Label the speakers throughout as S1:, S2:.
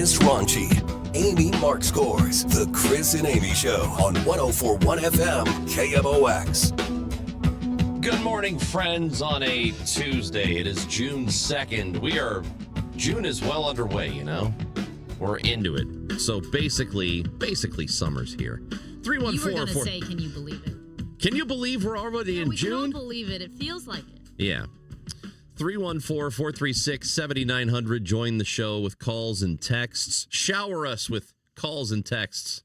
S1: Chris Raunchy, Amy Mark Scores, The Chris and Amy Show on 104.1 FM KMOX.
S2: Good morning, friends, on a Tuesday. It is June 2nd. June is well underway, you know. We're into it. So basically summer's here. 314.
S3: You were going to say, can you believe it?
S2: Can you believe we're already in June?
S3: We can all believe it. It feels like it.
S2: Yeah. 314-436-7900. Join the show with calls and texts. Shower us with calls and texts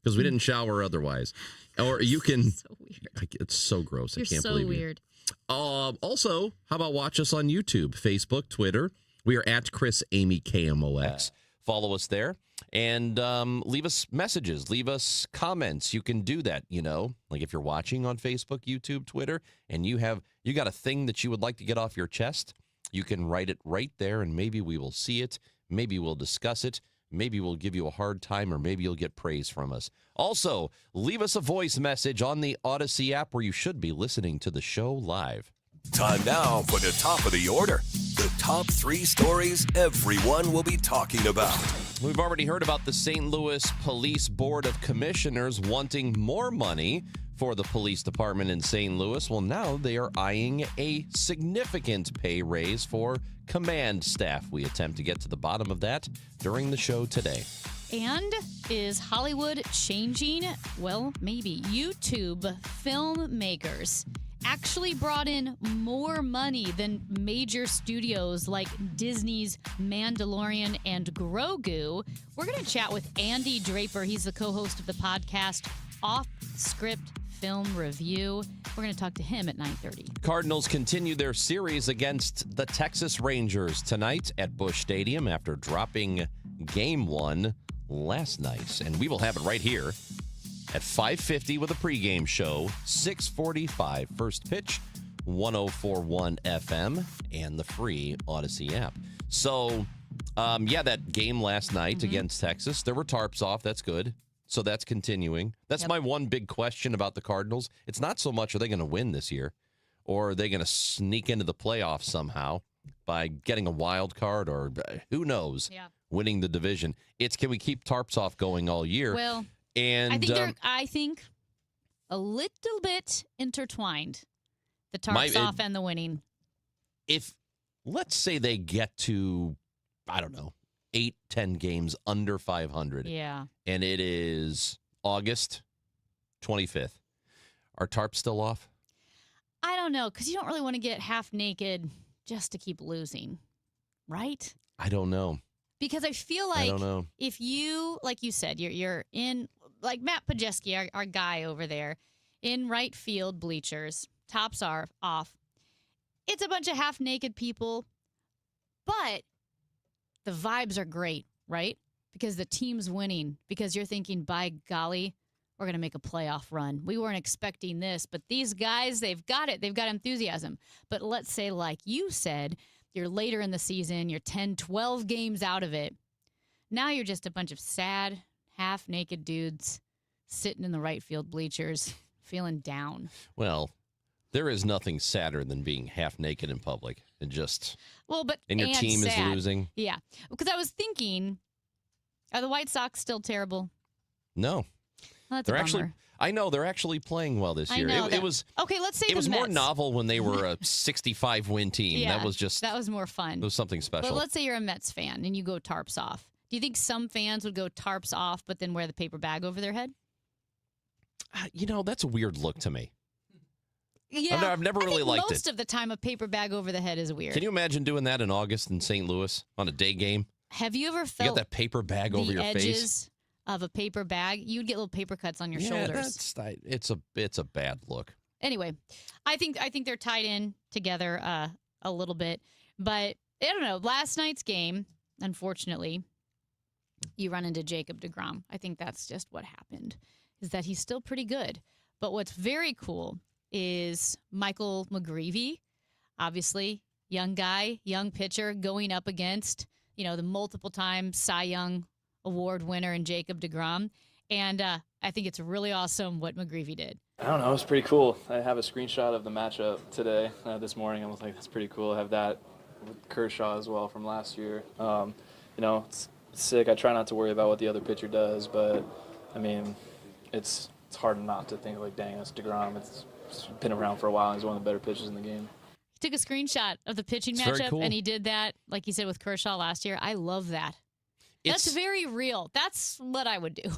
S2: because we didn't shower otherwise. Or you can.
S3: So weird.
S2: It's so gross.
S3: You're
S2: I can't
S3: so
S2: believe
S3: weird.
S2: Also, how about watch us on YouTube, Facebook, Twitter? We are at Chris Amy KMOX. Follow us there and leave us messages, leave us comments. You can do that, you know, like if you're watching on Facebook, YouTube, Twitter, and you got a thing that you would like to get off your chest, you can write it right there, and maybe we will see it. Maybe we'll discuss it. Maybe we'll give you a hard time, or maybe you'll get praise from us. Also, leave us a voice message on the Odyssey app where you should be listening to the show live.
S1: Time now for the top of the order. The top 3 stories everyone will be talking about.
S2: We've already heard about the St. Louis Police Board of Commissioners wanting more money for the police department in St. Louis. Well, now they are eyeing a significant pay raise for command staff. We attempt to get to the bottom of that during the show today.
S3: And is Hollywood changing? Well, maybe. YouTube filmmakers actually brought in more money than major studios like Disney's Mandalorian and Grogu. We're going to chat with Andy Draper. He's the co-host of the podcast Off Script Film Review. We're going to talk to him at 9:30.
S2: Cardinals continue their series against the Texas Rangers tonight at Busch Stadium after dropping Game 1 last night. And we will have it right here at 5:50 with a pregame show, 6:45 first pitch, 104.1 FM, and the free Odyssey app. So, that game last night against Texas, there were tarps off. That's good. So that's continuing. That's my one big question about the Cardinals. It's not so much are they going to win this year, or are they going to sneak into the playoffs somehow by getting a wild card, or who knows, winning the division. It's can we keep tarps off going all year?
S3: Well,
S2: and
S3: I think a little bit intertwined, the tarps off and the winning.
S2: If, let's say they get to, I don't know, 8-10 games under 500.
S3: Yeah.
S2: And it is August 25th. Are tarps still off?
S3: I don't know, because you don't really want to get half naked just to keep losing, right?
S2: I don't know.
S3: Because I feel like if you, like you said, you're in, like Matt Pajeski, our guy over there, in right field bleachers, tops are off. It's a bunch of half-naked people, but the vibes are great, right? Because the team's winning, because you're thinking, by golly, we're going to make a playoff run. We weren't expecting this, but these guys, they've got it. They've got enthusiasm. But let's say, like you said, you're later in the season, you're 10, 12 games out of it. Now you're just a bunch of sad, half-naked dudes sitting in the right field bleachers, feeling down.
S2: Well, there is nothing sadder than being half-naked in public and just... and your team is losing.
S3: Yeah. Because I was thinking, are the White Sox still terrible?
S2: No.
S3: Well, that's
S2: they're
S3: a
S2: actually...
S3: bummer.
S2: I know they're actually playing well this year. It was
S3: okay. Let's say
S2: it was
S3: Mets.
S2: more novel when they were a 65-win team.
S3: Yeah,
S2: that
S3: was more fun.
S2: It was something special.
S3: But let's say you're a Mets fan and you go tarps off. Do you think some fans would go tarps off, but then wear the paper bag over their head?
S2: That's a weird look to me.
S3: Yeah,
S2: I've never really liked it.
S3: Most of the time, a paper bag over the head is weird.
S2: Can you imagine doing that in August in St. Louis on a day game?
S3: Have you ever
S2: You
S3: felt
S2: got that paper bag over your face?
S3: The edges of a paper bag? You'd get little paper cuts on your shoulders.
S2: It's a bad look.
S3: Anyway, I think they're tied in together a little bit, but I don't know. Last night's game, unfortunately, you run into Jacob deGrom. I think that's just what happened, is that he's still pretty good. But what's very cool is Michael McGreevy, obviously, young guy, young pitcher, going up against, the multiple-time Cy Young Award winner in Jacob deGrom. And I think it's really awesome what McGreevy did.
S4: I don't know. It was pretty cool. I have a screenshot of the matchup today, this morning. I was like, that's pretty cool. I have that with Kershaw as well from last year. It's sick. I try not to worry about what the other pitcher does, but I mean, it's hard not to think like, dang, that's DeGrom. It's been around for a while. He's one of the better pitchers in the game.
S3: He took a screenshot of the pitching
S2: It's very
S3: matchup,
S2: cool.
S3: and he did that, like he said, with Kershaw last year. I love that. That's very real. That's what I would do.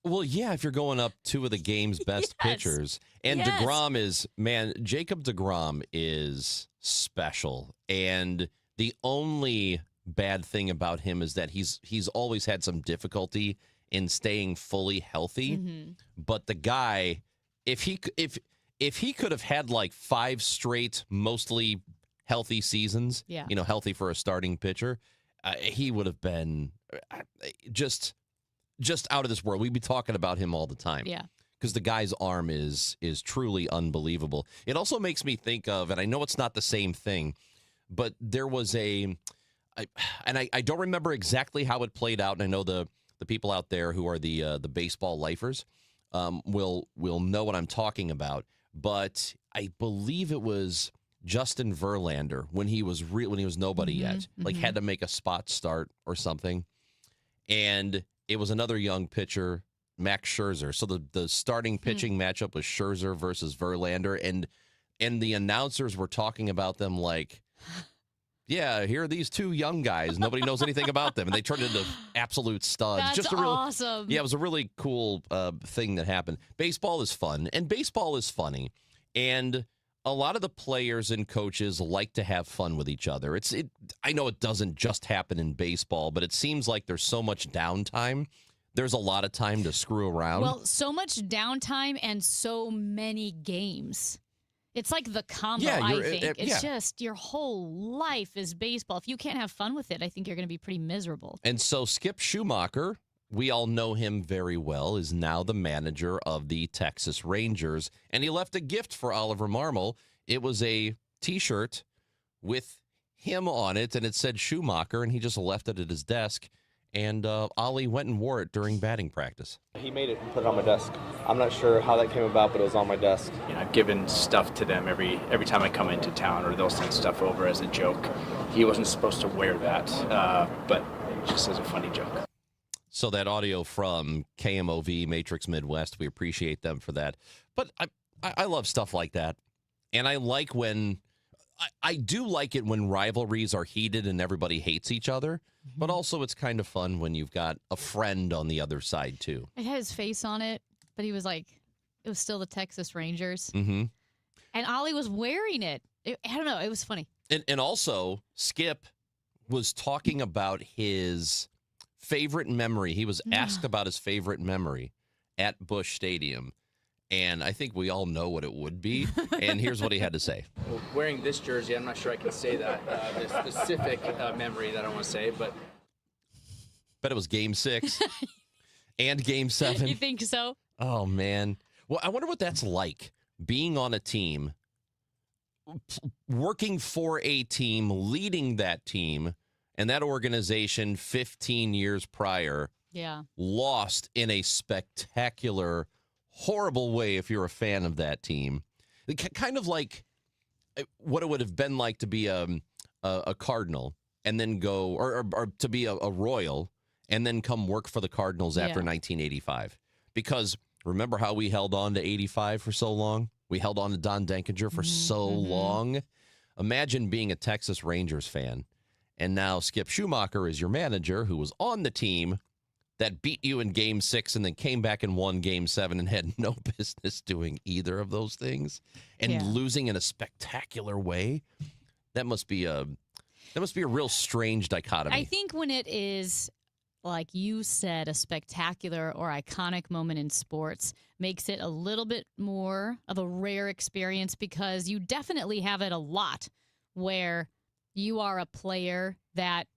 S2: Well, yeah, if you're going up two of the game's best pitchers. And
S3: Yes.
S2: DeGrom is, man, Jacob DeGrom is special. And the only bad thing about him is that he's always had some difficulty in staying fully healthy.
S3: Mm-hmm.
S2: But the guy, if he could have had like 5 straight mostly healthy seasons,
S3: Yeah.
S2: healthy for a starting pitcher, he would have been just out of this world. We'd be talking about him all the time.
S3: Yeah.
S2: Because the guy's arm is truly unbelievable. It also makes me think of, and I know it's not the same thing, but there was I don't remember exactly how it played out, and I know the people out there who are the baseball lifers will know what I'm talking about. But I believe it was Justin Verlander when he was nobody yet, like had to make a spot start or something, and it was another young pitcher, Max Scherzer. So the starting pitching matchup was Scherzer versus Verlander, and the announcers were talking about them like, yeah, here are these two young guys. Nobody knows anything about them, and they turned into absolute studs.
S3: That's
S2: Just a real,
S3: awesome.
S2: Yeah, it was a really cool thing that happened. Baseball is fun, and baseball is funny, and a lot of the players and coaches like to have fun with each other. I know it doesn't just happen in baseball, but it seems like there's so much downtime. There's a lot of time to screw around.
S3: Well, so much downtime and so many games. It's like the combo, I think. It's just your whole life is baseball. If you can't have fun with it, I think you're going to be pretty miserable.
S2: And so Skip Schumacher, we all know him very well, is now the manager of the Texas Rangers. And he left a gift for Oliver Marmol. It was a T-shirt with him on it, and it said Schumacher, and he just left it at his desk. And Ollie went and wore it during batting practice.
S5: He made it and put it on my desk. I'm not sure how that came about, but it was on my desk.
S6: I've given stuff to them every time I come into town, or they'll send stuff over as a joke. He wasn't supposed to wear that, but just as a funny joke.
S2: So that audio from KMOV, Matrix Midwest, we appreciate them for that. But I love stuff like that. And I like when, I do like it when rivalries are heated and everybody hates each other. But also it's kind of fun when you've got a friend on the other side, too.
S3: It had his face on it, but he was like, it was still the Texas Rangers.
S2: Mm-hmm.
S3: And Ollie was wearing it. I don't know. It was funny.
S2: And also, Skip was talking about his favorite memory. He was asked about his favorite memory at Busch Stadium. And I think we all know what it would be. And here's what he had to say.
S6: Well, wearing this jersey, I'm not sure I can say that, the specific memory that I want to say, but
S2: Bet it was Game 6 and Game 7.
S3: You think so?
S2: Oh, man. Well, I wonder what that's like, being on a team, working for a team, leading that team, and that organization 15 years prior lost in a spectacular, horrible way if you're a fan of that team. Kind of like what it would have been like to be a Cardinal and then go, or to be a Royal and then come work for the Cardinals after 1985. Because remember how we held on to 85 for so long? We held on to Don Denkinger for so long. Imagine being a Texas Rangers fan, and now Skip Schumacher is your manager who was on the team that beat you in Game 6 and then came back and won Game 7 and had no business doing either of those things and losing in a spectacular way. That must be a real strange dichotomy.
S3: I think when it is, like you said, a spectacular or iconic moment in sports makes it a little bit more of a rare experience, because you definitely have it a lot where you are a player that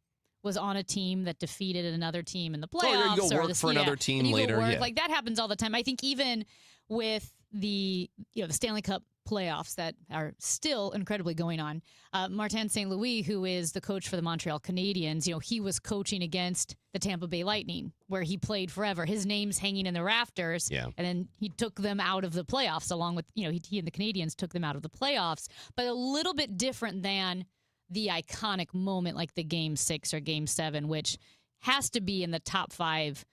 S3: was on a team that defeated another team in the playoffs.
S2: Or you go work for another team later.
S3: Like that happens all the time. I think even with the Stanley Cup playoffs that are still incredibly going on, Martin St. Louis, who is the coach for the Montreal Canadiens, he was coaching against the Tampa Bay Lightning, where he played forever. His name's hanging in the rafters, and then he took them out of the playoffs along with, he and the Canadiens took them out of the playoffs, but a little bit different than the iconic moment like the Game 6 or Game 7, which has to be in the top 5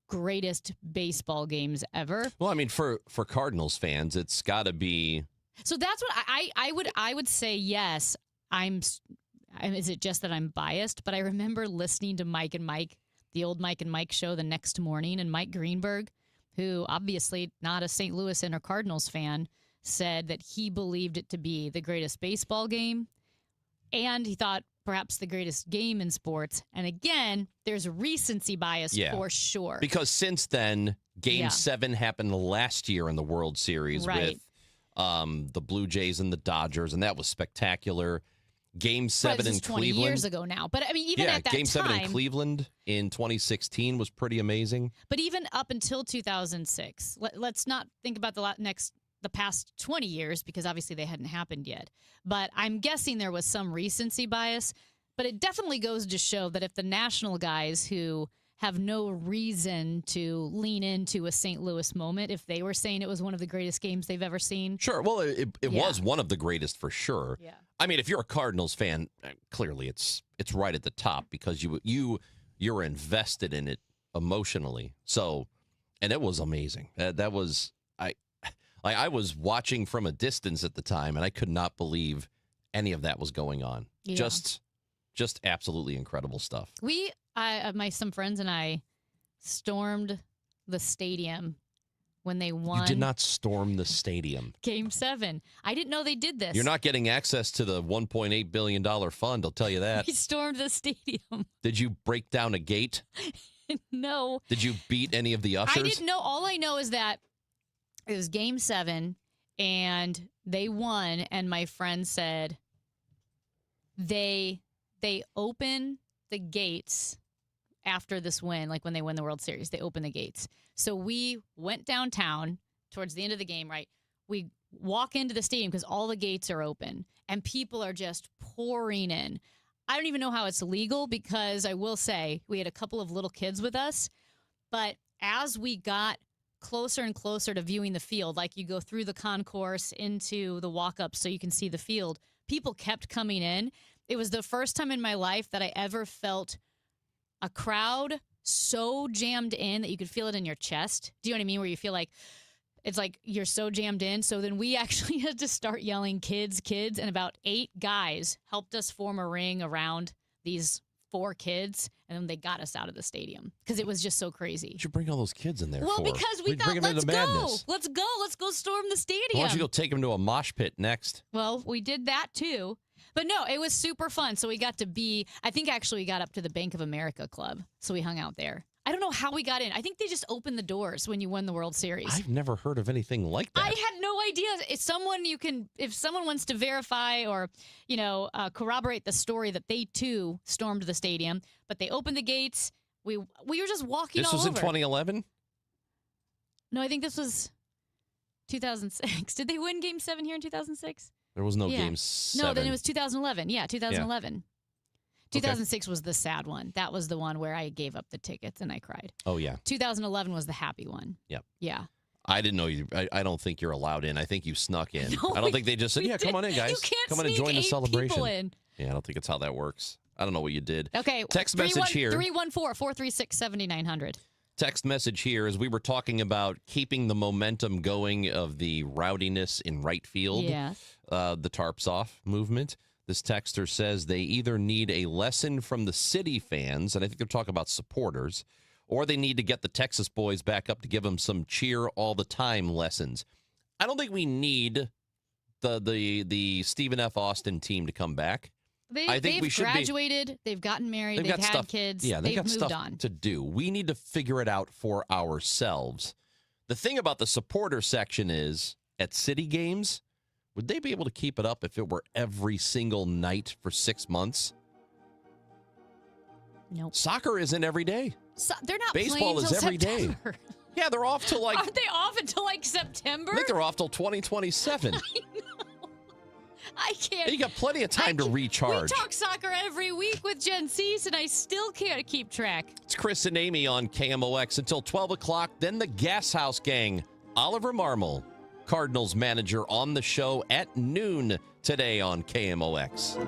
S3: greatest baseball games ever.
S2: Well, I mean, for Cardinals fans, it's got to be.
S3: So that's what I would say. Yes, is it just that I'm biased? But I remember listening to Mike and Mike, the old Mike and Mike show the next morning, and Mike Greenberg, who obviously not a St. Louis or Cardinals fan, said that he believed it to be the greatest baseball game, and he thought perhaps the greatest game in sports. And again, there's recency bias for sure.
S2: Because since then, Game 7 happened last year in the World Series with the Blue Jays and the Dodgers, and that was spectacular. Game 7 in
S3: 20
S2: Cleveland.
S3: years ago now. But I mean, even at that
S2: Game
S3: time.
S2: 7 in Cleveland in 2016 was pretty amazing.
S3: But even up until 2006, let's not think about the past 20 years, because obviously they hadn't happened yet. But I'm guessing there was some recency bias. But it definitely goes to show that if the national guys who have no reason to lean into a St. Louis moment, if they were saying it was one of the greatest games they've ever seen.
S2: Sure. Well, it was one of the greatest for sure.
S3: Yeah.
S2: I mean, if you're a Cardinals fan, clearly it's right at the top because you're invested in it emotionally. So, and it was amazing. That was I was watching from a distance at the time, and I could not believe any of that was going on.
S3: Yeah.
S2: Just absolutely incredible stuff.
S3: Some friends and I stormed the stadium when they won.
S2: You did not storm the stadium.
S3: Game 7. I didn't know they did this.
S2: You're not getting access to the $1.8 billion fund, I'll tell you that.
S3: We stormed the stadium.
S2: Did you break down a gate?
S3: No.
S2: Did you beat any of the ushers?
S3: I didn't know. All I know is that it was Game 7, and they won, and my friend said they open the gates after this win, like when they win the World Series, they open the gates. So we went downtown towards the end of the game, right? We walk into the stadium because all the gates are open, and people are just pouring in. I don't even know how it's legal because I will say we had a couple of little kids with us, but as we got closer and closer to viewing the field, like you go through the concourse into the walk-up so you can see the field, people kept coming in. It was the first time in my life that I ever felt a crowd so jammed in that you could feel it in your chest. Do you know what I mean? Where you feel like it's like you're so jammed in. So then we actually had to start yelling, kids, kids. And about 8 guys helped us form a ring around these 4 kids. And then they got us out of the stadium because it was just so crazy.
S2: What'd you bring all those kids in there
S3: Well,
S2: for?
S3: because we thought, let's go. Let's go. Let's go storm the stadium.
S2: Why don't you go take them to a mosh pit next?
S3: Well, we did that too. But no, it was super fun. So we got to I think actually we got up to the Bank of America Club. So we hung out there. I don't know how we got in. I think they just opened the doors when you won the World Series.
S2: I've never heard of anything like that.
S3: I had no idea. If someone wants to verify or, corroborate the story that they too stormed the stadium, but they opened the gates. We were just walking all over.
S2: This was in 2011?
S3: No, I think this was 2006. Did they win Game 7 here in 2006?
S2: There was no Game 7.
S3: No, then it was 2011. Yeah, 2011. Yeah. 2006 was the sad one. That was the one where I gave up the tickets and I cried.
S2: Oh, yeah.
S3: 2011 was the happy one.
S2: Yep.
S3: Yeah.
S2: I didn't know you. I don't think you're allowed in. I think you snuck in.
S3: No,
S2: I don't think they just said, come on in, guys.
S3: You can't
S2: come on and join the celebration.
S3: In.
S2: Yeah, I don't think it's how that works. I don't know what you did.
S3: Okay.
S2: Text message here.
S3: 314-436-7900.
S2: Text message here as we were talking about keeping the momentum going of the rowdiness in right field.
S3: Yeah.
S2: The Tarps Off movement. This texter says they either need a lesson from the city fans, and I think they're talking about supporters, or they need to get the Texas boys back up to give them some cheer all the time lessons. I don't think we need the Stephen F. Austin team to come back. I think we should
S3: graduated. They've gotten married. They've had kids.
S2: Yeah, they've got
S3: moved
S2: stuff
S3: on
S2: to do. We need to figure it out for ourselves. The thing about the supporter section is at city games, would they be able to keep it up if it were every single night for 6 months?
S3: Nope.
S2: Soccer isn't every day.
S3: They're not
S2: Baseball
S3: playing
S2: is every
S3: September.
S2: day. Yeah, they're off till
S3: Aren't they off until September?
S2: I think they're off till 2027.
S3: I know. I can't.
S2: You got plenty of time to recharge.
S3: We talk soccer every week with Jen Cease, and I still can't keep track.
S2: It's Chris and Amy on KMOX until 12 o'clock. Then the Gas House Gang. Oliver Marmol, Cardinals manager, on the show at noon today on KMOX.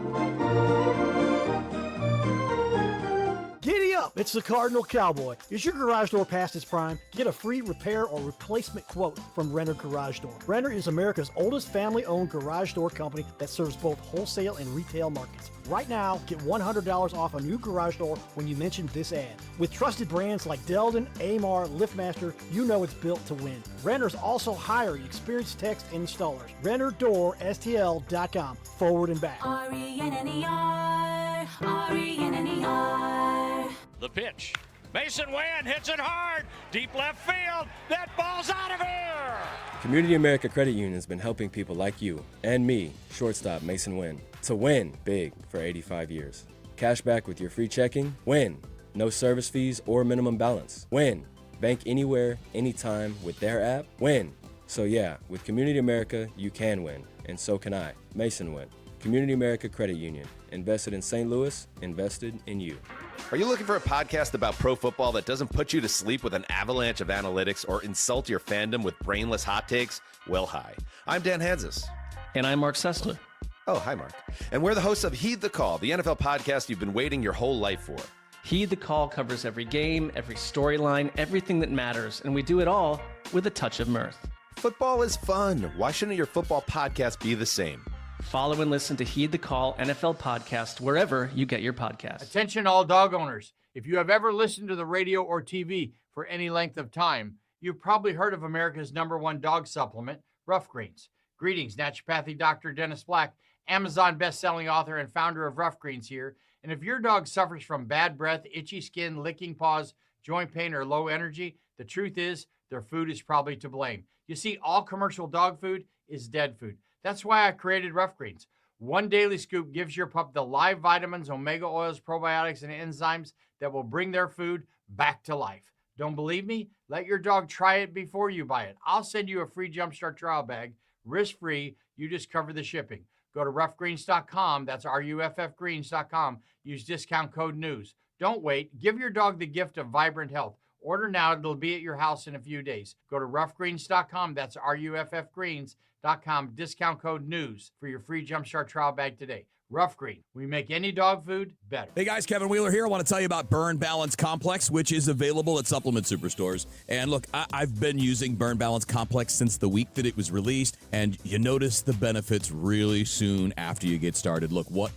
S7: Giddy up! up? It's the Cardinal Cowboy. Is your garage door past its prime? Get a free repair or replacement quote from Renner Garage Door. Renner is America's oldest family-owned garage door company that serves both wholesale and retail markets. Right now, get $100 off a new garage door when you mention this ad. With trusted brands like Delden, Amar, LiftMaster, you know it's built to win. Renner's also hiring experienced techs and installers. RennerDoorSTL.com. Forward and back.
S8: RENNER, RENNER.
S9: The pitch. Mason Wynn hits it hard. Deep left field. That ball's out of here.
S10: Community America Credit Union has been helping people like you and me, shortstop Mason Wynn, to win big for 85 years. Cash back with your free checking. Win. No service fees or minimum balance. Win. Bank anywhere, anytime with their app. Win. So yeah, with Community America, you can win, and so can I, Mason Wynn. Community America Credit Union. Invested in St. Louis, invested in you.
S11: Are you looking for a podcast about pro football that doesn't put you to sleep with an avalanche of analytics or insult your fandom with brainless hot takes? Well, hi. I'm Dan Hansis.
S12: And I'm Mark Sessler.
S11: Oh, hi, Mark. And we're the hosts of Heed the Call, the NFL podcast you've been waiting your whole life for.
S12: Heed the Call covers every game, every storyline, everything that matters, and we do it all with a touch of mirth.
S11: Football is fun. Why shouldn't your football podcast be the same?
S12: Follow and listen to Heed the Call NFL podcast wherever you get your podcasts.
S13: Attention all dog owners. If you have ever listened to the radio or TV for any length of time, you've probably heard of America's #1 dog supplement, Rough Greens. Greetings, naturopathy Dr. Dennis Black, Amazon best-selling author and founder of Rough Greens here. And if your dog suffers from bad breath, itchy skin, licking paws, joint pain, or low energy, the truth is their food is probably to blame. You see, all commercial dog food is dead food. That's why I created Rough Greens. One daily scoop gives your pup the live vitamins, omega oils, probiotics, and enzymes that will bring their food back to life. Don't believe me? Let your dog try it before you buy it. I'll send you a free Jumpstart trial bag, risk-free. You just cover the shipping. Go to roughgreens.com. That's RUFFgreens.com. Use discount code NEWS. Don't wait. Give your dog the gift of vibrant health. Order now. It'll be at your house in a few days. Go to roughgreens.com. That's RUFFgreens.com. Discount code NEWS for your free Jumpstart trial bag today. Rough Green. We make any dog food better.
S14: Hey guys, Kevin Wheeler here. I want to tell you about Burn Balance Complex, which is available at supplement superstores. And look, I've been using Burn Balance Complex since the week that it was released, and you notice the benefits really soon after you get started. Look, what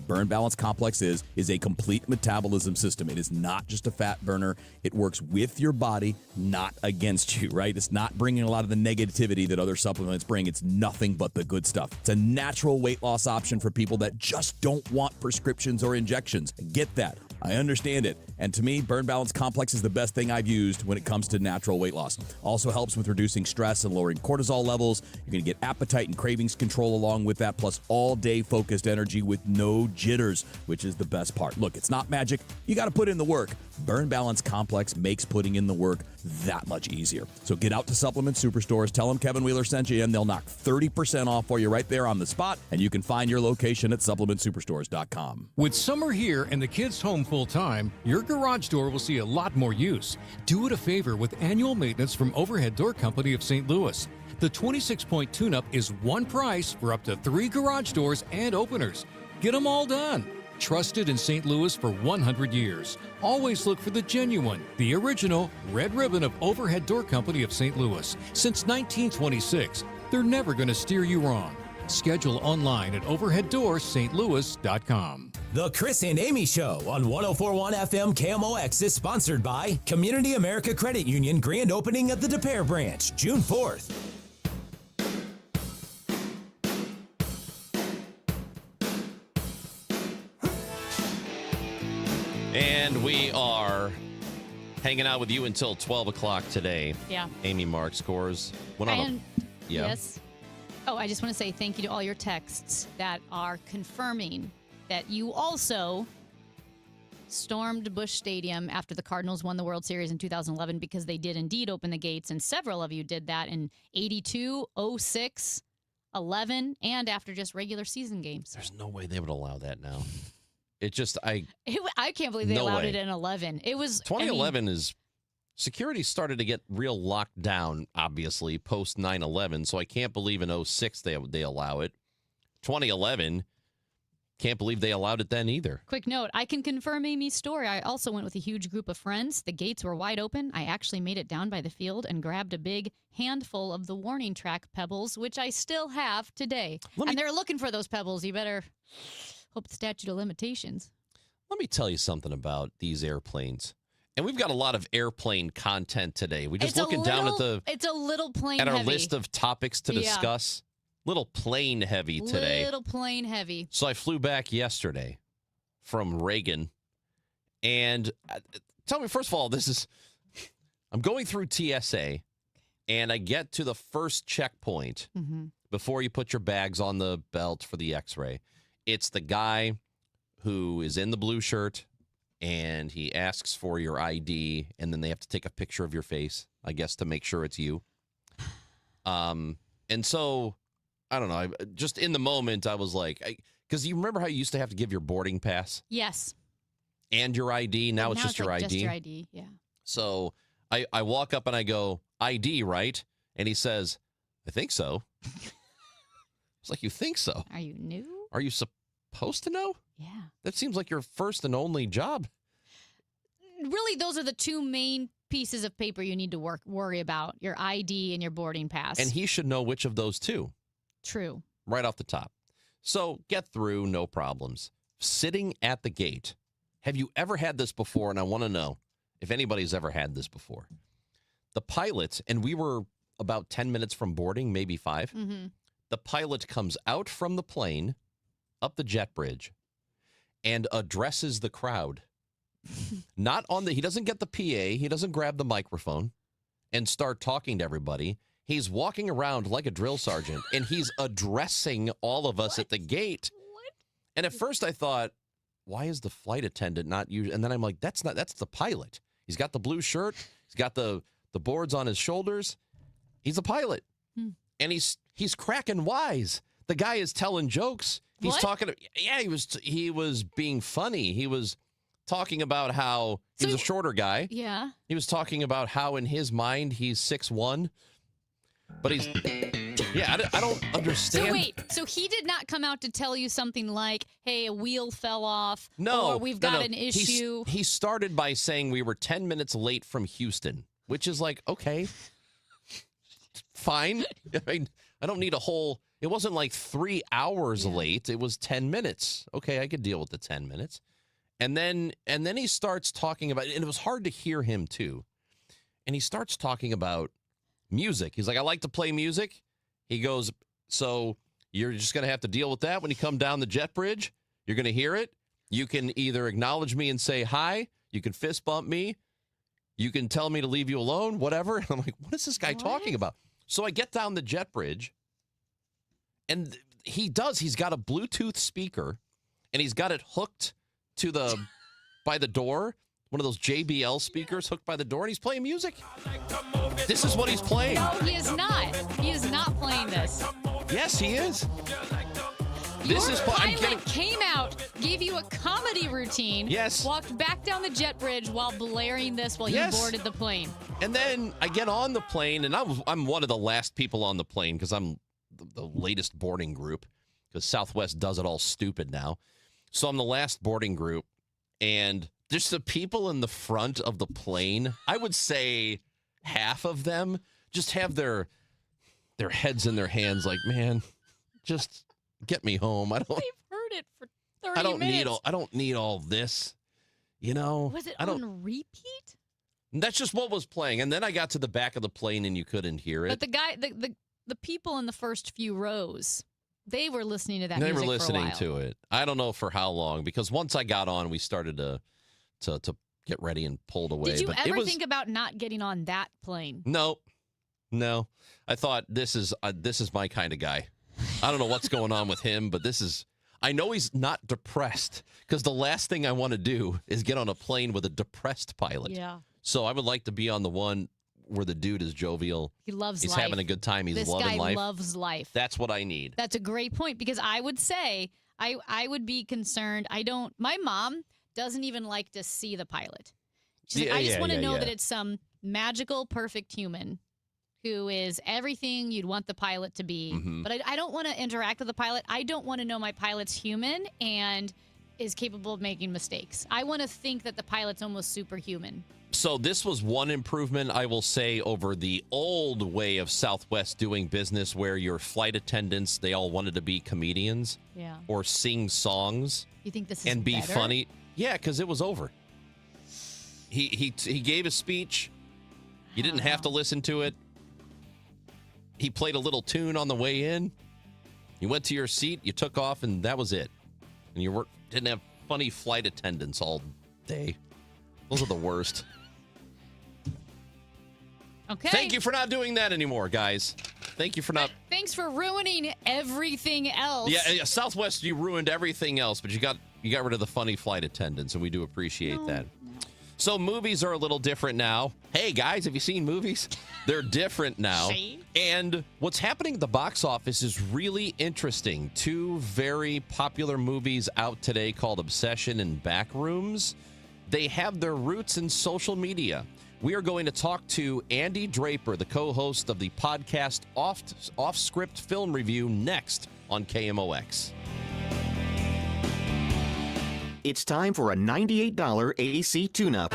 S14: Burn Balance Complex is a complete metabolism system. It is not just a fat burner. It works with your body, not against you, right? It's not bringing a lot of the negativity that other supplements bring. It's nothing but the good stuff. It's a natural weight loss option for people that just don't want prescriptions or injections. I get that. I understand it. And to me, Burn Balance Complex is the best thing I've used when it comes to natural weight loss. Also helps with reducing stress and lowering cortisol levels. You're going to get appetite and cravings control along with that, plus all-day focused energy with no jitters, which is the best part. Look, it's not magic. You got to put in the work. Burn Balance Complex makes putting in the work that much easier. So get out to supplement superstores. Tell them Kevin Wheeler sent you, and they'll knock 30% off for you right there on the spot, and you can find your location at supplementsuperstores.com.
S15: With summer here and the kids home full-time, your garage door will see a lot more use. Do it a favor with annual maintenance from Overhead Door Company of St. Louis. The 26-point tune-up is one price for up to 3 garage doors and openers. Get them all done. Trusted in St. Louis for 100 years. Always look for the genuine, the original red ribbon of Overhead Door Company of St. Louis. Since 1926, they're never going to steer you wrong. Schedule online at overheaddoorsstlouis.com.
S16: The Chris and Amy Show on 104.1 FM KMOX is sponsored by Community America Credit Union grand opening of the De Pere branch, June 4th.
S2: And we are hanging out with you until 12 o'clock today.
S3: Yeah.
S2: Amy Mark scores.
S3: Yes. Oh, I just want to say thank you to all your texts that are confirming that you also stormed Busch Stadium after the Cardinals won the World Series in 2011, because they did indeed open the gates, and several of you did that in 82, 06, 11, and after just regular season games.
S2: There's no way they would allow that now. It just, I
S3: can't believe they allowed it in 11. It was
S2: 2011 is security started to get real locked down, obviously, post 9/11. So I can't believe in 06 they allow it. 2011, Can't believe they allowed it then either.
S3: Quick note, I can confirm Amy's story. I also went with a huge group of friends. The gates were wide open. I actually made it down by the field and grabbed a big handful of the warning track pebbles, which I still have today. And they're looking for those pebbles. You better hope the statute of limitations.
S2: Let me tell you something about these airplanes. And we've got a lot of airplane content today. We're just looking down at
S3: It's a little plane
S2: our
S3: heavy.
S2: list of topics to discuss. Little plane heavy today.
S3: Little plane heavy.
S2: So I flew back yesterday from Reagan. And tell me, first of all, I'm going through TSA, and I get to the first checkpoint before you put your bags on the belt for the x-ray. It's the guy who is in the blue shirt, and he asks for your ID, and then they have to take a picture of your face, I guess, to make sure it's you. And so, I don't know, just in the moment, I was like, because you remember how you used to have to give your boarding pass?
S3: Yes.
S2: And your ID? Now it's just your ID?
S3: Just your ID, yeah.
S2: So I walk up and I go, ID, right? And he says, I think so. It's like, you think so?
S3: Are you new?
S2: Are you supposed to know?
S3: Yeah.
S2: That seems like your first and only job.
S3: Really, those are the two main pieces of paper you need to worry about, your ID and your boarding pass.
S2: And he should know which of those two.
S3: True.
S2: Right off the top. So get through, no problems. Sitting at the gate. Have you ever had this before? And I want to know if anybody's ever had this before. The pilot, and we were about 10 minutes from boarding, maybe 5.
S3: Mm-hmm.
S2: The pilot comes out from the plane, up the jet bridge, and addresses the crowd. He doesn't get the PA, he doesn't grab the microphone and start talking to everybody. He's walking around like a drill sergeant, and he's addressing all of us at the gate.
S3: What?
S2: And at first I thought, why is the flight attendant not using? And then I'm like, that's the pilot. He's got the blue shirt. He's got the boards on his shoulders. He's a pilot. And he's cracking wise. The guy is telling jokes. He's talking. Yeah, he was being funny. He was talking about how he was a shorter guy.
S3: Yeah.
S2: He was talking about how in his mind he's 6'1", but he's I don't understand.
S3: So wait, so he did not come out to tell you something like, hey, a wheel fell off,
S2: no,
S3: or we've got an issue.
S2: He started by saying we were 10 minutes late from Houston, which is like, okay, fine. I mean, I don't need a whole, it wasn't like 3 hours late. It was 10 minutes. Okay, I could deal with the 10 minutes. And then he starts talking about, and it was hard to hear him too. And he starts talking about music. He's like, I like to play music. He goes, so you're just going to have to deal with that when you come down the jet bridge. You're going to hear it. You can either acknowledge me and say hi. You can fist bump me. You can tell me to leave you alone, whatever. And I'm like, what is this guy talking about? So I get down the jet bridge, and he's got a Bluetooth speaker, and he's got it hooked to by the door, one of those JBL speakers hooked by the door, and he's playing music. This is what he's playing.
S3: No, he is not. He is not playing this.
S2: Yes, he is.
S3: Your pilot came out, gave you a comedy routine.
S2: Yes.
S3: Walked back down the jet bridge while blaring this while you boarded the plane.
S2: And then I get on the plane, and I'm one of the last people on the plane because I'm the latest boarding group because Southwest does it all stupid now. So I'm the last boarding group, and just the people in the front of the plane, I would say half of them just have their heads in their hands like, man, just get me home.
S3: They've heard it for 30 minutes.
S2: I don't need all this, you know.
S3: Was it on repeat?
S2: That's just what was playing. And then I got to the back of the plane and you couldn't hear it.
S3: But the guy, the people in the first few rows, they were listening to that music
S2: for a while. They were listening to it. I don't know for how long, because once I got on, we started to get ready and pulled away.
S3: Did you ever think about not getting on that plane?
S2: No. I thought this is my kind of guy. I don't know what's going on with him, but I know he's not depressed, because the last thing I want to do is get on a plane with a depressed pilot.
S3: Yeah.
S2: So I would like to be on the one where the dude is jovial.
S3: He loves
S2: life.
S3: He's
S2: having a good time. He's loving life.
S3: This guy loves life.
S2: That's what I need.
S3: That's a great point, because I would say I would be concerned. My mom doesn't even like to see the pilot. She's like, I just want to know that it's some magical, perfect human who is everything you'd want the pilot to be.
S2: Mm-hmm.
S3: But I don't want to interact with the pilot. I don't want to know my pilot's human and is capable of making mistakes. I want to think that the pilot's almost superhuman.
S2: So this was one improvement, I will say, over the old way of Southwest doing business where your flight attendants, they all wanted to be comedians or sing songs.
S3: You think this is
S2: and be
S3: better?
S2: funny? Yeah, because it was over. He gave a speech. You didn't have to listen to it. He played a little tune on the way in. You went to your seat, you took off, and that was it. And you didn't have funny flight attendants all day. Those are the worst.
S3: Okay.
S2: Thank you for not doing that anymore, guys. Thank you for not.
S3: Thanks for ruining everything else.
S2: Yeah, Southwest, you ruined everything else, but you got rid of the funny flight attendants, and we do appreciate that. So movies are a little different now. Hey, guys, have you seen movies? They're different now. And what's happening at the box office is really interesting. Two very popular movies out today called Obsession and Backrooms. They have their roots in social media. We are going to talk to Andy Draper, the co-host of the podcast Off Script Film Review, next on KMOX.
S17: It's time for a $98 AC tune-up.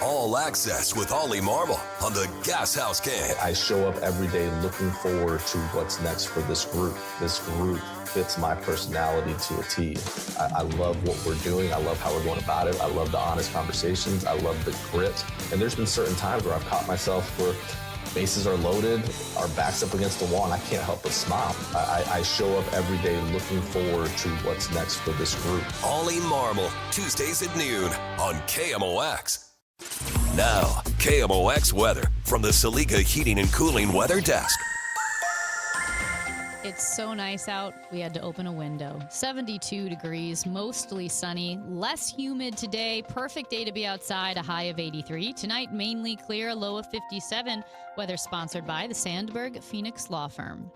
S1: All access with Ollie Marble on the Gas House Gang.
S18: I show up every day looking forward to what's next for this group. This group fits my personality to a T. I love what we're doing. I love how we're going about it. I love the honest conversations. I love the grit. And there's been certain times where I've caught myself where bases are loaded, our back's up against the wall, and I can't help but smile. I show up every day looking forward to what's next for this group.
S1: Ollie Marble, Tuesdays at noon on KMOX. Now, KMOX weather from the Saliga Heating and Cooling Weather Desk.
S3: It's so nice out, we had to open a window. 72 degrees, mostly sunny, less humid today. Perfect day to be outside, a high of 83. Tonight, mainly clear, a low of 57. Weather sponsored by the Sandberg Phoenix Law Firm.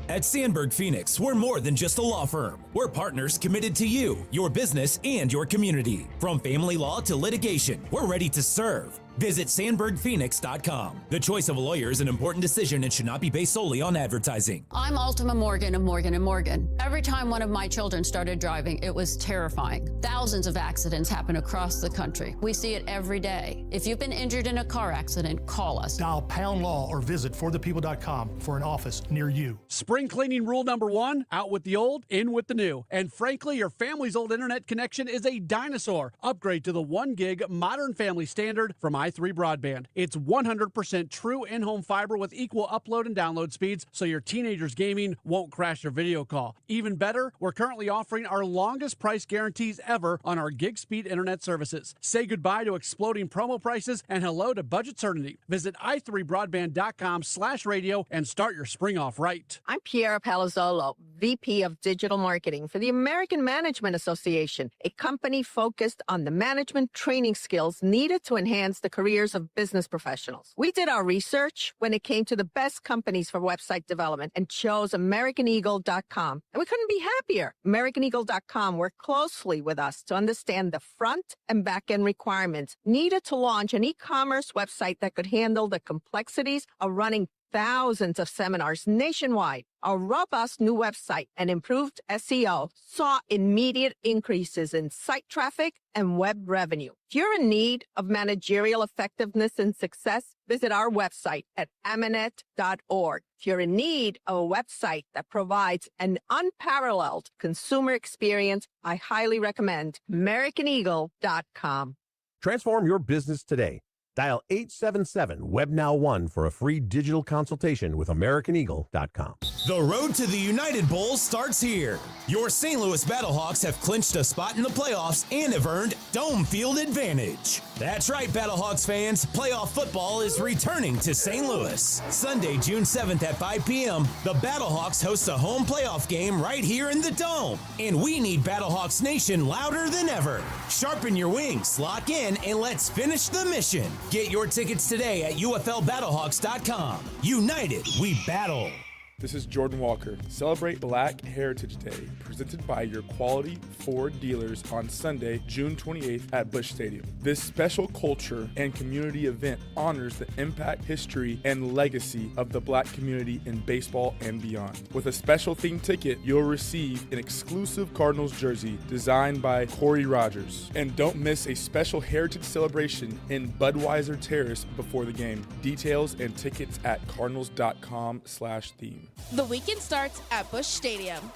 S16: At Sandberg Phoenix, we're more than just a law firm. We're partners committed to you, your business, and your community. From family law to litigation, we're ready to serve. Visit SandbergPhoenix.com. The choice of a lawyer is an important decision and should not be based solely on advertising.
S19: I'm Ultima Morgan of Morgan & Morgan. Every time one of my children started driving, it was terrifying. Thousands of accidents happen across the country. We see it every day. If you've been injured in a car accident, call us.
S20: Dial Pound Law or visit forthepeople.com for an office near you.
S21: Spring cleaning rule number 1, out with the old, in with the new. And frankly, your family's old internet connection is a dinosaur. Upgrade to the 1 gig modern family standard from i3 Broadband. It's 100% true in-home fiber with equal upload and download speeds, so your teenagers gaming won't crash your video call. Even better, we're currently offering our longest price guarantees ever on our gig speed internet services. Say goodbye to exploding promo prices and hello to budget certainty. Visit i3broadband.com/radio and start your spring off right.
S22: I'm Piera Palazzolo, VP of Digital Marketing for the American Management Association, a company focused on the management training skills needed to enhance the careers of business professionals. We did our research when it came to the best companies for website development and chose AmericanEagle.com. And we couldn't be happier. AmericanEagle.com worked closely with us to understand the front and back end requirements needed to launch an e-commerce website that could handle the complexities of running thousands of seminars nationwide. Our robust new website and improved SEO saw immediate increases in site traffic and web revenue. If you're in need of managerial effectiveness and success, visit our website at Amanet.org. If you're in need of a website that provides an unparalleled consumer experience, I highly recommend AmericanEagle.com.
S23: Transform your business today. Dial 877-WebNow1 for a free digital consultation with AmericanEagle.com.
S16: The road to the United Bowl starts here. Your St. Louis Battlehawks have clinched a spot in the playoffs and have earned Dome Field advantage. That's right, Battlehawks fans. Playoff football is returning to St. Louis. Sunday, June 7th at 5 p.m., the Battlehawks host a home playoff game right here in the Dome. And we need Battlehawks Nation louder than ever. Sharpen your wings, lock in, and let's finish the mission. Get your tickets today at UFLBattlehawks.com. United, we battle.
S4: This is Jordan Walker. Celebrate Black Heritage Day, presented by your quality Ford dealers on Sunday, June 28th at Busch Stadium. This special culture and community event honors the impact, history, and legacy of the Black community in baseball and beyond. With a special themed ticket, you'll receive an exclusive Cardinals jersey designed by Corey Rogers. And don't miss a special heritage celebration in Budweiser Terrace before the game. Details and tickets at cardinals.com/theme.
S5: The weekend starts at Busch Stadium.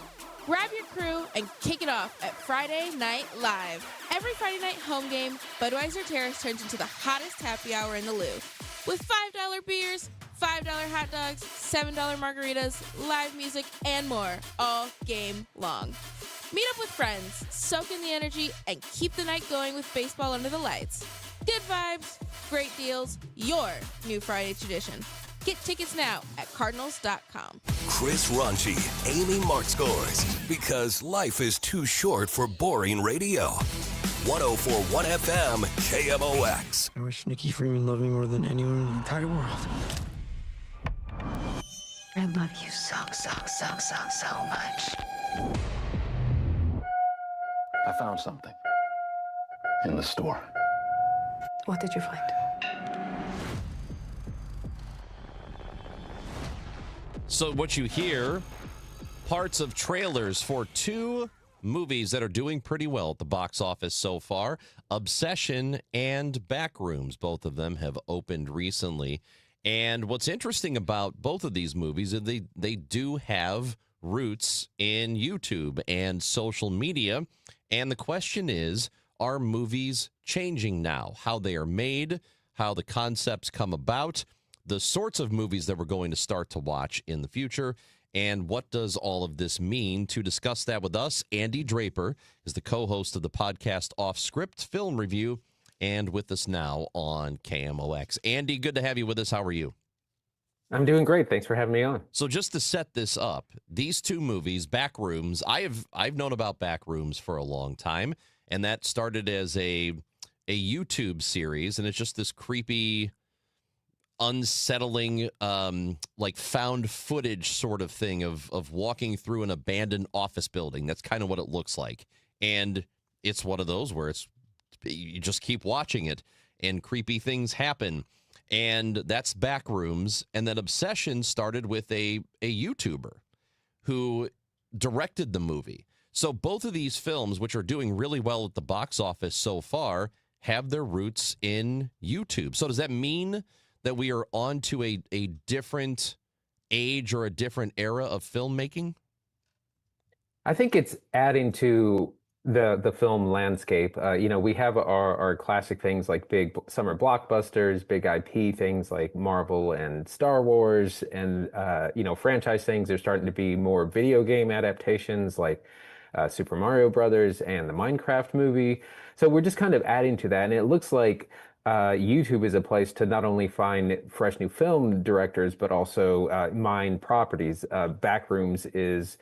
S5: Grab your crew and kick it off at Friday Night Live. Every Friday night home game, Budweiser Terrace turns into the hottest happy hour in the Lou. With $5 beers, $5 hot dogs, $7 margaritas, live music, and more all game long. Meet up with friends, soak in the energy, and keep the night going with baseball under the lights. Good vibes, great deals, your new Friday tradition. Get tickets now at cardinals.com.
S1: Chris Ronchi, Amy Markscores, because life is too short for boring radio. 104.1 FM, KMOX.
S6: I wish Nikki Freeman loved me more than anyone in the entire world.
S24: I love you so much.
S25: I found something in the store.
S24: What did you find?
S2: So what you hear, parts of trailers for two movies that are doing pretty well at the box office so far, Obsession and Backrooms. Both of them have opened recently. And what's interesting about both of these movies is they do have roots in YouTube and social media. And the question is, are movies changing now? How they are made, how the concepts come about, the sorts of movies that we're going to start to watch in the future, and what does all of this mean? To discuss that with us, Andy Draper is the co-host of the podcast Off Script Film Review, and with us now on KMOX. Andy, good to have you with us. How are you?
S26: I'm doing great. Thanks for having me on.
S2: So just to set this up, these two movies, Backrooms, I've known about Backrooms for a long time, and that started as a YouTube series, and it's just this creepy, unsettling, like found footage sort of thing of walking through an abandoned office building. That's kind of what it looks like. And it's one of those where you just keep watching it and creepy things happen. And that's Backrooms. And then Obsession started with a YouTuber who directed the movie. So both of these films, which are doing really well at the box office so far, have their roots in YouTube. So does that mean that we are on to a different age or a different era of filmmaking?
S26: I think it's adding to the film landscape. We have our classic things like big summer blockbusters, big IP things like Marvel and Star Wars, and franchise things. There's starting to be more video game adaptations like Super Mario Brothers and the Minecraft movie. So we're just kind of adding to that, and it looks like YouTube is a place to not only find fresh new film directors, but also mine properties. Backrooms is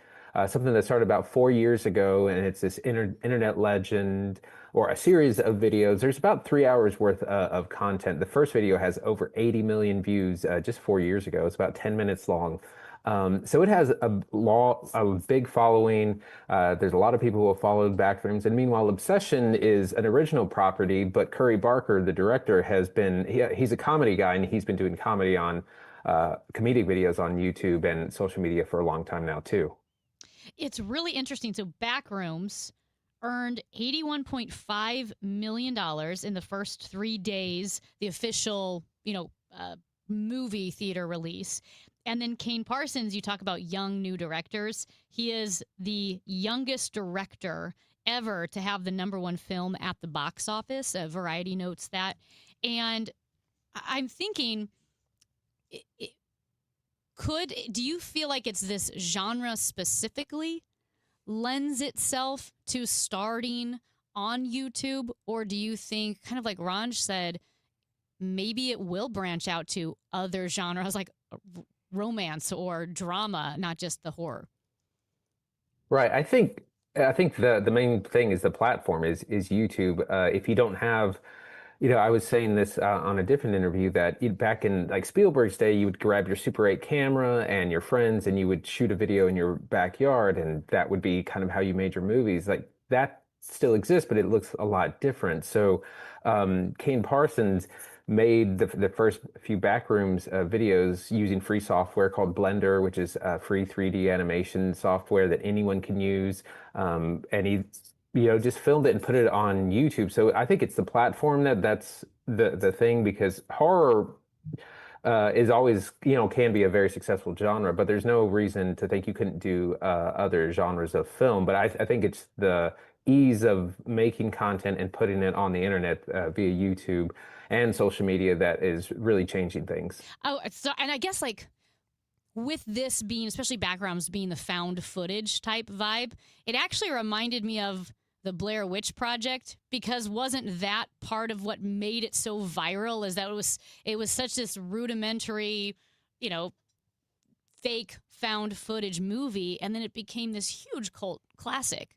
S26: something that started about 4 years ago, and it's this internet legend or a series of videos. There's about 3 hours worth of content. The first video has over 80 million views just 4 years ago. It's about 10 minutes long. So it has a big following. There's a lot of people who have followed Backrooms. And meanwhile, Obsession is an original property, but Curry Barker, the director, he's a comedy guy, and he's been doing comedy on comedic videos on YouTube and social media for a long time now, too.
S3: It's really interesting. So Backrooms earned $81.5 million in the first 3 days, the official, movie theater release. And then Kane Parsons, you talk about young new directors. He is the youngest director ever to have the #1 film at the box office. Variety notes that. And I'm thinking, do you feel like it's this genre specifically lends itself to starting on YouTube? Or do you think, kind of like Ranj said, maybe it will branch out to other genres like romance or drama, not just the horror?
S26: Right. I think the main thing is the platform is YouTube. If you don't have I was saying this on a different interview that back in like Spielberg's day, you would grab your Super 8 camera and your friends and you would shoot a video in your backyard, and that would be kind of how you made your movies. Like that still exists, but it looks a lot different. So Kane Parsons made the first few Backrooms videos using free software called Blender, which is free 3D animation software that anyone can use. And he just filmed it and put it on YouTube. So I think it's the platform that's the thing, because horror is always, can be a very successful genre, but there's no reason to think you couldn't do other genres of film. But I think it's the ease of making content and putting it on the internet via YouTube and social media that is really changing things.
S3: Oh, so, and I guess like with this being, especially Backrooms being the found footage type vibe, it actually reminded me of the Blair Witch Project, because wasn't that part of what made it so viral, is that it was such this rudimentary, fake found footage movie, and then it became this huge cult classic.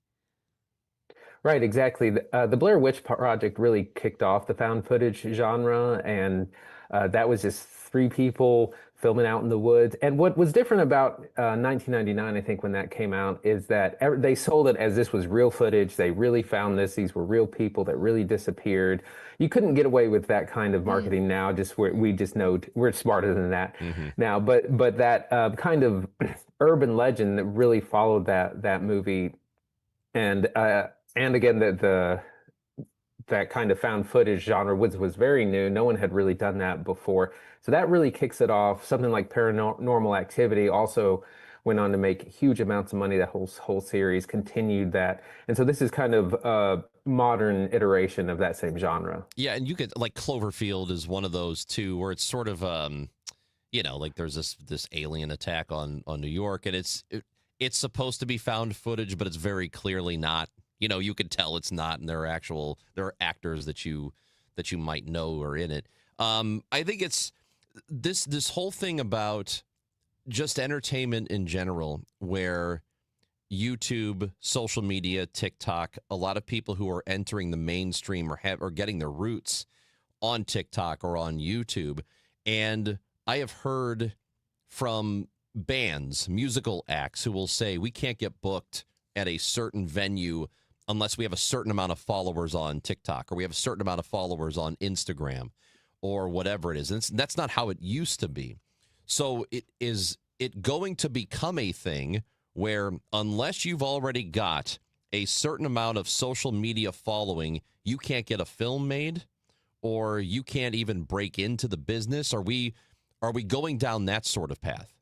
S26: Right, exactly. The Blair Witch Project really kicked off the found footage genre, and that was just three people filming out in the woods. And what was different about 1999, I think, when that came out, is that they sold it as this was real footage. They really found this. These were real people that really disappeared. You couldn't get away with that kind of marketing now. We just know we're smarter than that now. But that kind of urban legend that really followed that movie, and again, that kind of found footage genre was very new. No one had really done that before. So that really kicks it off. Something like Paranormal Activity also went on to make huge amounts of money. That whole series continued that. And so this is kind of a modern iteration of that same genre.
S2: Yeah, and you could, like, Cloverfield is one of those too, where it's sort of, like there's this alien attack on New York, and it's supposed to be found footage, but it's very clearly not. You could tell it's not, and there are actors that you might know are in it. I think it's this whole thing about just entertainment in general, where YouTube, social media, TikTok, a lot of people who are entering the mainstream or getting their roots on TikTok or on YouTube. And I have heard from bands, musical acts, who will say, we can't get booked at a certain venue unless we have a certain amount of followers on TikTok, or we have a certain amount of followers on Instagram, or whatever it is. And that's not how it used to be. So is it going to become a thing where unless you've already got a certain amount of social media following, you can't get a film made, or you can't even break into the business? Are we going down that sort of path?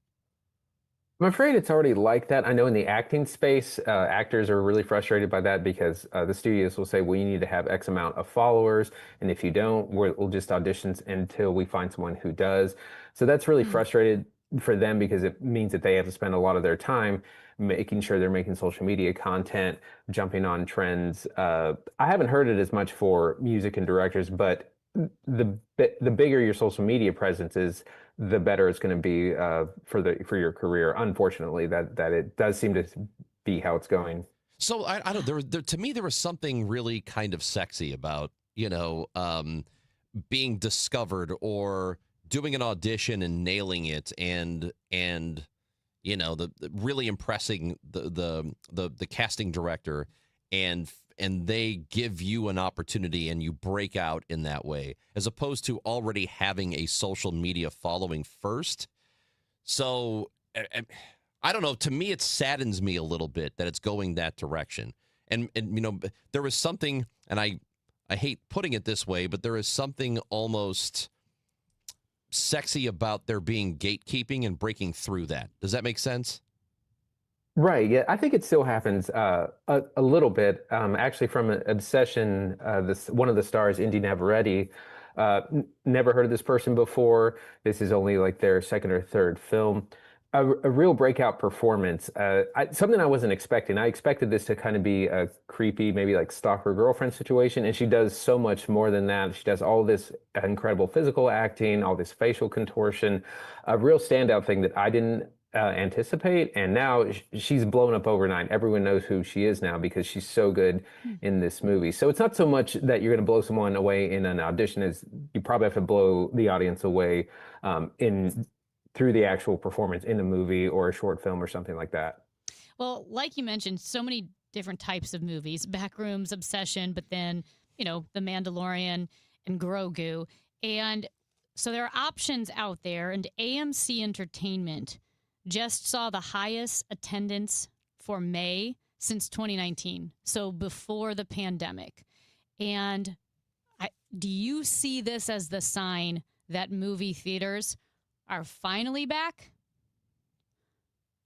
S26: I'm afraid it's already like that. I know in the acting space, actors are really frustrated by that, because the studios will say, well, you need to have X amount of followers, and if you don't, we'll just audition until we find someone who does. So that's really frustrated for them, because it means that they have to spend a lot of their time making sure they're making social media content, jumping on trends. I haven't heard it as much for music and directors, but the bigger your social media presence is, the better it's going to be for your career. Unfortunately, that it does seem to be how it's going.
S2: So I don't. To me, there was something really kind of sexy about being discovered, or doing an audition and nailing it, and the really impressing the casting director, and they give you an opportunity and you break out in that way, as opposed to already having a social media following first. So I don't know. To me, it saddens me a little bit that it's going that direction. And there was something, and I hate putting it this way, but there is something almost sexy about there being gatekeeping and breaking through that. Does that make sense?
S26: Right. Yeah, I think it still happens a little bit. Actually, from Obsession, one of the stars, Indy Navarrete, never heard of this person before. This is only like their second or third film. A real breakout performance. Something I wasn't expecting. I expected this to kind of be a creepy, maybe like stalker girlfriend situation, and she does so much more than that. She does all this incredible physical acting, all this facial contortion. A real standout thing that I didn't anticipate. And now she's blown up overnight. Everyone knows who she is now because she's so good in this movie. So it's not so much that you're going to blow someone away in an audition as you probably have to blow the audience away through the actual performance in a movie or a short film or something like that.
S3: Well, like you mentioned, so many different types of movies, Backrooms, Obsession, but then, The Mandalorian and Grogu. And so there are options out there, and AMC Entertainment just saw the highest attendance for May since 2019, so before the pandemic. And do you see this as the sign that movie theaters are finally back?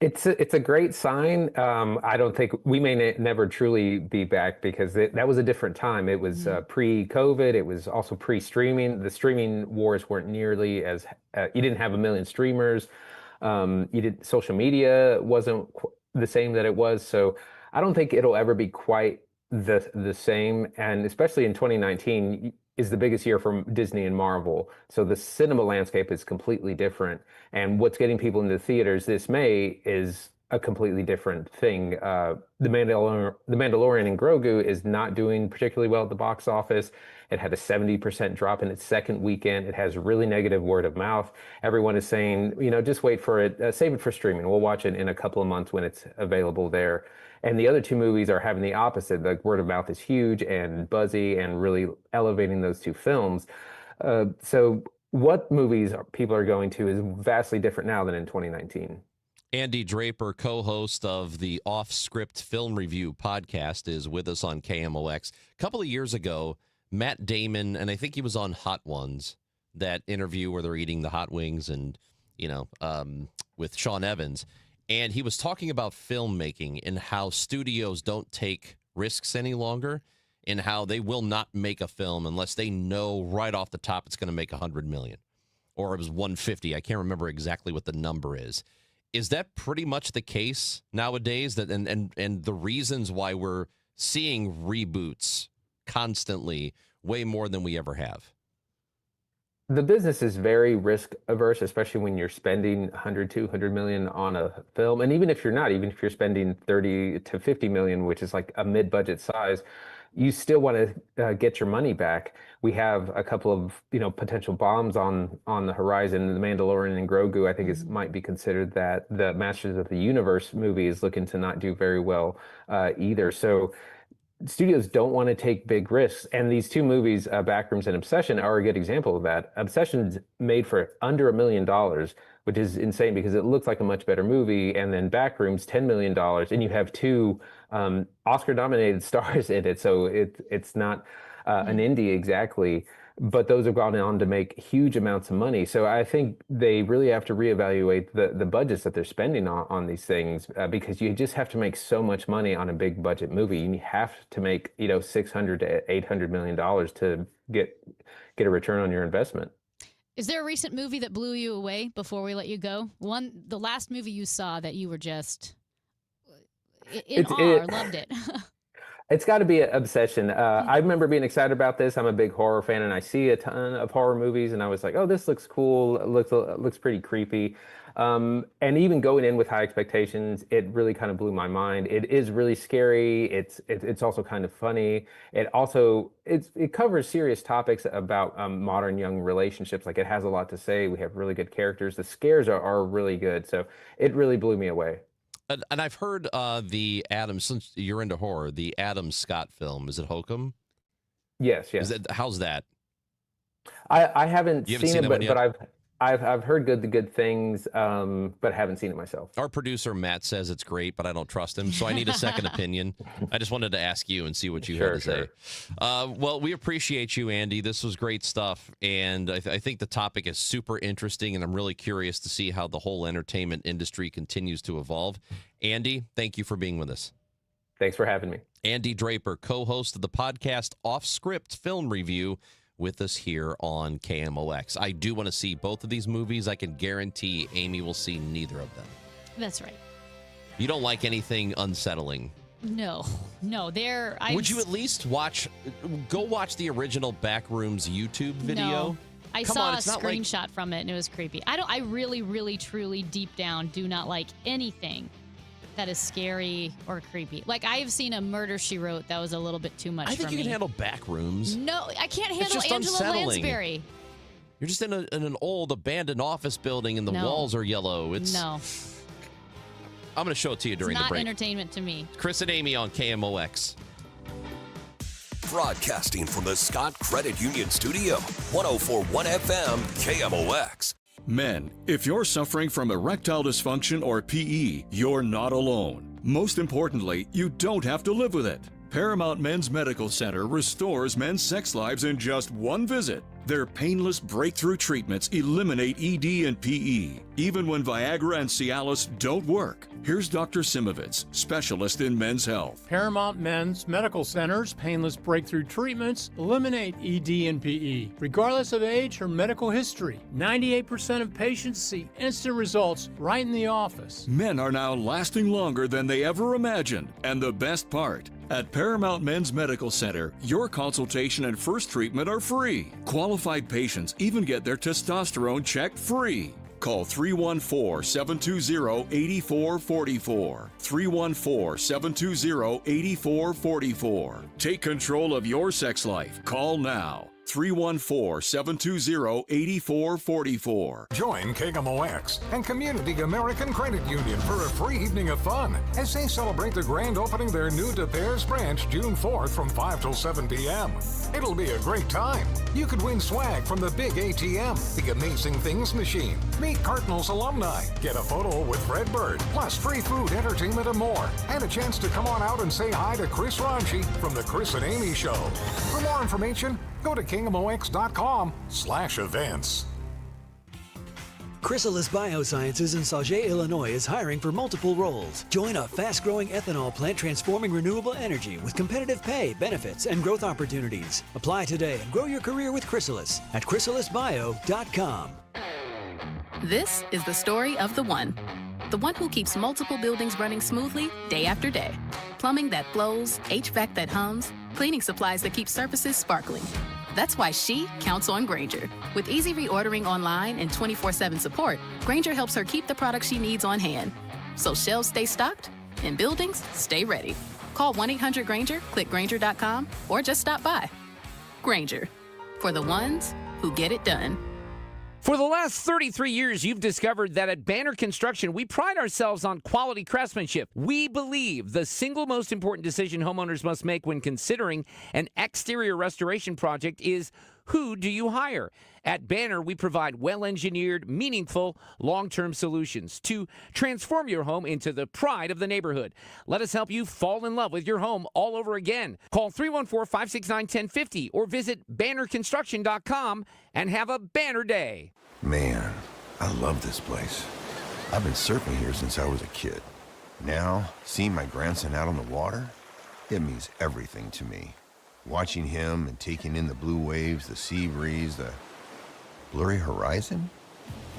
S26: It's a great sign. I don't think we may never truly be back because that was a different time. It was pre-COVID. It was also pre-streaming. The streaming wars weren't nearly as you didn't have a million streamers. Social media wasn't the same that it was. So I don't think it'll ever be quite the same. And especially in 2019 is the biggest year for Disney and Marvel. So the cinema landscape is completely different. And what's getting people into theaters this May is a completely different thing. The Mandalorian and Grogu is not doing particularly well at the box office. It had a 70% drop in its second weekend. It has really negative word of mouth. Everyone is saying, just wait for it, save it for streaming. We'll watch it in a couple of months when it's available there. And the other two movies are having the opposite. The word of mouth is huge and buzzy and really elevating those two films. So what movies people are going to is vastly different now than in 2019.
S2: Andy Draper, co-host of the Off Script Film Review podcast, is with us on KMOX. A couple of years ago, Matt Damon, and I think he was on Hot Ones, that interview where they're eating the hot wings and, with Sean Evans. And he was talking about filmmaking and how studios don't take risks any longer and how they will not make a film unless they know right off the top it's going to make $100 million. Or it was 150. I can't remember exactly what the number is. Is that pretty much the case nowadays? That and the reasons why we're seeing reboots constantly way more than we ever have?
S26: The business is very risk averse, especially when you're spending 100, 200 million on a film. And even if you're not, even if you're spending 30 to 50 million, which is like a mid-budget size, you still want to get your money back. We have a couple of potential bombs on the horizon. The Mandalorian and Grogu, I think, might be considered that. The Masters of the Universe movie is looking to not do very well either. So studios don't want to take big risks. And these two movies, Backrooms and Obsession, are a good example of that. Obsession's made for under $1 million, which is insane because it looks like a much better movie. And then Backrooms, $10 million. And you have two Oscar-nominated stars in it. So it's not an indie exactly. But those have gone on to make huge amounts of money. So I think they really have to reevaluate the budgets that they're spending on these things because you just have to make so much money on a big budget movie. You have to make $600 to $800 million to get a return on your investment.
S3: Is there a recent movie that blew you away before we let you go? The last movie you saw that you were just in awe or loved it?
S26: It's got to be an Obsession. I remember being excited about this. I'm a big horror fan, and I see a ton of horror movies, and I was like, "Oh, this looks cool. It looks pretty creepy." And even going in with high expectations, it really kind of blew my mind. It is really scary. It's also kind of funny. It covers serious topics about modern young relationships. Like, it has a lot to say. We have really good characters. The scares are really good. So it really blew me away.
S2: And I've heard since you're into horror, the Adam Scott film, is it Hokum?
S26: Yes.
S2: How's that?
S26: I haven't seen it, but I've heard good things, but haven't seen it myself.
S2: Our producer Matt says it's great, but I don't trust him, so I need a second opinion. I just wanted to ask you and see what you had to say. Well, we appreciate you, Andy. This was great stuff, and I think the topic is super interesting, and I'm really curious to see how the whole entertainment industry continues to evolve. Andy, thank you for being with us.
S26: Thanks for having me.
S2: Andy Draper, co-host of the podcast Off Script Film Review, with us here on KMOX. I do want to see both of these movies. I can guarantee Amy will see neither of them.
S3: That's right.
S2: You don't like anything unsettling.
S3: No.
S2: Would you at least go watch the original Backrooms YouTube video?
S3: I saw a screenshot from it, and it was creepy. I really, really, truly, deep down, do not like anything that is scary or creepy. Like, I have seen a Murder, She Wrote that was a little bit too much for me.
S2: I think you can handle back rooms.
S3: No, I can't handle
S2: just
S3: Angela
S2: unsettling.
S3: Lansbury.
S2: You're just in an old abandoned office building and the walls are yellow.
S3: No.
S2: I'm going to show it to you during
S3: It's
S2: the break.
S3: not entertainment to me.
S2: Chris and Amy on KMOX.
S1: Broadcasting from the Scott Credit Union Studio, 104.1 FM, KMOX.
S7: Men, if you're suffering from erectile dysfunction or PE, you're not alone. Most importantly, you don't have to live with it. Paramount Men's Medical Center restores men's sex lives in just one visit. Their painless breakthrough treatments eliminate ED and PE, even when Viagra and Cialis don't work. Here's Dr. Simovitz, specialist in men's health.
S8: Paramount Men's Medical Center's painless breakthrough treatments eliminate ED and PE, regardless of age or medical history. 98% of patients see instant results right in the office.
S7: Men are now lasting longer than they ever imagined, and the best part, at Paramount Men's Medical Center, your consultation and first treatment are free. Qualified patients even get their testosterone checked free. Call 314-720-8444. 314-720-8444. Take control of your sex life. Call now. 314-720-8444.
S9: Join KMOX and Community American Credit Union for a free evening of fun as they celebrate the grand opening their new De Beers branch June 4th from 5 till 7 p.m. It'll be a great time. You could win swag from the big ATM, the Amazing Things machine, meet Cardinals alumni, get a photo with Fred Bird, plus free food, entertainment, and more, and a chance to come on out and say hi to Chris Ranchi from the Chris and Amy Show. For more information, go to KMOX.com/events.
S10: Chrysalis Biosciences in Sauget, Illinois is hiring for multiple roles. Join a fast-growing ethanol plant transforming renewable energy with competitive pay, benefits, and growth opportunities. Apply today and grow your career with Chrysalis at chrysalisbio.com.
S11: This is the story of the one who keeps multiple buildings running smoothly day after day. Plumbing that flows, HVAC that hums, cleaning supplies that keep surfaces sparkling. That's why she counts on Grainger. With easy reordering online and 24/7 support, Grainger helps her keep the products she needs on hand. So shelves stay stocked and buildings stay ready. Call 1-800-GRAINGER, click Grainger.com, or just stop by. Grainger, for the ones who get it done.
S12: For the last 33 years, you've discovered that at Banner Construction, we pride ourselves on quality craftsmanship. We believe the single most important decision homeowners must make when considering an exterior restoration project is, who do you hire? At Banner, we provide well-engineered, meaningful, long-term solutions to transform your home into the pride of the neighborhood. Let us help you fall in love with your home all over again. Call 314-569-1050 or visit bannerconstruction.com and have a banner day.
S27: Man, I love this place. I've been surfing here since I was a kid. Now, seeing my grandson out on the water, it means everything to me. Watching him and taking in the blue waves, the sea breeze, the blurry horizon.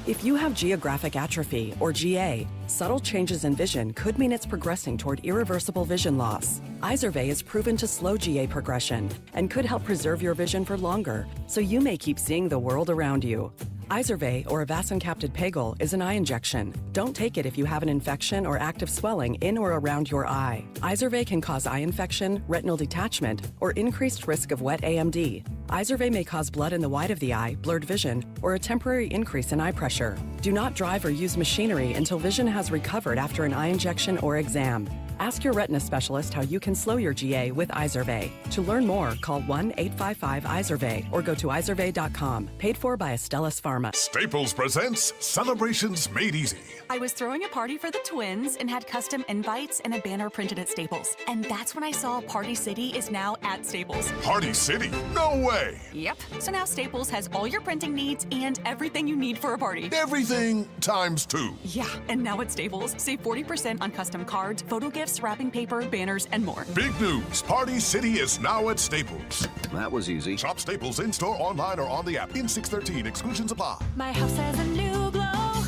S28: If you have geographic atrophy, or GA, subtle changes in vision could mean it's progressing toward irreversible vision loss. Izervay is proven to slow GA progression and could help preserve your vision for longer, so you may keep seeing the world around you. Izervay, or avacincaptad pegol, is an eye injection. Don't take it if you have an infection or active swelling in or around your eye. Izervay can cause eye infection, retinal detachment, or increased risk of wet AMD. Izervay may cause blood in the white of the eye, blurred vision, or a temporary increase in eye pressure. Do not drive or use machinery until vision has recovered after an eye injection or exam. Ask your retina specialist how you can slow your GA with Izervay. To learn more, call 1-855-IZERVAY or go to izervay.com. Paid for by Astellas Pharma.
S29: Staples presents Celebrations Made Easy.
S30: I was throwing a party for the twins and had custom invites and a banner printed at Staples. And that's when I saw Party City is now at Staples.
S29: Party City? No way!
S30: Yep. So now Staples has all your printing needs and everything you need for a party.
S29: Everything times 2.
S30: Yeah, and now at Staples, save 40% on custom cards, photo gifts, wrapping paper, banners, and more.
S29: Big news! Party City is now at Staples.
S31: That was easy.
S29: Shop Staples in-store, online, or on the app. In 613, exclusions apply.
S32: My house has a new glow.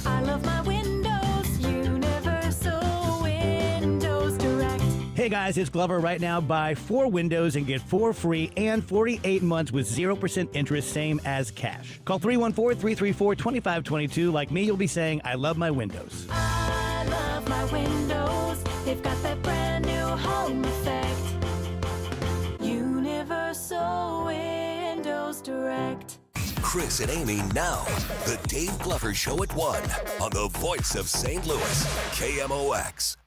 S32: I love my windows. Universal Windows Direct.
S33: Hey,
S13: Hey guys, it's Glover. Right now, buy 4 windows and get 4 free and 48 months with 0% interest, same as cash. Call 314-334-2522. Like me, you'll be saying, I love my windows.
S32: I love my windows. They've got that brand new home effect. Universal Windows Direct.
S1: Chris and Amy now. The Dave Glover Show at 1 on the voice of St. Louis, KMOX.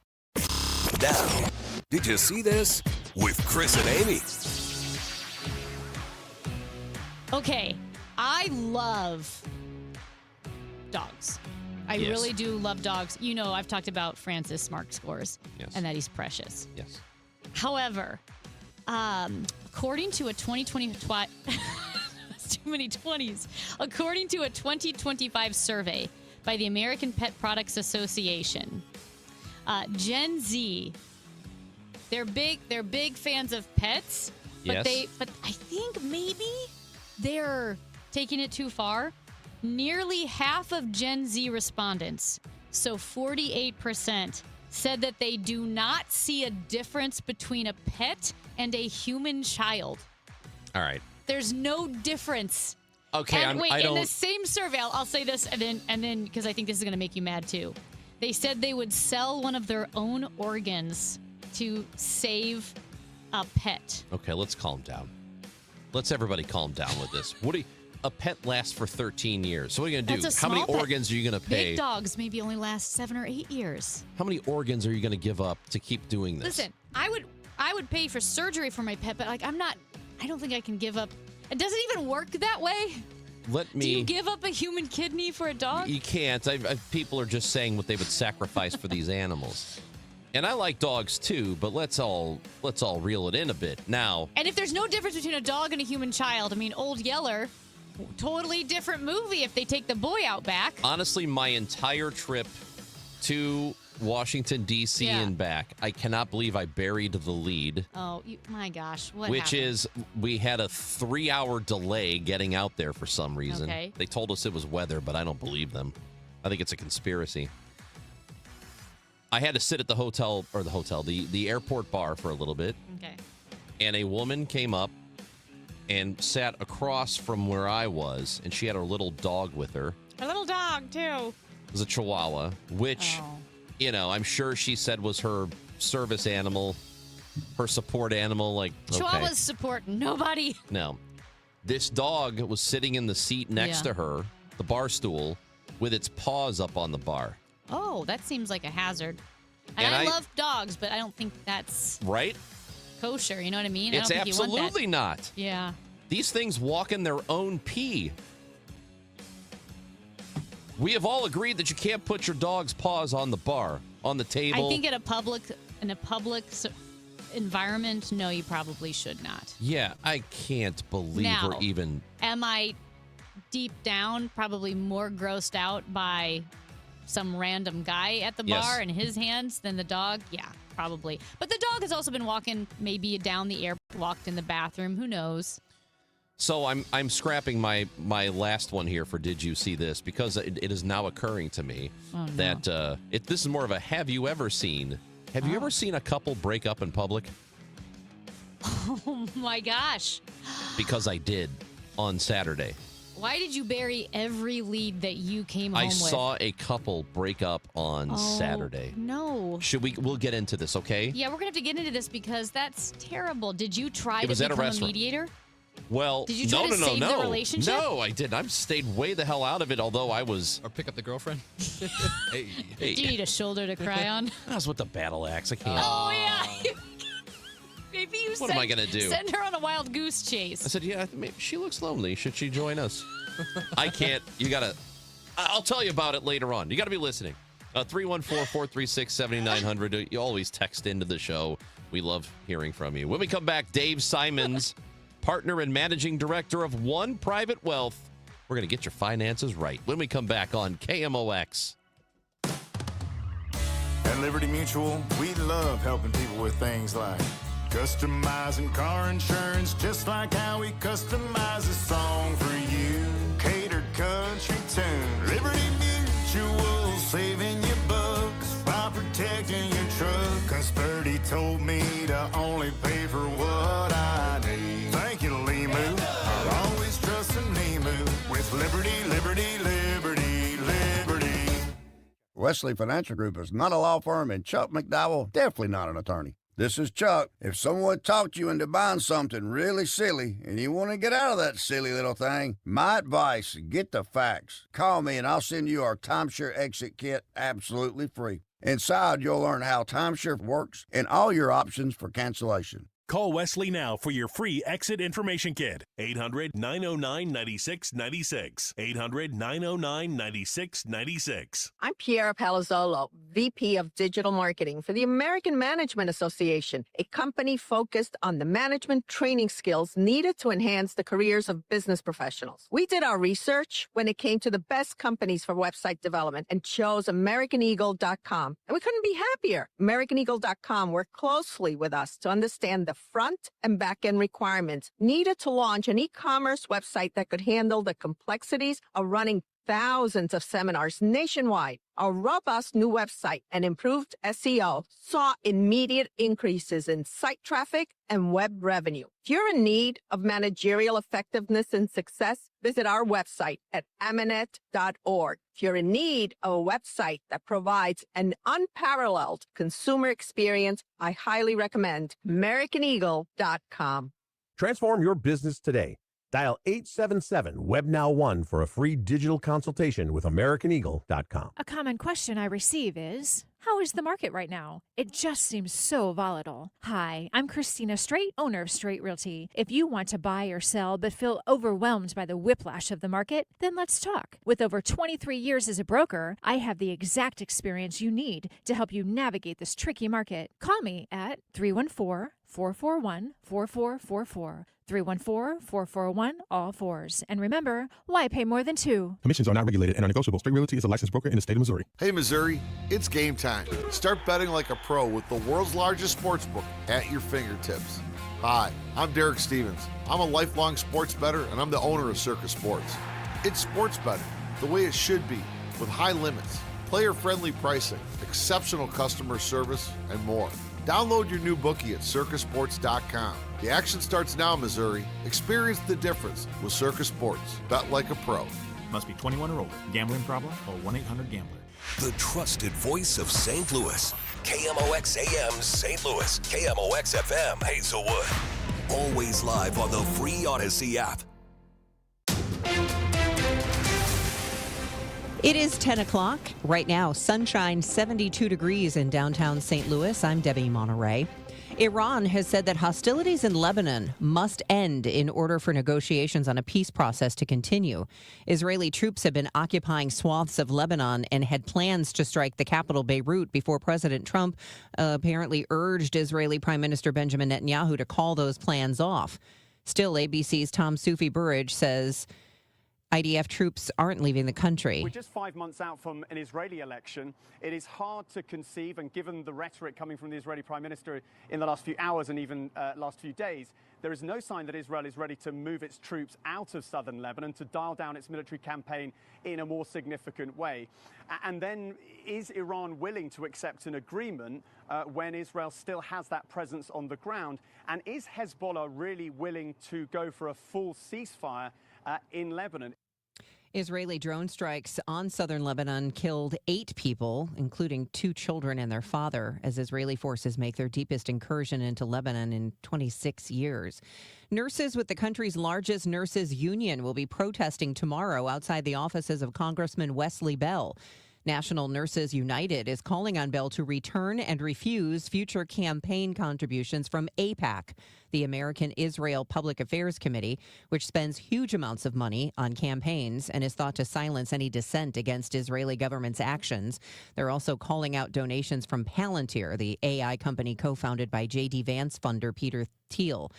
S1: Now, did you see this? With Chris and Amy.
S3: Okay, I love dogs. I really do love dogs. You know, I've talked about Francis Smart Scores and that he's precious.
S2: Yes.
S3: However, according to a 2020 too many 20s. According to a 2025 survey by the American Pet Products Association, Gen Z, they're big fans of pets, but but I think maybe they're taking it too far. Nearly half of Gen Z respondents, so 48%, said that they do not see a difference between a pet and a human child.
S2: All right.
S3: There's no difference.
S2: Okay,
S3: and wait,
S2: I don't...
S3: in the same survey, I'll say this, and then because I think this is going to make you mad too. They said they would sell one of their own organs to save a pet.
S2: Okay, let's calm down. Let's everybody calm down with this. A pet lasts for 13 years. So what are you going to do? How many organs are you going to pay?
S3: Big dogs maybe only last 7 or 8 years.
S2: How many organs are you going to give up to keep doing this?
S3: Listen, I would pay for surgery for my pet, but I don't think I can give up. It doesn't even work that way. Do you give up a human kidney for a dog?
S2: You can't. People are just saying what they would sacrifice for these animals. And I like dogs too, but let's all reel it in a bit. Now.
S3: And if there's no difference between a dog and a human child, I mean, Old Yeller, totally different movie if they take the boy out back.
S2: Honestly, my entire trip to Washington, D.C. and back, I cannot believe I buried the lead.
S3: Oh, my gosh. What
S2: Which
S3: happened?
S2: is, we had a 3-hour delay getting out there for some reason.
S3: Okay.
S2: They told us it was weather, but I don't believe them. I think it's a conspiracy. I had to sit at the airport bar for a little bit.
S3: Okay.
S2: And a woman came up and sat across from where I was, and she had her little dog with her.
S3: A little dog, too.
S2: It was a Chihuahua, which... You know, I'm sure she said was her service animal, her support animal. Like,
S3: Chihuahuas support nobody.
S2: No. This dog was sitting in the seat next to her, the bar stool, with its paws up on the bar.
S3: Oh, that seems like a hazard. And I love dogs, but I don't think that's
S2: right.
S3: Kosher. You know what I mean?
S2: It's
S3: I don't think
S2: absolutely
S3: you want that.
S2: not.
S3: Yeah.
S2: These things walk in their own pee. We have all agreed that you can't put your dog's paws on the bar, on the table.
S3: I think in a public environment, no, you probably should not.
S2: Yeah, I can't believe we're even.
S3: Am I deep down probably more grossed out by some random guy at the bar and his hands than the dog? Yeah, probably. But the dog has also been walking maybe down the airport, walked in the bathroom. Who knows?
S2: So I'm scrapping my last one here for Did You See This? Because it is now occurring to me that this is more of a have you ever seen a couple break up in public?
S3: Oh my gosh.
S2: Because I did on Saturday.
S3: Why did you bury every lead that you came home with?
S2: I saw a couple break up on Saturday.
S3: No.
S2: We'll get into this, okay?
S3: Yeah, we're going to have to get into this because that's terrible. Did you try to
S2: become
S3: a mediator?
S2: Well,
S3: did you try to save the relationship?
S2: No, I didn't. I've stayed way the hell out of it, although I was...
S14: Or pick up the girlfriend?
S2: Hey.
S3: Do you need a shoulder to cry on?
S2: I was with the battle axe. I can't.
S3: Oh, yeah. Maybe you
S2: What am I going to do?
S3: Send her on a wild goose chase.
S2: I said, yeah, maybe she looks lonely. Should she join us? I can't. You got to... I'll tell you about it later on. You got to be listening. 314-436-7900. You always text into the show. We love hearing from you. When we come back, Dave Simons... partner and managing director of One Private Wealth. We're going to get your finances right when we come back on KMOX.
S15: At Liberty Mutual, we love helping people with things like customizing car insurance, just like how we customize a song for you. Catered country tune. Liberty Mutual, saving you bucks by protecting your truck. 'Cause Birdie told me I only pay for what I need. Thank you, Limu. I'll always trust in Limu with Liberty, Liberty, Liberty, Liberty.
S4: Wesley Financial Group is not a law firm, and Chuck McDowell definitely not an attorney. This is Chuck. If someone talked you into buying something really silly and you want to get out of that silly little thing, my advice, get the facts. Call me and I'll send you our timeshare exit kit absolutely free. Inside, you'll learn how timeshare works and all your options for cancellation.
S5: Call Wesley now for your free exit information kit. 800-909-9696. 800-909-9696.
S14: I'm Piera Palazzolo, VP of Digital Marketing for the American Management Association, a company focused on the management training skills needed to enhance the careers of business professionals. We did our research when it came to the best companies for website development and chose AmericanEagle.com. And we couldn't be happier. AmericanEagle.com worked closely with us to understand the front and back end requirements needed to launch an e-commerce website that could handle the complexities of running thousands of seminars nationwide. Our robust new website and improved SEO saw immediate increases in site traffic and web revenue. If you're in need of managerial effectiveness and success, visit our website at Amanet.org. If you're in need of a website that provides an unparalleled consumer experience, I highly recommend AmericanEagle.com.
S16: Transform your business today. Dial 877-WebNow1 for a free digital consultation with AmericanEagle.com.
S17: A common question I receive is, how is the market right now? It just seems so volatile. Hi, I'm Christina Straight, owner of Straight Realty. If you want to buy or sell but feel overwhelmed by the whiplash of the market, then let's talk. With over 23 years as a broker, I have the exact experience you need to help you navigate this tricky market. Call me at 314-441-4444. 314-441, all fours. And remember, why pay more than two?
S18: Commissions are not regulated and are negotiable. Straight Realty is a licensed broker in the state of Missouri.
S19: Hey, Missouri, it's game time. Start betting like a pro with the world's largest sports book at your fingertips. Hi, I'm Derek Stevens. I'm a lifelong sports bettor, and I'm the owner of Circus Sports. It's sports betting the way it should be, with high limits, player-friendly pricing, exceptional customer service, and more. Download your new bookie at circusports.com. The action starts now, Missouri. Experience the difference with Circus Sports. Bet like a pro.
S20: Must be 21 or older. Gambling problem? Call 1-800-GAMBLER.
S1: The trusted voice of St. Louis. KMOX AM St. Louis. KMOX FM Hazelwood. Always live on the free Odyssey app.
S21: It is 10 o'clock. Right now, sunshine, 72 degrees in downtown St. Louis. I'm Debbie Monterey. Iran has said that hostilities in Lebanon must end in order for negotiations on a peace process to continue. Israeli troops have been occupying swaths of Lebanon and had plans to strike the capital, Beirut, before President Trump apparently urged Israeli Prime Minister Benjamin Netanyahu to call those plans off. Still, ABC's Tom Soufi-Burridge says IDF troops aren't leaving the country.
S22: We're just 5 months out from an Israeli election. It is hard to conceive, and given the rhetoric coming from the Israeli Prime Minister in the last few hours and even last few days, there is no sign that Israel is ready to move its troops out of southern Lebanon to dial down its military campaign in a more significant way. And then, is Iran willing to accept an agreement when Israel still has that presence on the ground? And is Hezbollah really willing to go for a full ceasefire in Lebanon?
S21: Israeli drone strikes on southern Lebanon killed 8 people, including 2 children and their father, as Israeli forces make their deepest incursion into Lebanon in 26 years. Nurses with the country's largest nurses union will be protesting tomorrow outside the offices of Congressman Wesley Bell. National Nurses United is calling on Bell to return and refuse future campaign contributions from AIPAC, the American Israel Public Affairs Committee, which spends huge amounts of money on campaigns and is thought to silence any dissent against Israeli government's actions. They're also calling out donations from Palantir, the AI company co-founded by J.D. Vance funder Peter Thiel.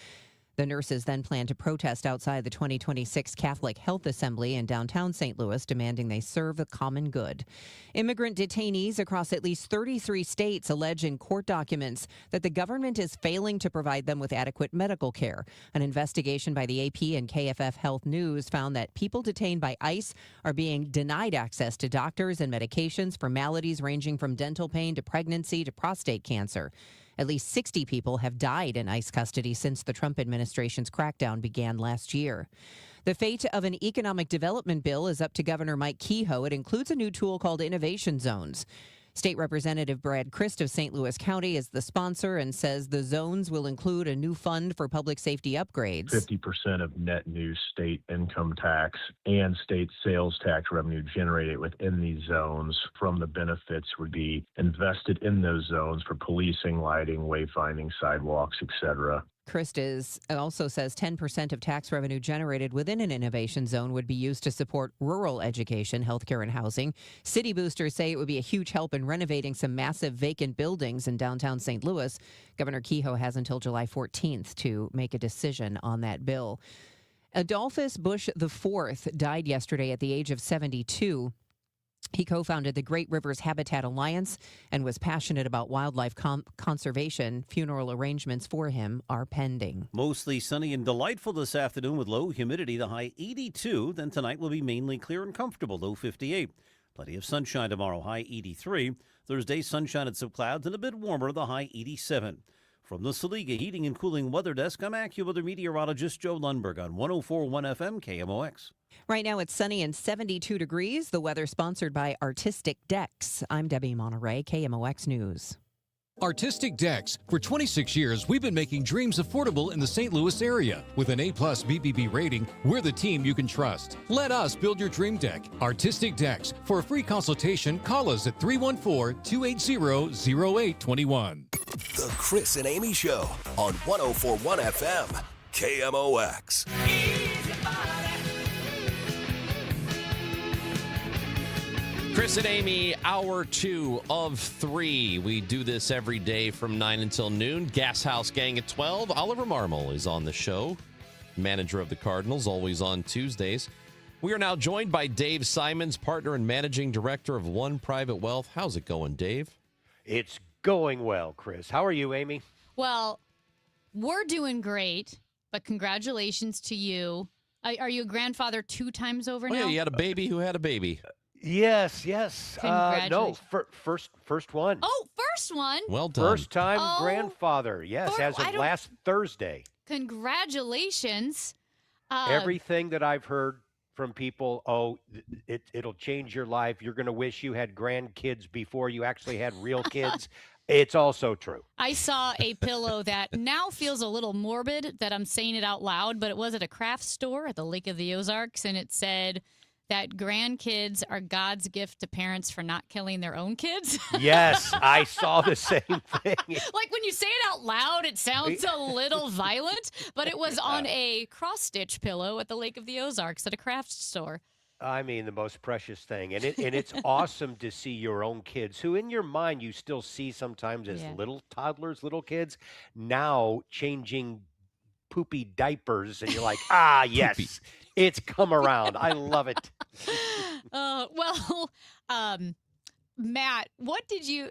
S21: The nurses then plan to protest outside the 2026 Catholic Health Assembly in downtown St. Louis, demanding they serve the common good. Immigrant detainees across at least 33 states allege in court documents that the government is failing to provide them with adequate medical care. An investigation by the AP and KFF Health News found that people detained by ICE are being denied access to doctors and medications for maladies ranging from dental pain to pregnancy to prostate cancer. At least 60 people have died in ICE custody since the Trump administration's crackdown began last year. The fate of an economic development bill is up to Governor Mike Kehoe. It includes a new tool called Innovation Zones. State Representative Brad Christ of St. Louis County is the sponsor and says the zones will include a new fund for public safety upgrades.
S6: 50% of net new state income tax and state sales tax revenue generated within these zones from the benefits would be invested in those zones for policing, lighting, wayfinding, sidewalks, etc.
S21: Christ also says 10% of tax revenue generated within an innovation zone would be used to support rural education, healthcare, and housing. City boosters say it would be a huge help in renovating some massive vacant buildings in downtown St. Louis. Governor Kehoe has until July 14th to make a decision on that bill. Adolphus Bush IV died yesterday at the age of 72. He co-founded the Great Rivers Habitat Alliance and was passionate about wildlife conservation. Funeral arrangements for him are pending.
S7: Mostly sunny and delightful this afternoon with low humidity, the high 82. Then tonight will be mainly clear and comfortable, low 58. Plenty of sunshine tomorrow, high 83. Thursday, sunshine and some clouds and a bit warmer, the high 87. From the Saliga Heating and Cooling Weather Desk, I'm AccuWeather meteorologist Joe Lundberg on 104.1 FM KMOX.
S21: Right now it's sunny and 72 degrees. The weather sponsored by Artistic Decks. I'm Debbie Monterey, KMOX News.
S8: Artistic Decks. For 26 years, we've been making dreams affordable in the St. Louis area. With an A-plus BBB rating, we're the team you can trust. Let us build your dream deck. Artistic Decks. For a free consultation, call us at 314-280-0821.
S1: The Chris and Amy Show on 104.1 FM, KMOX.
S2: Chris and Amy, hour 2 of 3. We do this every day from 9 until noon. Gas House Gang at 12. Oliver Marmol is on the show, manager of the Cardinals, always on Tuesdays. We are now joined by Dave Simons, partner and managing director of One Private Wealth. How's it going, Dave?
S9: It's going well, Chris. How are you, Amy?
S3: Well, we're doing great, but congratulations to you. Are you a grandfather 2 times over now?
S2: Yeah, you had a baby who had a baby.
S9: Yes.
S3: Congratulations.
S9: No, first one.
S3: Oh, first one.
S2: Well done.
S9: First time grandfather. Yes, as of last Thursday.
S3: Congratulations.
S9: Everything that I've heard from people, it'll change your life. You're going to wish you had grandkids before you actually had real kids. It's also true.
S3: I saw a pillow that now feels a little morbid that I'm saying it out loud, but it was at a craft store at the Lake of the Ozarks, and it said that grandkids are God's gift to parents for not killing their own kids.
S9: Yes, I saw the same thing.
S3: Like when you say it out loud, it sounds a little violent, but it was on a cross-stitch pillow at the Lake of the Ozarks at a craft store.
S9: I mean, the most precious thing. And it's awesome to see your own kids, who in your mind you still see sometimes as little toddlers, little kids, now changing poopy diapers. And you're like, yes, it's come around. I love it.
S3: Matt, what did you,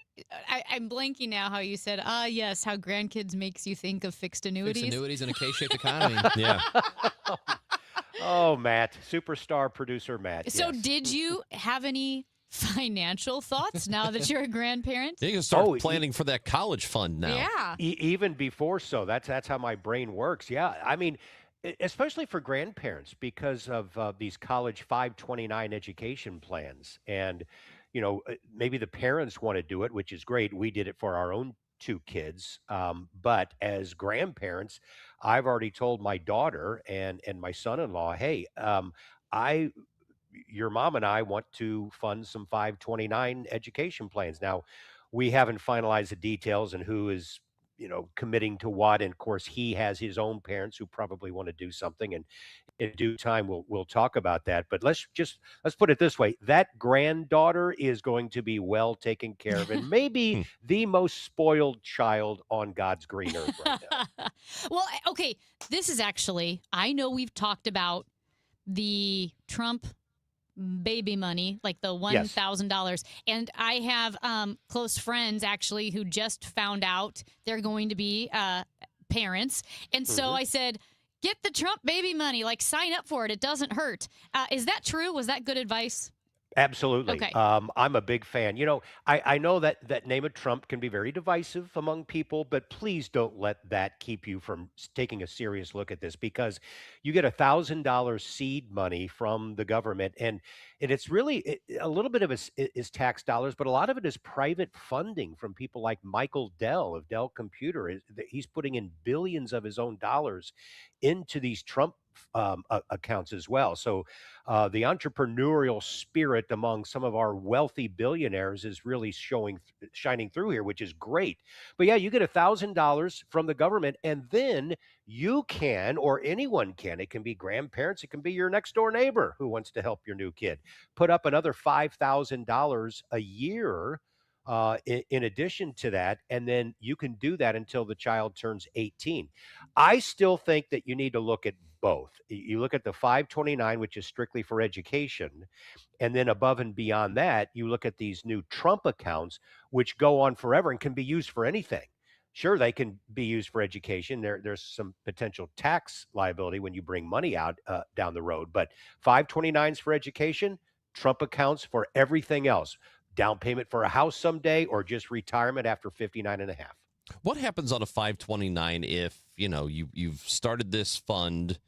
S3: I'm blanking now how you said, yes, how grandkids makes you think of fixed annuities.
S10: Fixed annuities and a K-shaped economy.
S2: Yeah.
S9: Oh, Matt, superstar producer Matt.
S3: So
S9: yes.
S3: Did you have any financial thoughts now that you're a grandparent?
S2: You can start planning for that college fund now.
S3: Yeah.
S9: Even before so. That's how my brain works. Yeah. I mean, especially for grandparents because of these college 529 education plans. And, you know, maybe the parents want to do it, which is great. We did it for our own 2 kids. But as grandparents, I've already told my daughter and my son-in-law, hey, your mom and I want to fund some 529 education plans. Now, we haven't finalized the details and who is, committing to what. And of course, he has his own parents who probably want to do something. And in due time, we'll talk about that. But let's put it this way. That granddaughter is going to be well taken care of and maybe the most spoiled child on God's green earth right now.
S3: Well, okay, this is actually, I know we've talked about the Trump baby money, like the $1,000. And I have close friends actually who just found out they're going to be parents. And so I said, get the Trump baby money, like sign up for it. It doesn't hurt. Is that true? Was that good advice?
S9: Absolutely.
S3: Okay.
S9: I'm a big fan. I know that name of Trump can be very divisive among people, but please don't let that keep you from taking a serious look at this, because you get $1,000 seed money from the government, and it's really a little bit of it is tax dollars, but a lot of it is private funding from people like Michael Dell of Dell Computer. He's putting in billions of his own dollars into these Trump accounts as well. So the entrepreneurial spirit among some of our wealthy billionaires is really shining through here, which is great. But yeah, you get $1,000 from the government, and then you can, or anyone can, it can be grandparents, it can be your next door neighbor who wants to help your new kid, put up another $5,000 a year in addition to that, and then you can do that until the child turns 18. I still think that you need to look at both. You look at the 529, which is strictly for education, and then above and beyond that, you look at these new Trump accounts, which go on forever and can be used for anything. Sure, they can be used for education. There's some potential tax liability when you bring money out down the road, but 529s for education, Trump accounts for everything else. Down payment for a house someday, or just retirement after 59 and a half.
S2: What happens on a 529 if, you've started this fund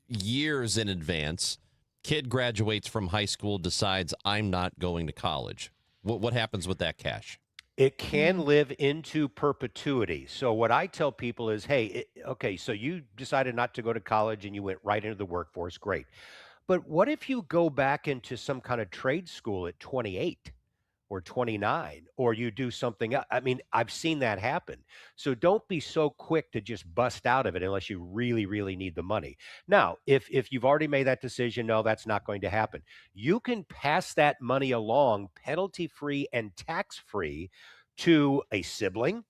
S2: years in advance, kid graduates from high school, decides I'm not going to college? What happens with that cash?
S9: It can live into perpetuity. So what I tell people is, hey, okay, so you decided not to go to college and you went right into the workforce. Great. But what if you go back into some kind of trade school at 28? Or 29, or you do something else? I mean, I've seen that happen. So don't be so quick to just bust out of it unless you really, really need the money. Now, if you've already made that decision, no, that's not going to happen. You can pass that money along penalty-free and tax-free to a sibling.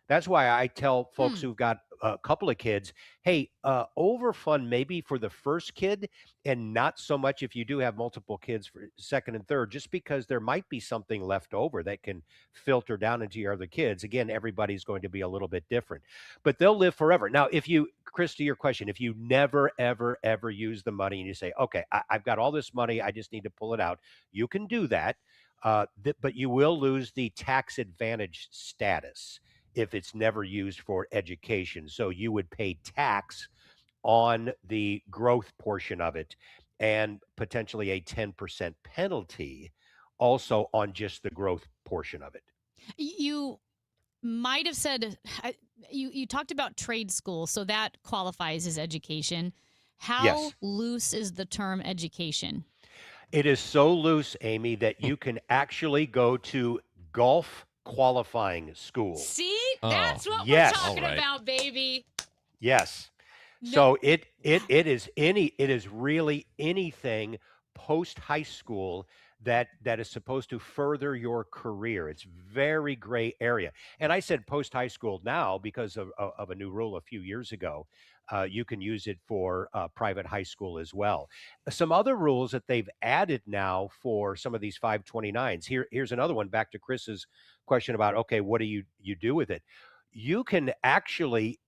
S9: That's why I tell folks who've got a couple of kids, hey, overfund maybe for the first kid, and not so much if you do have multiple kids for second and third, just because there might be something left over that can filter down into your other kids. Again, everybody's going to be a little bit different, but they'll live forever. Now, Chris, to your question, if you never, ever, ever use the money and you say, okay, I've got all this money, I just need to pull it out, you can do that, but you will lose the tax advantage status if it's never used for education. So you would pay tax on the growth portion of it, and potentially a 10% penalty also on just the growth portion of it.
S3: You might have said, you talked about trade school, so that qualifies as education. How
S9: Yes.
S3: loose is the term education?
S9: It is so loose, Amy, that you can actually go to golf qualifying school.
S3: See? That's what
S9: yes.
S3: we're talking
S9: All right.
S3: about, baby.
S9: Yes. So it is really anything post high school that is supposed to further your career. It's very gray area. And I said post high school now because of a new rule a few years ago. You can use it for private high school as well. Some other rules that they've added now for some of these 529s. Here's another one, back to Chris's question about, okay, what do you do with it? You can actually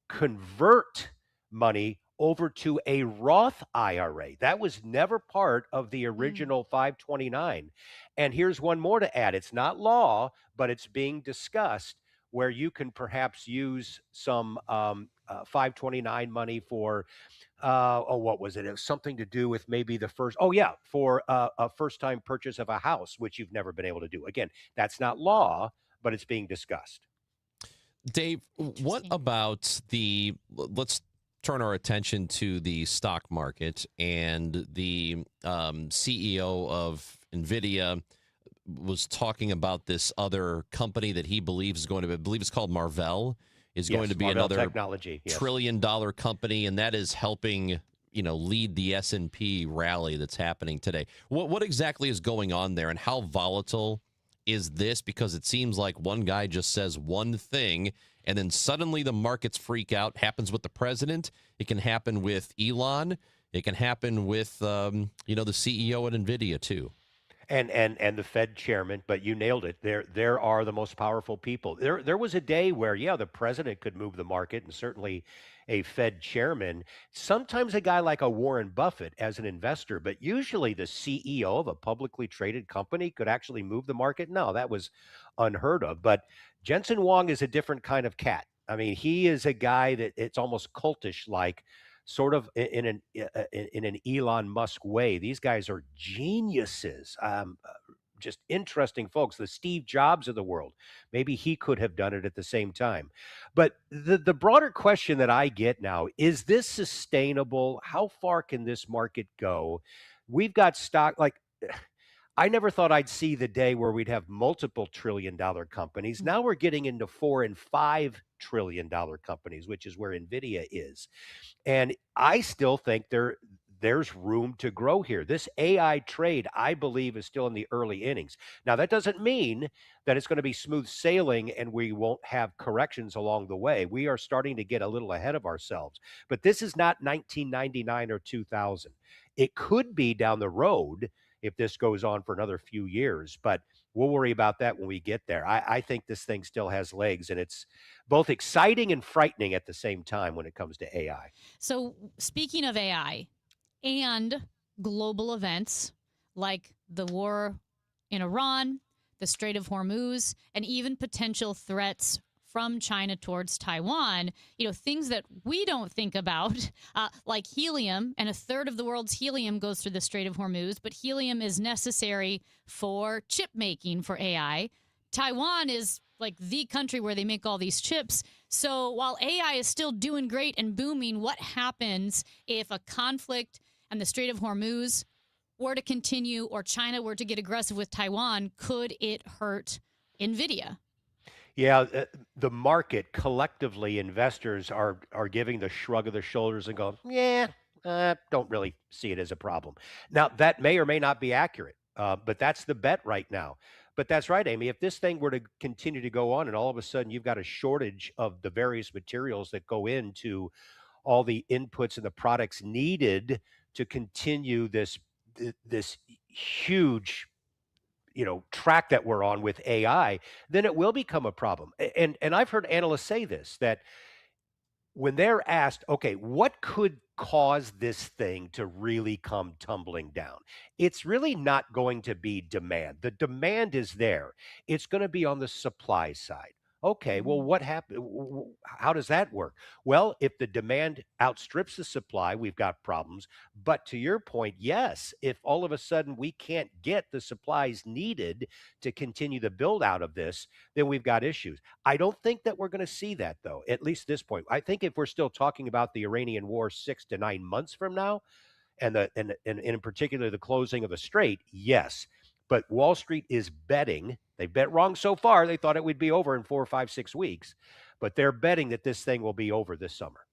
S9: convert money over to a Roth IRA. That was never part of the original 529. And here's one more to add. It's not law, but it's being discussed, where you can perhaps use some 529 money for, what was it? It was something to do with maybe for a first-time purchase of a house, which you've never been able to do. Again, that's not law, but it's being discussed.
S2: Dave, what about let's turn our attention to the stock market, and the CEO of NVIDIA was talking about this other company that he believes is going to be, I believe it's called Marvell, is going to be
S9: Marvell
S2: another
S9: Technology, yes.
S2: $1 trillion company, and that is helping, lead the S&P rally that's happening today. What exactly is going on there, and how volatile is this? Because it seems like one guy just says one thing, and then suddenly the markets freak out. Happens with the president. It can happen with Elon. It can happen with, the CEO at NVIDIA too.
S9: And the Fed chairman, but you nailed it. There are the most powerful people. There was a day where, yeah, the president could move the market, and certainly a Fed chairman. Sometimes a guy like a Warren Buffett as an investor, but usually the CEO of a publicly traded company could actually move the market. No, that was unheard of. But Jensen Huang is a different kind of cat. I mean, he is a guy that it's almost cultish like, sort of in an Elon Musk way. These guys are geniuses, just interesting folks. The Steve Jobs of the world. Maybe he could have done it at the same time. But the broader question that I get now is: this sustainable? How far can this market go? We've got stock like. I never thought I'd see the day where we'd have multiple trillion-dollar companies. Now we're getting into $4 and $5 trillion-dollar companies, which is where Nvidia is. And I still think there's room to grow here. This AI trade, I believe, is still in the early innings. Now, that doesn't mean that it's going to be smooth sailing and we won't have corrections along the way. We are starting to get a little ahead of ourselves. But this is not 1999 or 2000. It could be down the road if this goes on for another few years, but we'll worry about that when we get there. I think this thing still has legs, and it's both exciting and frightening at the same time when it comes to AI.
S3: So speaking of AI and global events like the war in Iran, the Strait of Hormuz, and even potential threats from China towards Taiwan, things that we don't think about, like helium, and a third of the world's helium goes through the Strait of Hormuz, but helium is necessary for chip making for AI. Taiwan is like the country where they make all these chips. So while AI is still doing great and booming, what happens if a conflict and the Strait of Hormuz were to continue or China were to get aggressive with Taiwan? Could it hurt NVIDIA?
S9: Yeah, the market collectively, investors are giving the shrug of the shoulders and go, yeah, don't really see it as a problem. Now, that may or may not be accurate, but that's the bet right now. But that's right, Amy. If this thing were to continue to go on and all of a sudden you've got a shortage of the various materials that go into all the inputs and the products needed to continue this huge track that we're on with AI, then it will become a problem. And I've heard analysts say this, that when they're asked, okay, what could cause this thing to really come tumbling down? It's really not going to be demand. The demand is there. It's going to be on the supply side. Okay, well, what happened? How does that work? Well, if the demand outstrips the supply, we've got problems. But to your point, yes, if all of a sudden we can't get the supplies needed to continue the build out of this, then we've got issues. I don't think that we're going to see that, though, at least this point. I think if we're still talking about the Iranian war 6 to 9 months from now, and in particular the closing of the strait, yes. But Wall Street is betting, they bet wrong so far. They thought it would be over in 4, 5, 6 weeks, but they're betting that this thing will be over this summer.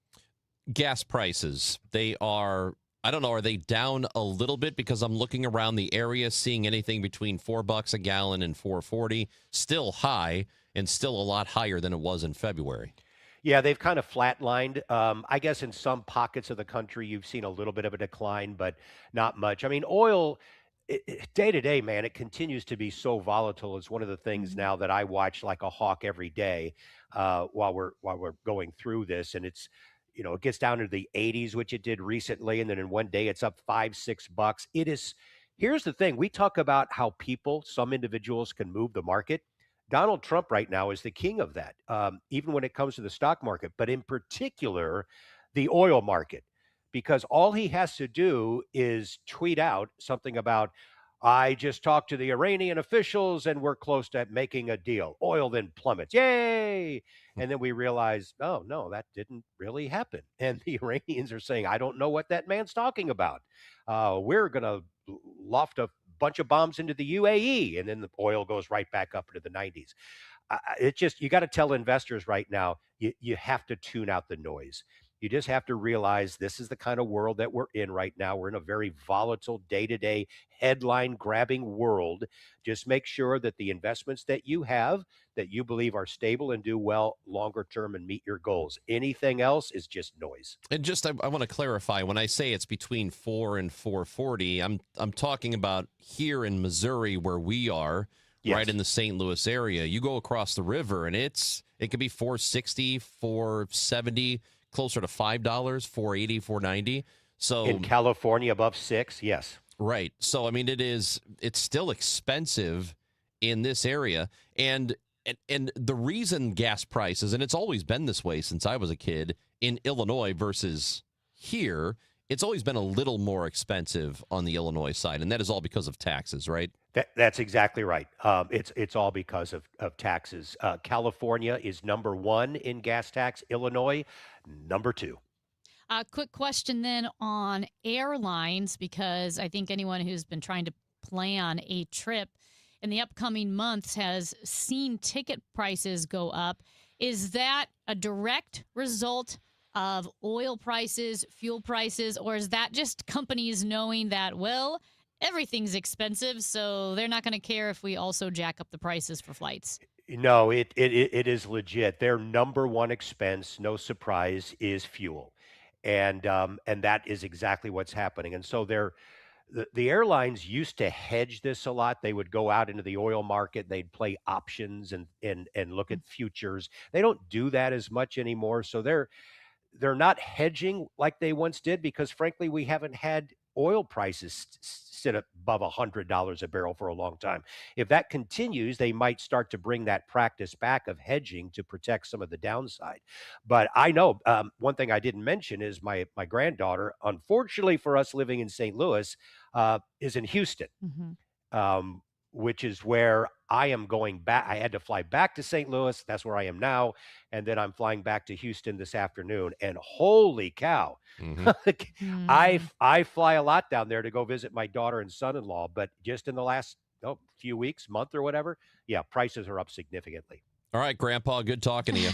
S2: Gas prices, they are, I don't know, are they down a little bit? Because I'm looking around the area, seeing anything between $4 a gallon and $4.40, still high and still a lot higher than it was in February.
S9: Yeah, they've kind of flatlined. I guess in some pockets of the country, you've seen a little bit of a decline, but not much. I mean, oil, day to day, man, it continues to be so volatile. It's one of the things now that I watch like a hawk every day while we're going through this, and it's it gets down to the 80s, which it did recently, and then in one day it's up $5-6. It is. Here's the thing: we talk about how some individuals can move the market. Donald Trump right now is the king of that, even when it comes to the stock market, but in particular, the oil market. Because all he has to do is tweet out something about, I just talked to the Iranian officials and we're close to making a deal. Oil then plummets. Yay! And then we realize, oh, no, that didn't really happen. And the Iranians are saying, I don't know what that man's talking about. We're going to loft a bunch of bombs into the UAE. And then the oil goes right back up into the 90s. You got to tell investors right now, you have to tune out the noise. You just have to realize this is the kind of world that we're in right now. We're in a very volatile, day-to-day, headline-grabbing world. Just make sure that the investments that you have, that you believe are stable and do well longer term and meet your goals. Anything else is just noise.
S2: And just, I want to clarify, when I say it's between 4 and 440, I'm talking about here in Missouri where we are,
S9: Yes.
S2: right in the St. Louis area. You go across the river and it could be 460, 470, closer to $5, 480, 490. So
S9: in California above $6, yes.
S2: Right. So I mean it's still expensive in this area. And the reason gas prices, and it's always been this way since I was a kid, in Illinois versus here, it's always been a little more expensive on the Illinois side, and that is all because of taxes, right?
S9: That's exactly right. It's all because of taxes. California is number 1 in gas tax. Illinois, number 2.
S3: A quick question then on airlines, because I think anyone who's been trying to plan a trip in the upcoming months has seen ticket prices go up. Is that a direct result of oil prices, fuel prices, or is that just companies knowing that, well, everything's expensive, so they're not going to care if we also jack up the prices for flights?
S9: No, it is legit. Their number 1 expense, no surprise, is fuel. And that is exactly what's happening. And so the airlines used to hedge this a lot. They would go out into the oil market, they'd play options and look at futures. They don't do that as much anymore. So they're not hedging like they once did because, frankly, we haven't had oil prices sit above $100 a barrel for a long time. If that continues, they might start to bring that practice back of hedging to protect some of the downside. But I know one thing I didn't mention is my granddaughter, unfortunately for us living in St. Louis, is in Houston.
S3: Mm-hmm.
S9: Which is where I am going back. I had to fly back to St. Louis. That's where I am now. And then I'm flying back to Houston this afternoon. And holy cow, I fly a lot down there to go visit my daughter and son-in-law. But just in the last few weeks, month or whatever, yeah, prices are up significantly.
S2: All right, Grandpa, good talking to you.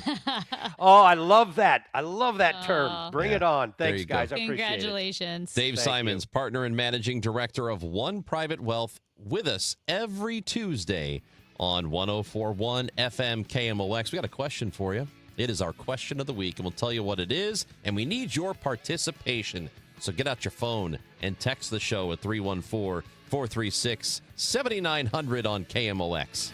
S9: Oh, I love that. I love that term. Bring it on. Thanks, guys. I appreciate it.
S3: Congratulations.
S2: Dave Simons, partner and managing director of One Private Wealth, with us every Tuesday on 104.1 FM KMOX. We got a question for you. It is our question of the week, and we'll tell you what it is, and we need your participation. So get out your phone and text the show at 314-436-7900 on KMOX.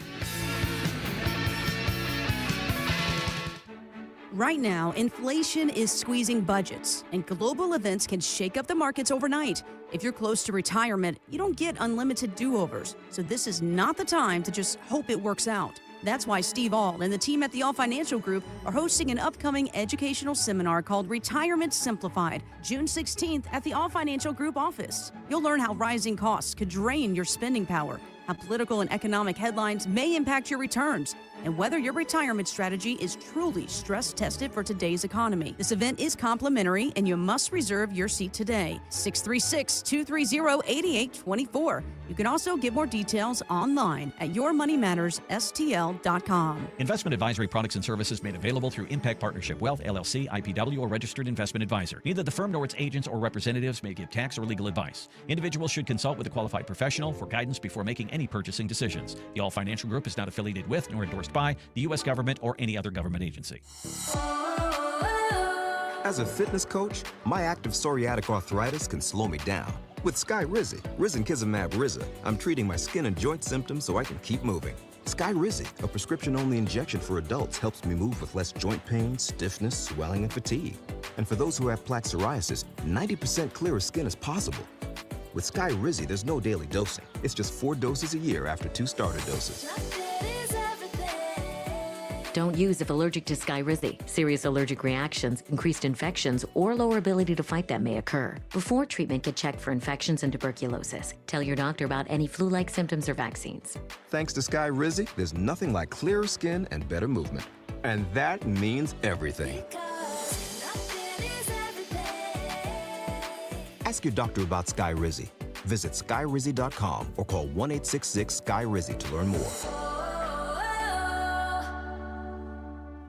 S10: Right now, inflation is squeezing budgets, and global events can shake up the markets overnight. If you're close to retirement, you don't get unlimited do-overs, so this is not the time to just hope it works out. That's why Steve Auld and the team at the All Financial Group are hosting an upcoming educational seminar called Retirement Simplified, June 16th at the All Financial Group office. You'll learn how rising costs could drain your spending power, how political and economic headlines may impact your returns, and whether your retirement strategy is truly stress-tested for today's economy. This event is complimentary, and you must reserve your seat today. 636-230-8824. You can also get more details online at yourmoneymattersstl.com.
S11: Investment advisory products and services made available through Impact Partnership Wealth, LLC, IPW, or registered investment advisor. Neither the firm nor its agents or representatives may give tax or legal advice. Individuals should consult with a qualified professional for guidance before making any purchasing decisions. The All Financial Group is not affiliated with nor endorsed by the U.S. government or any other government agency.
S12: As a fitness coach, my active psoriatic arthritis can slow me down. With Skyrizi, Risankizumab Riza, I'm treating my skin and joint symptoms so I can keep moving. Skyrizi, a prescription-only injection for adults, helps me move with less joint pain, stiffness, swelling, and fatigue. And for those who have plaque psoriasis, 90% clearer skin is possible. With Skyrizi, there's no daily dosing. It's just 4 doses a year after 2 starter doses.
S23: Don't use if allergic to Skyrizi. Serious allergic reactions, increased infections, or lower ability to fight them may occur. Before treatment, get checked for infections and tuberculosis. Tell your doctor about any flu-like symptoms or vaccines.
S12: Thanks to Skyrizi, there's nothing like clearer skin and better movement. And that means everything. Ask your doctor about Skyrizi. Visit Skyrizi.com or call 1-866-SKY-RIZI to learn more.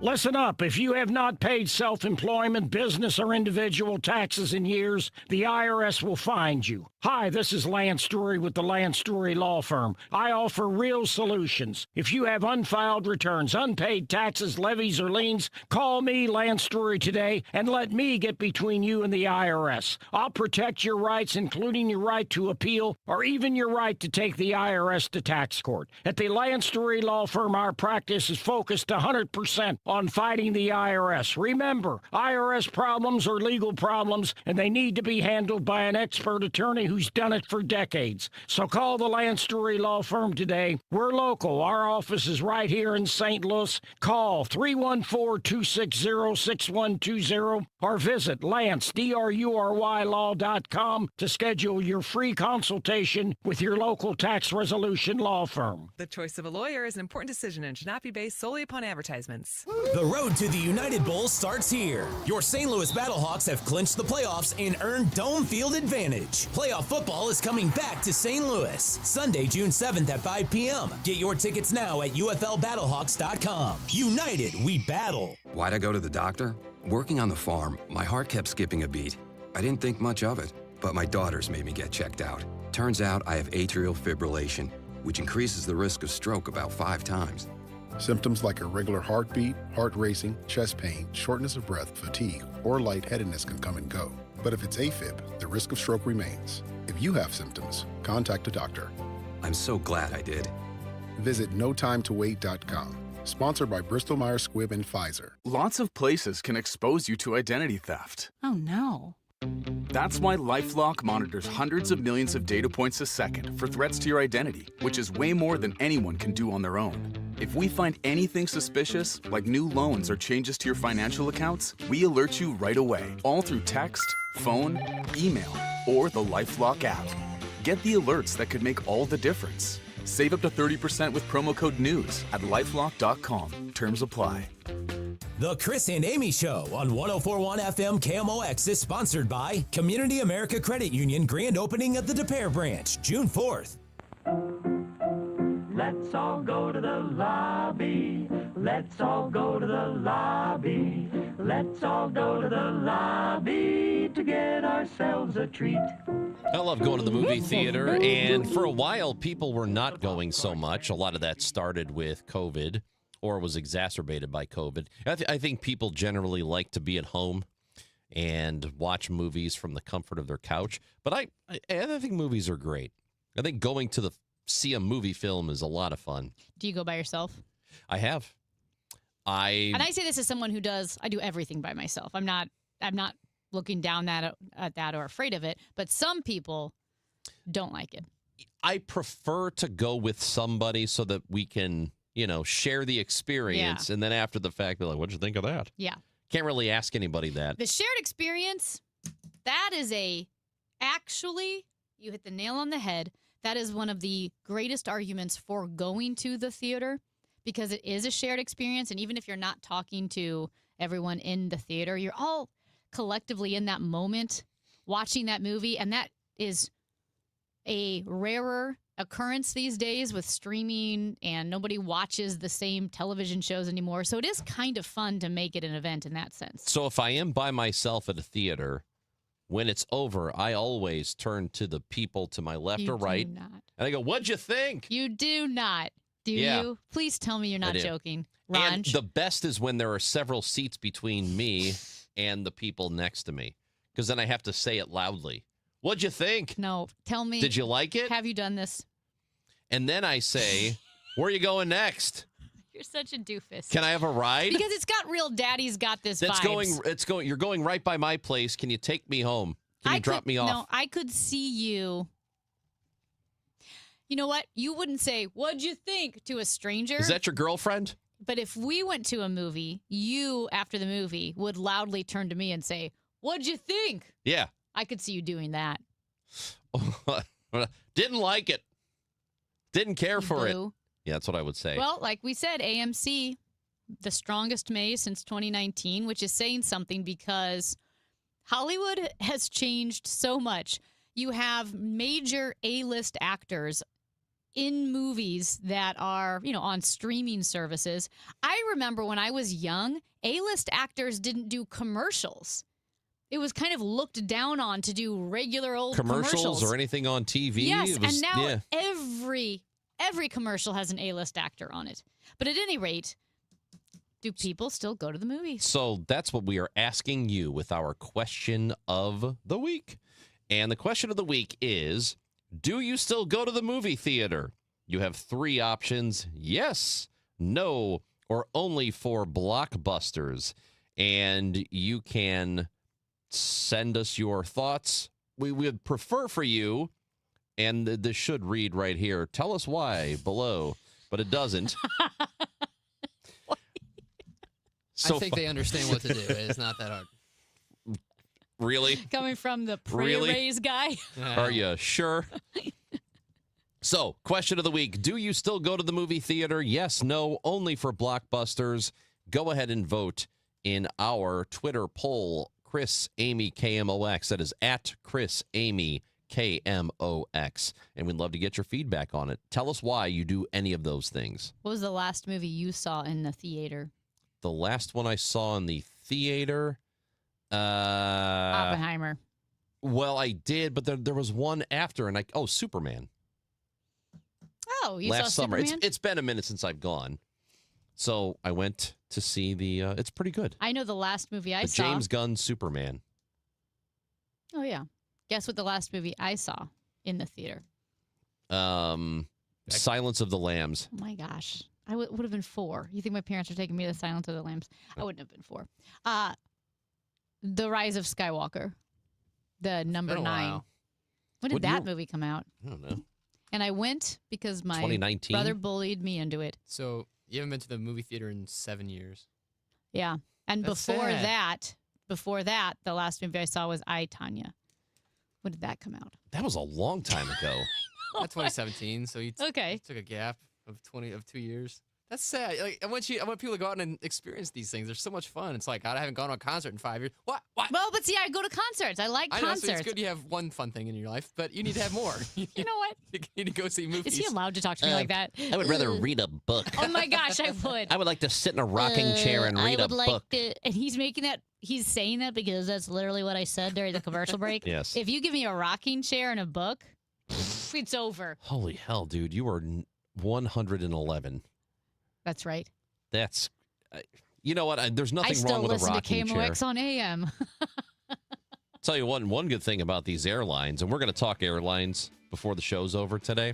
S4: Listen up. If you have not paid self-employment, business, or individual taxes in years, the IRS will find you. Hi, this is Lance Story with the Lance Story Law Firm. I offer real solutions. If you have unfiled returns, unpaid taxes, levies, or liens, call me, Lance Story, today and let me get between you and the IRS. I'll protect your rights, including your right to appeal or even your right to take the IRS to tax court. At the Lance Story Law Firm, our practice is focused 100% on fighting the IRS. Remember, IRS problems are legal problems, and they need to be handled by an expert attorney who's done it for decades. So call the Lance Story Law Firm today. We're local. Our office is right here in St. Louis. Call 314-260-6120 or visit LanceDruryLaw.com to schedule your free consultation with your local tax resolution law firm.
S13: The choice of a lawyer is an important decision and should not be based solely upon advertisements.
S15: The road to the United Bowl starts here. Your St. Louis Battlehawks have clinched the playoffs and earned Dome Field advantage. Playoff football is coming back to St. Louis, Sunday, June 7th at 5 p.m. Get your tickets now at UFLBattlehawks.com. United, we battle.
S12: Why'd I go to the doctor? Working on the farm, my heart kept skipping a beat. I didn't think much of it, but my daughters made me get checked out. Turns out I have atrial fibrillation, which increases the risk of stroke about 5 times.
S18: Symptoms like irregular heartbeat, heart racing, chest pain, shortness of breath, fatigue, or lightheadedness can come and go. But if it's AFib, the risk of stroke remains. If you have symptoms, contact a doctor.
S12: I'm so glad I did.
S18: Visit notimetowait.com. Sponsored by Bristol Myers Squibb and Pfizer.
S24: Lots of places can expose you to identity theft.
S25: Oh no.
S24: That's why LifeLock monitors hundreds of millions of data points a second for threats to your identity, which is way more than anyone can do on their own. If we find anything suspicious, like new loans or changes to your financial accounts, we alert you right away, all through text, phone, email, or the LifeLock app. Get the alerts that could make all the difference. Save up to 30% with promo code NEWS at LifeLock.com. Terms apply.
S15: The Chris and Amy Show on 104.1 FM KMOX is sponsored by Community America Credit Union grand opening of the De Pere branch, June 4th.
S26: Let's all go to the lobby. Let's all go to the lobby. Let's all go to the lobby to get ourselves a treat.
S2: I love going to the movie theater, and for a while, people were not going so much. A lot of that started with COVID, or was exacerbated by COVID. I think people generally like to be at home and watch movies from the comfort of their couch. But I think movies are great. I think going to see a movie film is a lot of fun.
S3: Do you go by yourself?
S2: I have.
S3: And I say this as someone who I do everything by myself. I'm not looking down at that or afraid of it, but some people don't like it.
S2: I prefer to go with somebody so that we can, share the experience, and then after the fact, be like, what'd you think of that?
S3: Yeah.
S2: Can't really ask anybody that.
S3: The shared experience, that is actually, you hit the nail on the head. That is one of the greatest arguments for going to the theater, because it is a shared experience. And even if you're not talking to everyone in the theater, you're all collectively in that moment watching that movie. And that is a rarer occurrence these days with streaming, and nobody watches the same television shows anymore. So it is kind of fun to make it an event in that sense.
S2: So if I am by myself at a theater, when it's over, I always turn to the people to my left or right.
S3: You do not.
S2: And I go, what'd you think?
S3: You do not. Do you? Please tell me you're not joking. Ron.
S2: And the best is when there are several seats between me and the people next to me, because then I have to say it loudly. What'd you think?
S3: No, tell me.
S2: Did you like it?
S3: Have you done this?
S2: And then I say, where are you going next?
S3: You're such a doofus.
S2: Can I have a ride?
S3: Because it's got real daddy's got this vibes.
S2: You're going right by my place. Can you take me home? Can you drop me off?
S3: No, I could see you. You know what? You wouldn't say, what'd you think, to a stranger.
S2: Is that your girlfriend?
S3: But if we went to a movie, you, after the movie, would loudly turn to me and say, what'd you think?
S2: Yeah.
S3: I could see you doing that.
S2: Didn't like it. Didn't care for it.
S3: Boo.
S2: Yeah, that's what I would say.
S3: Well, like we said, AMC, the strongest May since 2019, which is saying something because Hollywood has changed so much. You have major A-list actors in movies that are, on streaming services. I remember when I was young, A-list actors didn't do commercials. It was kind of looked down on to do regular old commercials
S2: or anything on TV.
S3: Yes, and now every commercial has an A-list actor on it. But at any rate, do people still go to the movies?
S2: So that's what we are asking you with our question of the week. And the question of the week is, do you still go to the movie theater? You have 3 options: yes, no, or only for blockbusters. And you can send us your thoughts. We would prefer for you, and this should read right here, tell us why below, but it doesn't.
S5: I think they understand what to do. It's not that hard.
S2: Really?
S3: Coming from the pre-raise guy?
S2: Are you sure? So, question of the week. Do you still go to the movie theater? Yes, no, only for blockbusters. Go ahead and vote in our Twitter poll. Chris Amy KMOX. That is at Chris Amy KMOX. And we'd love to get your feedback on it. Tell us why you do any of those things.
S3: What was the last movie you saw in the theater?
S2: The last one I saw in the theater...
S3: Oppenheimer.
S2: Well, I did, but there was one after, and Superman.
S3: Oh, you
S2: last
S3: saw
S2: summer.
S3: Superman?
S2: It's been a minute since I've gone, so I went to see the. It's pretty good.
S3: I know the last movie I saw.
S2: James Gunn Superman.
S3: Oh yeah, guess what? The last movie I saw in the theater.
S2: Silence of the Lambs.
S3: Oh my gosh, I would have been 4. You think my parents are taking me to Silence of the Lambs? I wouldn't have been 4. The Rise of Skywalker, the number 9. When did that movie come out?
S2: I don't know.
S3: And I went because my
S2: 2019?
S3: brother bullied me into it.
S5: So you haven't been to the movie theater in 7 years.
S3: Yeah. And
S5: That's
S3: before
S5: sad.
S3: that, the last movie I saw was I, Tonya. When did that come out?
S2: That was a long time ago.
S5: Not 2017. So you
S3: Okay.
S5: took a gap of 2 years. That's sad. Like I want people to go out and experience these things. They're so much fun. It's like, God, I haven't gone to a concert in 5 years. What?
S3: Well, but see, I go to concerts. I like
S5: I know,
S3: concerts.
S5: so it's good you have one fun thing in your life, but you need to have more.
S3: You know what?
S5: You need to go see movies.
S3: Is he allowed to talk to me like that?
S2: I would rather read a book.
S3: Oh my gosh, I would.
S2: I would like to sit in a rocking chair and read a book.
S3: And he's making that. He's saying that because that's literally what I said during the commercial break.
S2: Yes.
S3: If you give me a rocking chair and a book, it's over.
S2: Holy hell, dude! You are 111.
S3: That's right.
S2: That's, you know what? There's nothing
S3: I still
S2: wrong with a
S3: listen to
S2: rocking chair.
S3: KMOX on AM.
S2: Tell you one good thing about these airlines, and we're going to talk airlines before the show's over today.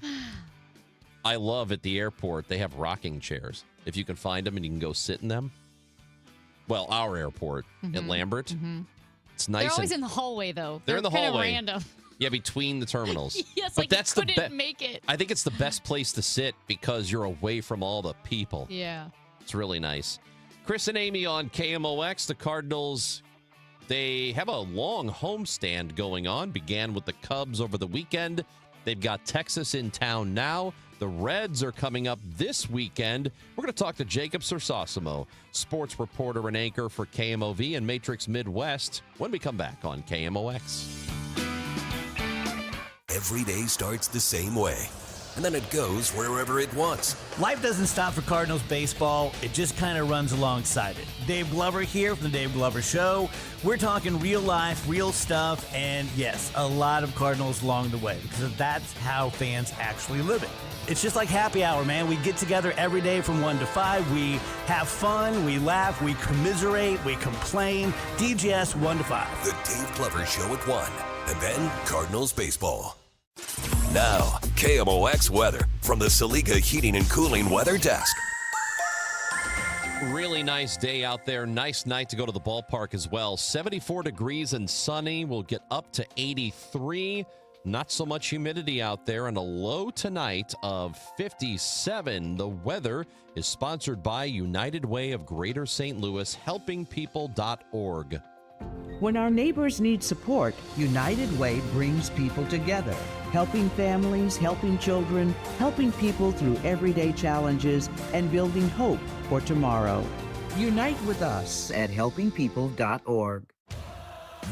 S2: I love at the airport, they have rocking chairs. If you can find them and you can go sit in them. Well, our airport at Lambert. It's nice.
S3: They're always in the hallway, though.
S2: They're in the
S3: kind
S2: hallway.
S3: of random.
S2: Yeah, between the terminals.
S3: Yes,
S2: but
S3: like
S2: that's
S3: you couldn't make it.
S2: I think it's the best place to sit because you're away from all the people.
S3: Yeah.
S2: It's really nice. Chris and Amy on KMOX. The Cardinals, they have a long homestand going on. Began with the Cubs over the weekend. They've got Texas in town now. The Reds are coming up this weekend. We're going to talk to Jacob Sersosimo, sports reporter and anchor for KMOV and Matrix Midwest, when we come back on KMOX.
S1: Every day starts the same way, and then it goes wherever it wants.
S14: Life doesn't stop for Cardinals baseball. It just kind of runs alongside it. Dave Glover here from the Dave Glover Show. We're talking real life, real stuff, and yes, a lot of Cardinals along the way, because that's how fans actually live it. It's just like happy hour, man. We get together every day from 1 to 5. We have fun, we laugh, we commiserate, we complain. DGS 1 to 5.
S1: The Dave Glover Show at 1, and then Cardinals baseball. Now, KMOX weather from the Saliga Heating and Cooling Weather Desk.
S2: Really nice day out there. Nice night to go to the ballpark as well. 74 degrees and sunny. We'll get up to 83. Not so much humidity out there, and a low tonight of 57. The weather is sponsored by United Way of Greater St. Louis, helpingpeople.org.
S16: When our neighbors need support, United Way brings people together, helping families, helping children, helping people through everyday challenges, and building hope for tomorrow. Unite with us at helpingpeople.org.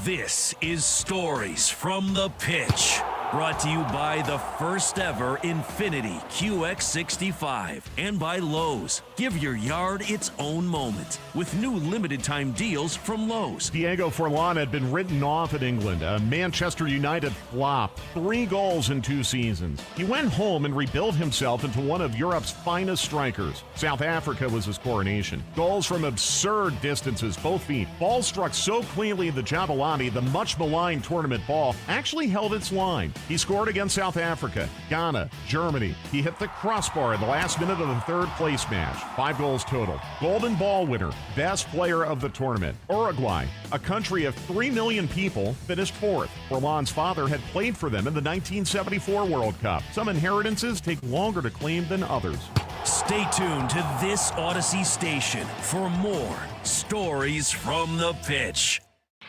S17: This is Stories from the Pitch.
S6: Brought to you by the first ever Infiniti QX65 and by Lowe's. Give your yard its own moment with new limited time deals from Lowe's.
S17: Diego Forlan had been written off in England, a Manchester United flop. 3 goals in 2 seasons. He went home and rebuilt himself into one of Europe's finest strikers. South Africa was his coronation. Goals from absurd distances, both feet. Ball struck so cleanly in the Jabulani, the much maligned tournament ball actually held its line. He scored against South Africa, Ghana, Germany. He hit the crossbar in the last minute of the third place match. 5 goals total. Golden Ball winner, best player of the tournament. Uruguay, a country of 3 million people, finished 4th. Forlan's father had played for them in the 1974 World Cup. Some inheritances take longer to claim than others.
S6: Stay tuned to this Odyssey station for more stories from the pitch.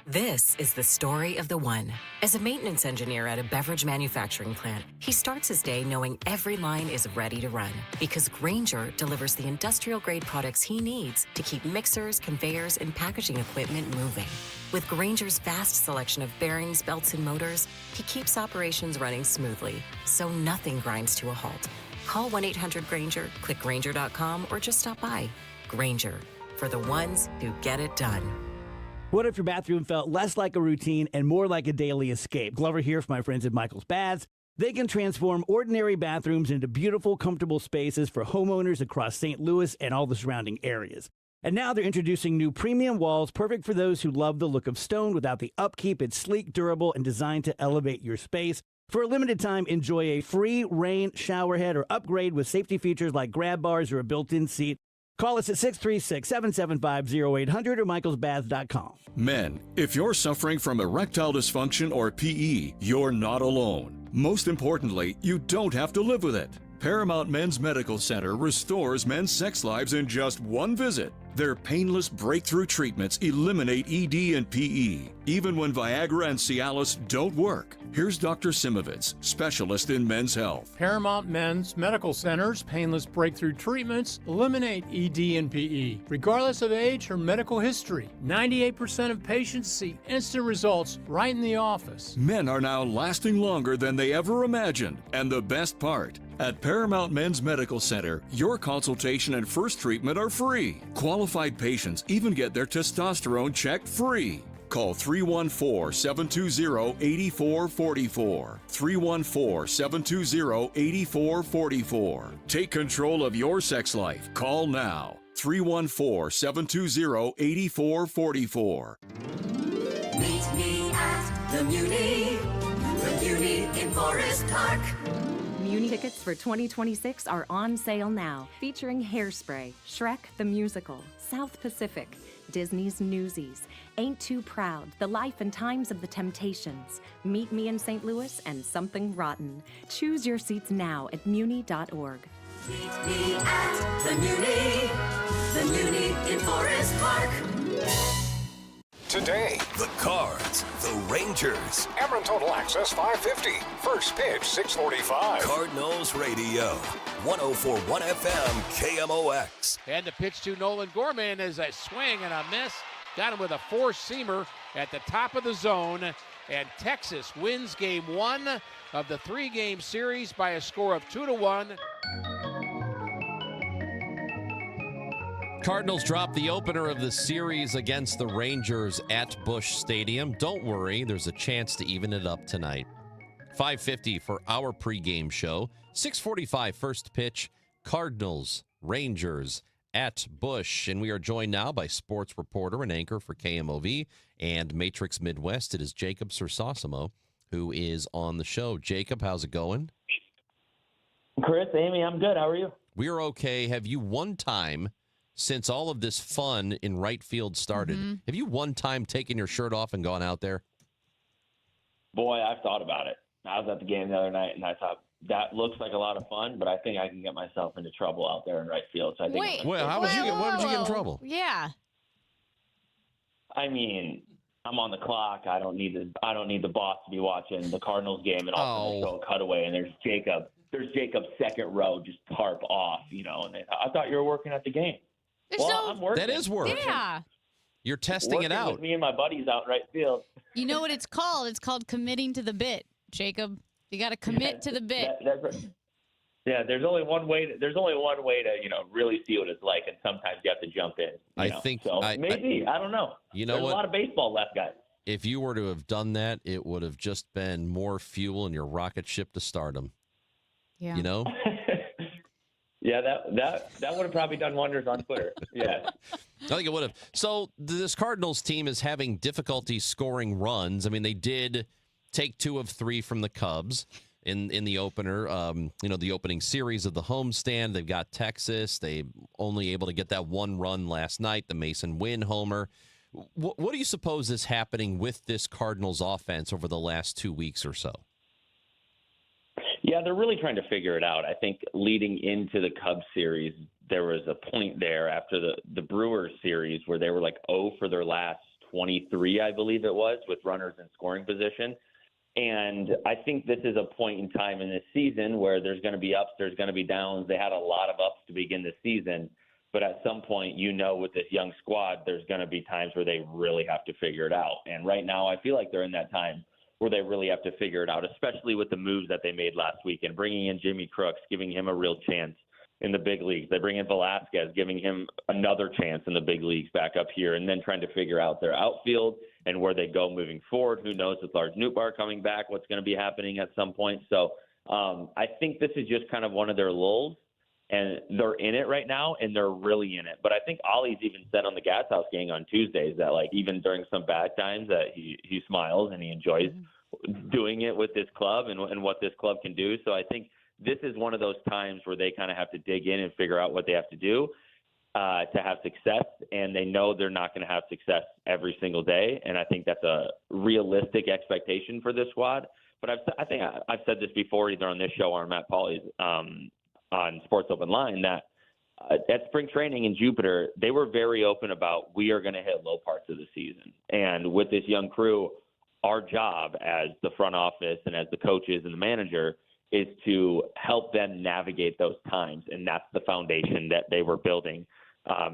S19: This is the story of the one. As a maintenance engineer at a beverage manufacturing plant, he starts his day knowing every line is ready to run because Grainger delivers the industrial-grade products he needs to keep mixers, conveyors, and packaging equipment moving. With Grainger's vast selection of bearings, belts, and motors, he keeps operations running smoothly, so nothing grinds to a halt. Call 1-800-GRAINGER, click Grainger.com, or just stop by. Grainger, for the ones who get it done.
S14: What if your bathroom felt less like a routine and more like a daily escape? Glover here for my friends at Michael's Baths. They can transform ordinary bathrooms into beautiful, comfortable spaces for homeowners across St. Louis and all the surrounding areas. And now they're introducing new premium walls, perfect for those who love the look of stone without the upkeep. It's sleek, durable, and designed to elevate your space. For a limited time, enjoy a free rain shower head or upgrade with safety features like grab bars or a built-in seat. Call us at 636-775-0800 or michaelsbaths.com.
S20: Men, if you're suffering from erectile dysfunction or PE, you're not alone. Most importantly, you don't have to live with it. Paramount Men's Medical Center restores men's sex lives in just one visit. Their painless breakthrough treatments eliminate ED and PE, even when Viagra and Cialis don't work. Here's Dr. Simovitz, specialist in men's health.
S22: Paramount Men's Medical Center's painless breakthrough treatments eliminate ED and PE, regardless of age or medical history. 98% of patients see instant results right in the office.
S20: Men are now lasting longer than they ever imagined. And the best part, at Paramount Men's Medical Center, your consultation and first treatment are free. Qualified patients even get their testosterone checked free. Call 314-720-8444. 314-720-8444. Take control of your sex life. Call now. 314-720-8444.
S26: Meet me at the Muni in Forest Park.
S25: Muni tickets for 2026 are on sale now, featuring Hairspray, Shrek the Musical, South Pacific, Disney's Newsies, Ain't Too Proud, The Life and Times of the Temptations, Meet Me in St. Louis, and Something Rotten. Choose your seats now at muni.org.
S26: Meet me at the Muni in Forest Park.
S1: Today, the Cards, the Rangers.
S27: Ameren Total Access 550. First pitch 6:45.
S1: Cardinals Radio, 104.1 FM, KMOX.
S28: And the pitch to Nolan Gorman is a swing and a miss. Got him with a four-seamer at the top of the zone. And Texas wins game 1 of the 3-game series by a score of 2-1.
S2: Cardinals drop the opener of the series against the Rangers at Busch Stadium. Don't worry, there's a chance to even it up tonight. 5:50 for our pregame show. 6:45 first pitch, Cardinals, Rangers at Busch. And we are joined now by sports reporter and anchor for KMOV and Matrix Midwest. It is Jacob Sersosimo who is on the show. Jacob, how's it going?
S29: Chris, Amy, I'm good. How are you?
S2: We're okay. Have you one time, since all of this fun in right field started, have you one time taken your shirt off and gone out there?
S29: Boy, I've thought about it. I was at the game the other night, and I thought, that looks like a lot of fun, but I think I can get myself into trouble out there in right field. So I think
S2: Wait, how would you get? Why would you get in trouble?
S3: Yeah.
S29: I mean, I'm on the clock. I don't need the boss to be watching the Cardinals game, and also they show a cutaway, and there's Jacob's second row just tarp off, and I thought you were working at the game. I'm working.
S2: That is work.
S3: Yeah.
S2: You're testing it out.
S29: With me and my buddies out in right field.
S3: You know what it's called? It's called committing to the bit, Jacob. You got to commit to the bit.
S29: Yeah, there's only one way to really see what it's like, and sometimes you have to jump in. I don't know.
S2: You know
S29: There's
S2: what?
S29: a lot of baseball left, guys.
S2: If you were to have done that, it would have just been more fuel in your rocket ship to stardom.
S3: Yeah.
S2: You know?
S29: Yeah, that would have probably done wonders on Twitter. Yeah.
S2: I think it would have. So this Cardinals team is having difficulty scoring runs. I mean, they did take 2 of 3 from the Cubs in the opener, the opening series of the homestand. They've got Texas. They only able to get that 1 run last night, the Mason Wynn homer. What do you suppose is happening with this Cardinals offense over the last 2 weeks or so?
S29: Yeah, they're really trying to figure it out. I think leading into the Cubs series, there was a point there after the Brewers series where they were like 0 for their last 23, I believe it was, with runners in scoring position. And I think this is a point in time in this season where there's going to be ups, there's going to be downs. They had a lot of ups to begin the season. But at some point, with this young squad, there's going to be times where they really have to figure it out. And right now, I feel like they're in that time where they really have to figure it out, especially with the moves that they made last week and bringing in Jimmy Crooks, giving him a real chance in the big leagues. They bring in Velasquez, giving him another chance in the big leagues back up here, and then trying to figure out their outfield and where they go moving forward. Who knows with Lars Nootbaar coming back, what's going to be happening at some point. So I think this is just kind of one of their lulls, and they're in it right now, and they're really in it. But I think Ollie's even said on the Gas House Gang on Tuesdays that, like, even during some bad times that he smiles and he enjoys doing it with this club and what this club can do. So I think this is one of those times where they kind of have to dig in and figure out what they have to do to have success. And they know they're not going to have success every single day. And I think that's a realistic expectation for this squad. But I think I've said this before, either on this show or on Matt Pauley's on Sports Open Line, that at spring training in Jupiter, they were very open about, we are going to hit low parts of the season. And with this young crew, our job as the front office and as the coaches and the manager is to help them navigate those times. And that's the foundation that they were building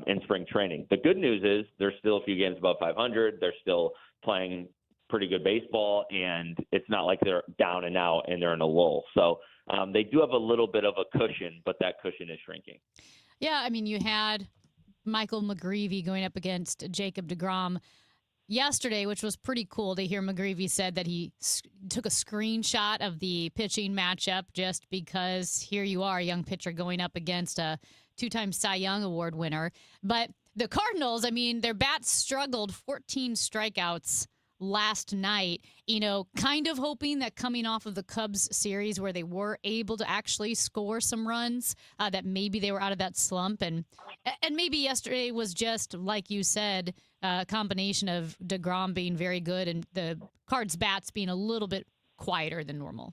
S29: in spring training. The good news is there's still a few games above 500. They're still playing pretty good baseball, and it's not like they're down and out and they're in a lull. So they do have a little bit of a cushion, but that cushion is shrinking.
S3: Yeah, I mean, you had Michael McGreevy going up against Jacob deGrom yesterday, which was pretty cool to hear. McGreevy said that he took a screenshot of the pitching matchup just because here you are, a young pitcher going up against a 2-time Cy Young Award winner. But the Cardinals, I mean, their bats struggled, 14 strikeouts last night, kind of hoping that coming off of the Cubs series where they were able to actually score some runs, that maybe they were out of that slump. And maybe yesterday was just, like you said, a combination of deGrom being very good and the Cards bats being a little bit quieter than normal.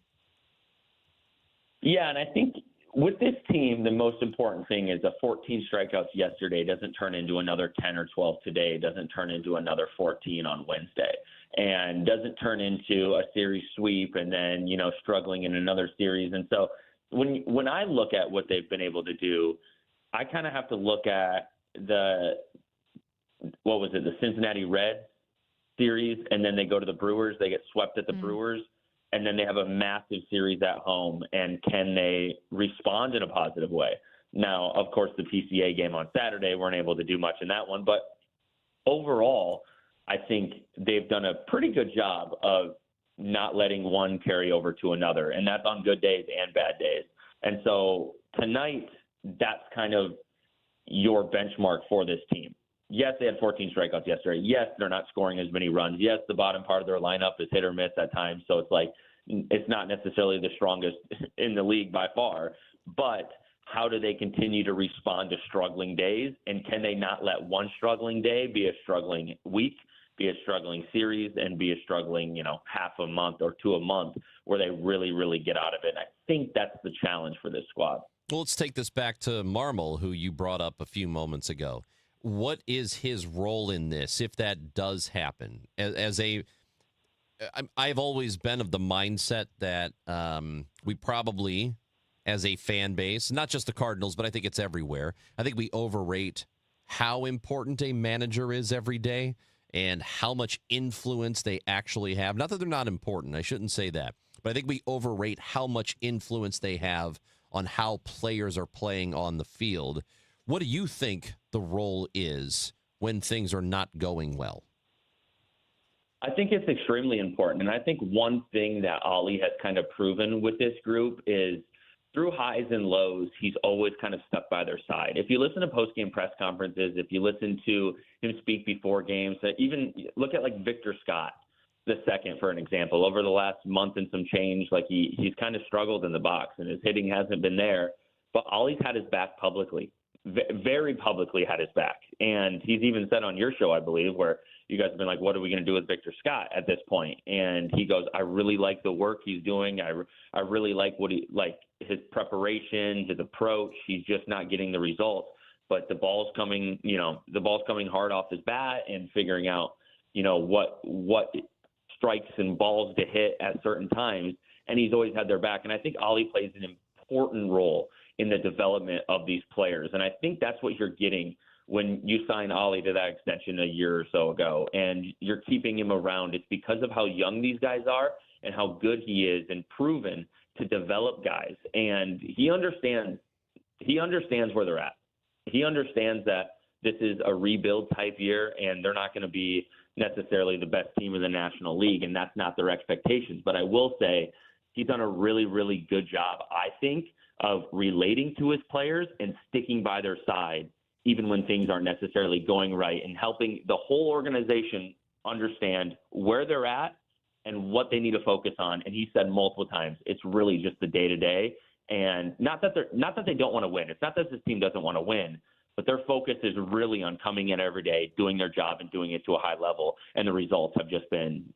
S29: Yeah, and I think with this team, the most important thing is 14 strikeouts yesterday doesn't turn into another 10 or 12 today, doesn't turn into another 14 on Wednesday, and doesn't turn into a series sweep and then, struggling in another series. And so when I look at what they've been able to do, I kind of have to look at the Cincinnati Reds series, and then they go to the Brewers, they get swept at the Brewers, and then they have a massive series at home, and can they respond in a positive way? Now, of course, the PCA game on Saturday weren't able to do much in that one, but overall, I think they've done a pretty good job of not letting one carry over to another, and that's on good days and bad days. And so tonight, that's kind of your benchmark for this team. Yes, they had 14 strikeouts yesterday. Yes, they're not scoring as many runs. Yes, the bottom part of their lineup is hit or miss at times. So it's not necessarily the strongest in the league by far. But how do they continue to respond to struggling days? And can they not let one struggling day be a struggling week, be a struggling series, and be a struggling, half a month or to a month where they really, really get out of it? And I think that's the challenge for this squad.
S2: Well, let's take this back to Marmol, who you brought up a few moments ago. What is his role in this, if that does happen? I've always been of the mindset that we probably, as a fan base, not just the Cardinals, but I think it's everywhere, I think we overrate how important a manager is every day and how much influence they actually have. Not that they're not important, I shouldn't say that, but I think we overrate how much influence they have on how players are playing on the field. What do you think the role is when things are not going well?
S29: I think it's extremely important. And I think one thing that Ollie has kind of proven with this group is through highs and lows, he's always kind of stuck by their side. If you listen to post-game press conferences, if you listen to him speak before games, even look at like Victor Scott II, for an example. Over the last month and some change, like he's kind of struggled in the box and his hitting hasn't been there. But Ollie's had his back publicly, very publicly had his back. And he's even said on your show, I believe, where you guys have been like, what are we going to do with Victor Scott at this point? And he goes, I really like the work he's doing. I really like his preparation, his approach. He's just not getting the results. But the ball's coming hard off his bat and figuring out, what strikes and balls to hit at certain times. And he's always had their back. And I think Ollie plays an important role in the development of these players. And I think that's what you're getting when you sign Ollie to that extension a year or so ago, and you're keeping him around. It's because of how young these guys are and how good he is and proven to develop guys. And he understands where they're at. He understands that this is a rebuild type year and they're not going to be necessarily the best team in the National League, and that's not their expectations. But I will say he's done a really, really good job, I think, of relating to his players and sticking by their side even when things aren't necessarily going right, and helping the whole organization understand where they're at and what they need to focus on. And he said multiple times, it's really just the day-to-day. And not that they don't want to win. It's not that this team doesn't want to win, but their focus is really on coming in every day, doing their job and doing it to a high level. And the results have just been,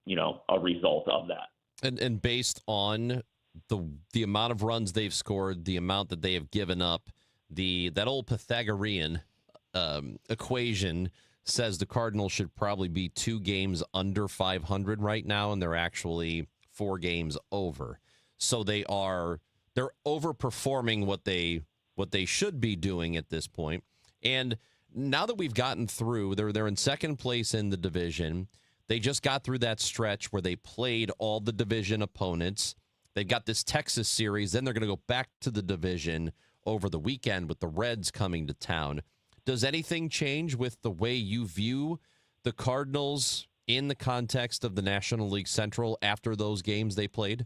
S29: a result of that.
S2: And based on the amount of runs they've scored, the amount that they have given up, that old Pythagorean equation says the Cardinals should probably be 2 games under 500 right now, and they're actually 4 games over. So they're overperforming what they should be doing at this point. And now that we've gotten through, they're in second place in the division. They just got through that stretch where they played all the division opponents. They've got this Texas series. Then they're going to go back to the division over the weekend with the Reds coming to town. Does anything change with the way you view the Cardinals in the context of the National League Central after those games they played?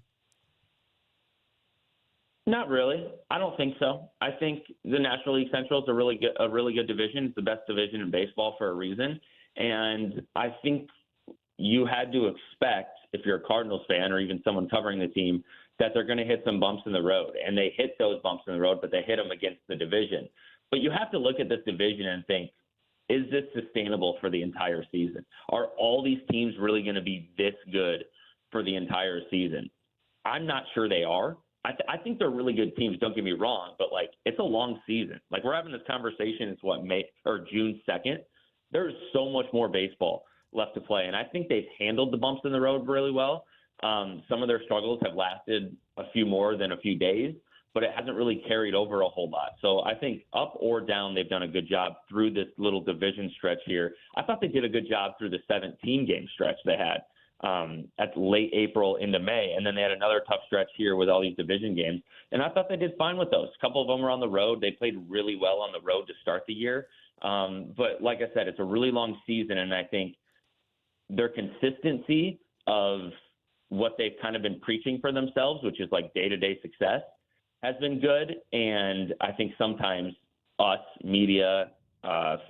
S29: Not really. I don't think so. I think the National League Central is a really good division. It's the best division in baseball for a reason. And I think you had to expect, if you're a Cardinals fan or even someone covering the team, that they're going to hit some bumps in the road. And they hit those bumps in the road, but they hit them against the division. But you have to look at this division and think, is this sustainable for the entire season? Are all these teams really going to be this good for the entire season? I'm not sure they are. I think they're really good teams, don't get me wrong, but it's a long season. We're having this conversation, it's June 2nd. There's so much more baseball left to play, and I think they've handled the bumps in the road really well. Some of their struggles have lasted a few more than a few days, but it hasn't really carried over a whole lot. So I think up or down, they've done a good job through this little division stretch here. I thought they did a good job through the 17-game stretch they had at late April into May, and then they had another tough stretch here with all these division games. And I thought they did fine with those. A couple of them were on the road. They played really well on the road to start the year. But like I said, it's a really long season, and I think their consistency of what they've kind of been preaching for themselves, which is day-to-day success, has been good. And I think sometimes us, media,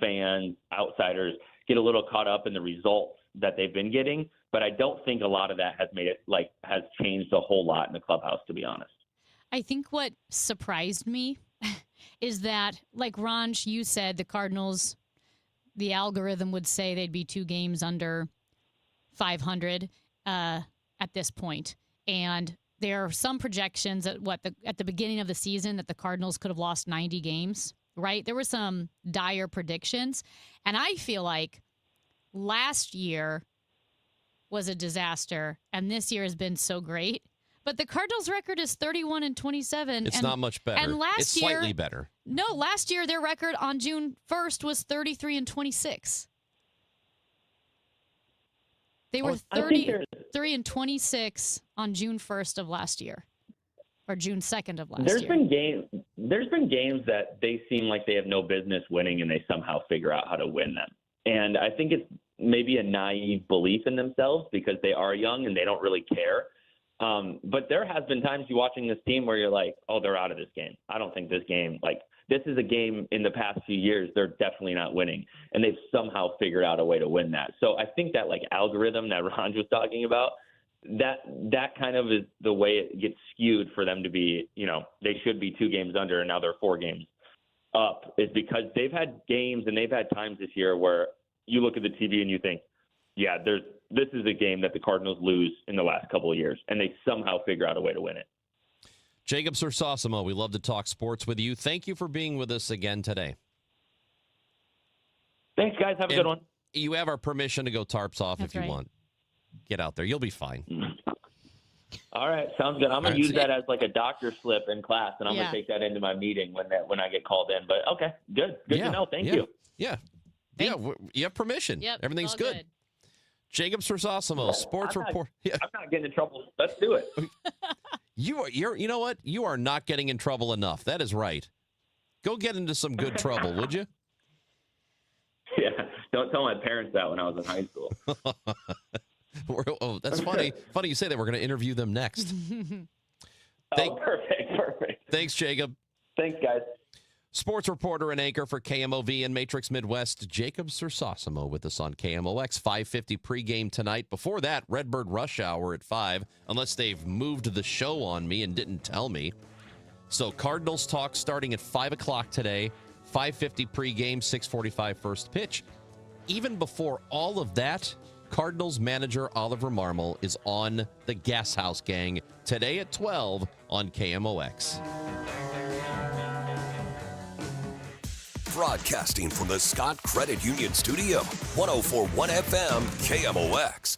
S29: fans, outsiders, get a little caught up in the results that they've been getting. But I don't think a lot of that has made it has changed a whole lot in the clubhouse, to be honest.
S3: I think what surprised me is that, like Ranj, you said, the Cardinals, the algorithm would say they'd be 2 games under 500 at this point. And there are some projections at the beginning of the season that the Cardinals could have lost 90 games, right? There were some dire predictions. And I feel like last year was a disaster, and this year has been so great. But the Cardinals' record is 31-27.
S2: It's not much better.
S3: And
S2: it's slightly better.
S3: No, last year their record on June 1st was 33-26. They were 33-26 on June 1st of last year, or June 2nd of last year.
S29: There's been games that they seem like they have no business winning, and they somehow figure out how to win them. And I think it's maybe a naive belief in themselves because they are young and they don't really care. But there has been times you watching this team where you're like, oh, they're out of this game. I don't think this game, this is a game in the past few years they're definitely not winning, and they've somehow figured out a way to win that. So I think that algorithm that Ron was talking about, that kind of is the way it gets skewed for them to be, they should be 2 games under and now they're 4 games up, is because they've had games and they've had times this year where you look at the TV and you think, yeah, this is a game that the Cardinals lose in the last couple of years, and they somehow figure out a way to win it.
S2: Jacob Sersosimo, we love to talk sports with you. Thank you for being with us again today.
S29: Thanks, guys. Have a good one.
S2: You have our permission to go tarps off if you want. Get out there. You'll be fine.
S29: All right. Sounds good. I'm going to use that as a doctor slip in class, and I'm going to take that into my meeting when I get called in. But, okay, good. Good to know. Thank you.
S2: Yeah. Yeah, you have permission.
S3: Yep,
S2: everything's good. Jacob Sersosimo, sports report.
S29: I'm not getting in trouble. Let's do it.
S2: You know what? You are not getting in trouble enough. That is right. Go get into some good trouble, would you?
S29: Yeah. Don't tell my parents that when I was in high school.
S2: That's funny. Funny you say that. We're going to interview them next.
S29: Perfect.
S2: Thanks, Jacob.
S29: Thanks, guys.
S2: Sports reporter and anchor for KMOV and Matrix Midwest, Jacob Sersosimo, with us on KMOX. 5:50 pregame tonight. Before that, Redbird Rush Hour at 5, unless they've moved the show on me and didn't tell me. So Cardinals talk starting at 5 o'clock today. 5:50 pregame, 6:45 first pitch. Even before all of that, Cardinals manager Oliver Marmol is on the Gas House Gang today at 12 on KMOX.
S1: Broadcasting from the Scott Credit Union Studio, 104.1 FM, KMOX.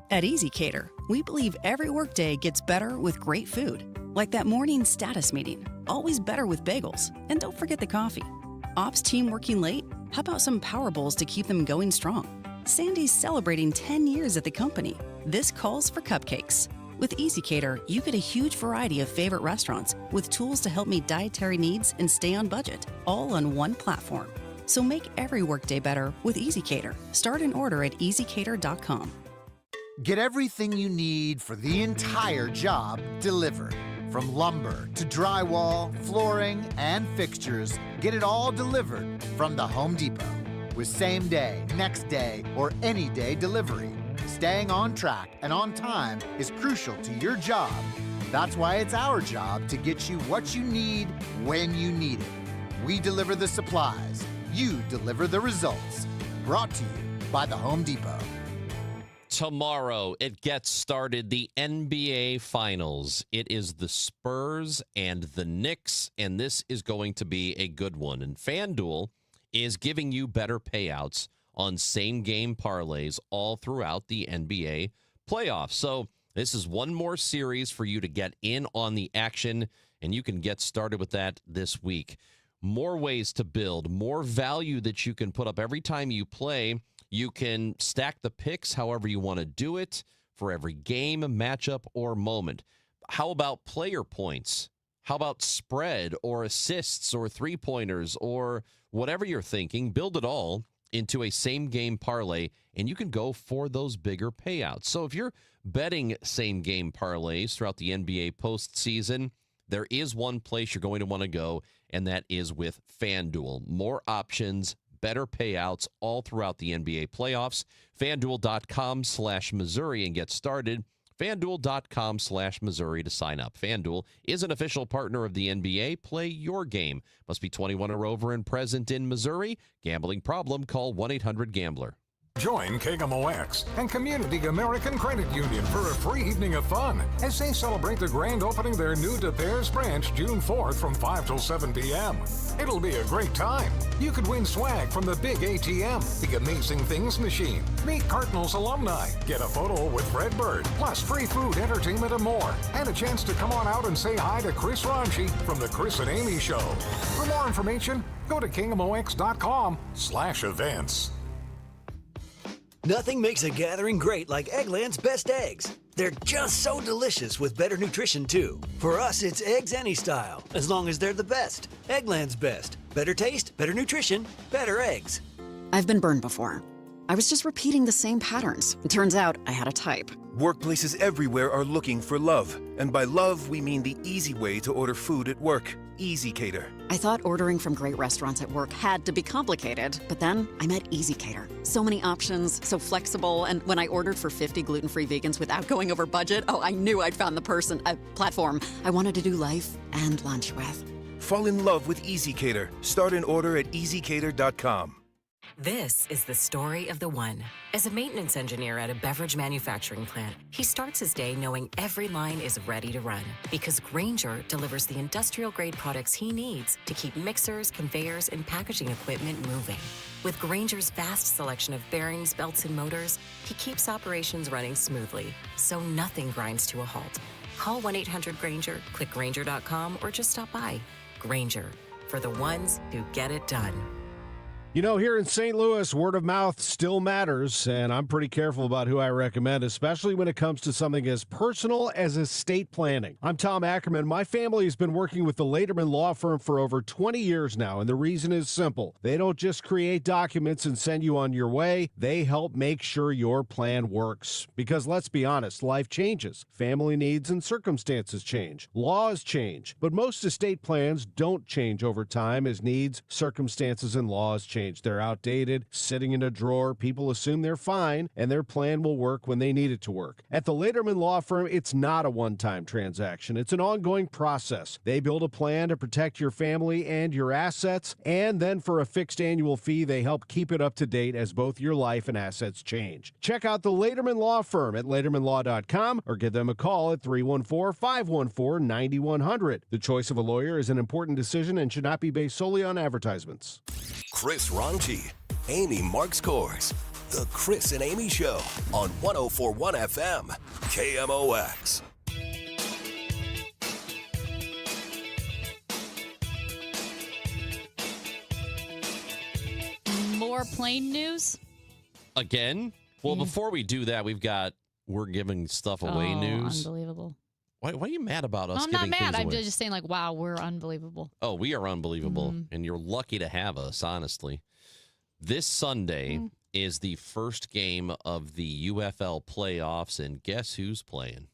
S4: At EasyCater, we believe every workday gets better with great food. Like that morning status meeting, always better with bagels. And don't forget the coffee. Ops team working late? How about some Power Bowls to keep them going strong? Sandy's celebrating 10 years at the company. This calls for cupcakes. With EasyCater, you get a huge variety of favorite restaurants with tools to help meet dietary needs and stay on budget, all on one platform. So make every workday better with EasyCater. Start an order at easycater.com.
S7: Get everything you need for the entire job delivered. From lumber to drywall, flooring, and fixtures, get it all delivered from the Home Depot. With same day, next day, or any day delivery. Staying on track and on time is crucial to your job. That's why it's our job to get you what you need when you need it. We deliver the supplies. You deliver the results. Brought to you by the Home Depot.
S2: Tomorrow, it gets started, the NBA Finals. It is the Spurs and the Knicks, and this is going to be a good one. And FanDuel is giving you better payouts on same-game parlays all throughout the NBA playoffs. So this is one more series for you to get in on the action, and you can get started with that this week. More ways to build, more value that you can put up every time you play. You can stack the picks however you want to do it for every game, matchup, or moment. How about player points? How about spread or assists or three-pointers or whatever you're thinking? Build it all into a same-game parlay, and you can go for those bigger payouts. So if you're betting same-game parlays throughout the NBA postseason, there is one place you're going to want to go, and that is with FanDuel. More options, better payouts all throughout the NBA playoffs. FanDuel.com/Missouri and get started. FanDuel.com/Missouri to sign up. FanDuel is an official partner of the NBA. Play your game. Must be 21 or over and present in Missouri. Gambling problem? Call 1-800-GAMBLER.
S27: Join KMOX and Community American Credit Union for a free evening of fun as they celebrate the grand opening of their new De Beers branch June 4th from 5 till 7 p.m. It'll be a great time. You could win swag from the big ATM, the Amazing Things machine, meet Cardinals alumni, get a photo with Redbird, plus free food, entertainment, and more, and a chance to come on out and say hi to Chris Ronchi from the Chris and Amy Show. For more information, go to KMOX.com/events.
S8: Nothing makes a gathering great like Eggland's best eggs. They're just so delicious with better nutrition, too. For us, it's eggs any style, as long as they're the best. Eggland's best. Better taste, better nutrition, better eggs.
S4: I've been burned before. I was just repeating the same patterns. It turns out I had a type.
S9: Workplaces everywhere are looking for love. And by love, we mean the easy way to order food at work. Easy Cater.
S4: I thought ordering from great restaurants at work had to be complicated, but then I met Easy Cater. So many options, so flexible, and when I ordered for 50 gluten-free vegans without going over budget, I knew I'd found the platform I wanted to do life and lunch with.
S9: Fall in love with Easy Cater. Start an order at easycater.com.
S19: This is the story of the one. As a maintenance engineer at a beverage manufacturing plant, he starts his day knowing every line is ready to run because Grainger delivers the industrial-grade products he needs to keep mixers, conveyors, and packaging equipment moving. With Grainger's vast selection of bearings, belts, and motors, he keeps operations running smoothly, so nothing grinds to a halt. Call 1-800-GRAINGER, click Grainger.com, or just stop by. Grainger, for the ones who get it done.
S10: You know, here in St. Louis, word of mouth still matters, and I'm pretty careful about who I recommend, especially when it comes to something as personal as estate planning. I'm Tom Ackerman. My family has been working with the Laterman Law Firm for over 20 years now, and the reason is simple. They don't just create documents and send you on your way. They help make sure your plan works. Because let's be honest, life changes. Family needs and circumstances change. Laws change. But most estate plans don't change over time as needs, circumstances, and laws change. They're outdated, sitting in a drawer. People assume they're fine, and their plan will work when they need it to work. At the Laterman Law Firm, it's not a one-time transaction. It's an ongoing process. They build a plan to protect your family and your assets, and then for a fixed annual fee, they help keep it up to date as both your life and assets change. Check out the Laterman Law Firm at latermanlaw.com or give them a call at 314-514-9100. The choice of a lawyer is an important decision and should not be based solely on advertisements.
S1: Chris Ronchi, Amy Marks Kors. The Chris and Amy Show on 104.1 FM, KMOX.
S3: More plane news?
S2: Again? Well, before we do that, we're giving stuff away news.
S3: Unbelievable.
S2: Why are you mad about us?
S3: I'm not mad. I'm just saying, wow, we're unbelievable.
S2: Oh, we are unbelievable. And you're lucky to have us, honestly. This Sunday is the first game of the UFL playoffs, and guess who's playing?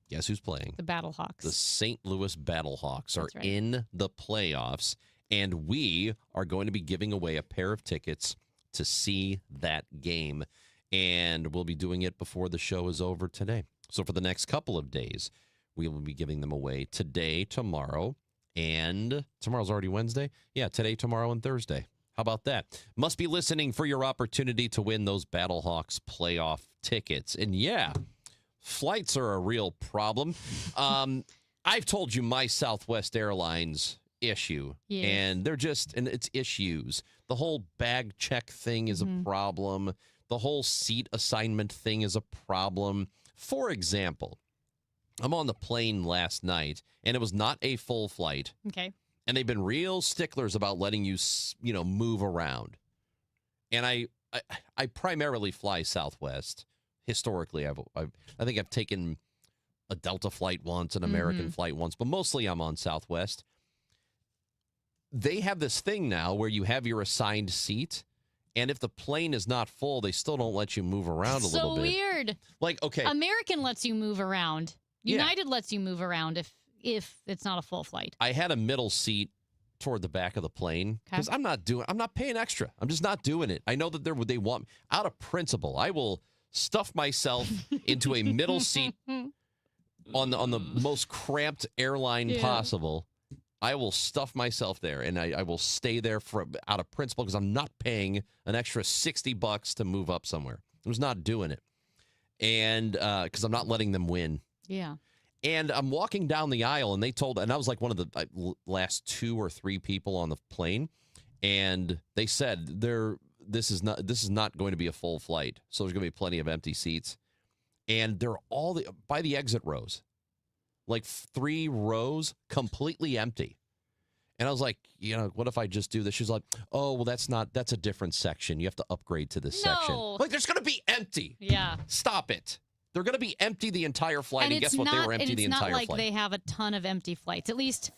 S2: Guess who's playing?
S3: The Battlehawks.
S2: The St. Louis Battlehawks are in the playoffs, and we are going to be giving away a pair of tickets to see that game, and we'll be doing it before the show is over today. So for the next couple of days, we will be giving them away today, tomorrow, and tomorrow's already Wednesday? Yeah, today, tomorrow, and Thursday. How about that? Must be listening for your opportunity to win those Battlehawks playoff tickets. And yeah, flights are a real problem. I've told you my Southwest Airlines issue, and it's issues. The whole bag check thing is a problem. The whole seat assignment thing is a problem. For example, I'm on the plane last night, and it was not a full flight.
S3: Okay.
S2: And they've been real sticklers about letting you, move around. And I primarily fly Southwest. Historically, I think I've taken a Delta flight once, an American flight once, but mostly I'm on Southwest. They have this thing now where you have your assigned seat, and if the plane is not full, they still don't let you move around a little bit.
S3: So weird.
S2: Okay.
S3: American lets you move around. United lets you move around if it's not a full flight.
S2: I had a middle seat toward the back of the plane because I'm not paying extra. I'm just not doing it. I know that they want, out of principle, I will stuff myself into a middle seat on the most cramped airline possible. I will stuff myself there, and I will stay there out of principle because I'm not paying an extra $60 to move up somewhere. I was not doing it, and because I'm not letting them win.
S3: Yeah.
S2: And I'm walking down the aisle, and I was like one of the last 2 or 3 people on the plane, and they said this is not going to be a full flight, so there's going to be plenty of empty seats, and they're all by the exit rows, like 3 rows completely empty, And I was like, what if I just do this? She's like, oh, well, that's a different section. You have to upgrade to this section. Like, there's going to be empty.
S3: Yeah.
S2: Stop it. They're going to be empty the entire flight. And guess what? They were empty the entire flight.
S3: It's not like they have a ton of empty flights. At least,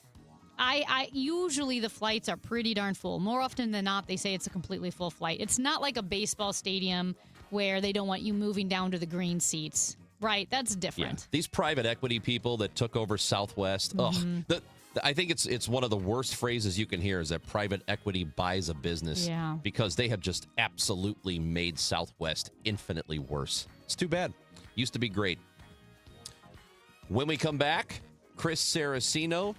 S3: I usually the flights are pretty darn full. More often than not, they say it's a completely full flight. It's not like a baseball stadium where they don't want you moving down to the green seats. Right, that's different.
S2: Yeah. These private equity people that took over Southwest, I think it's one of the worst phrases you can hear is that private equity buys a business because they have just absolutely made Southwest infinitely worse. It's too bad. Used to be great. When we come back, Chris Saraceno,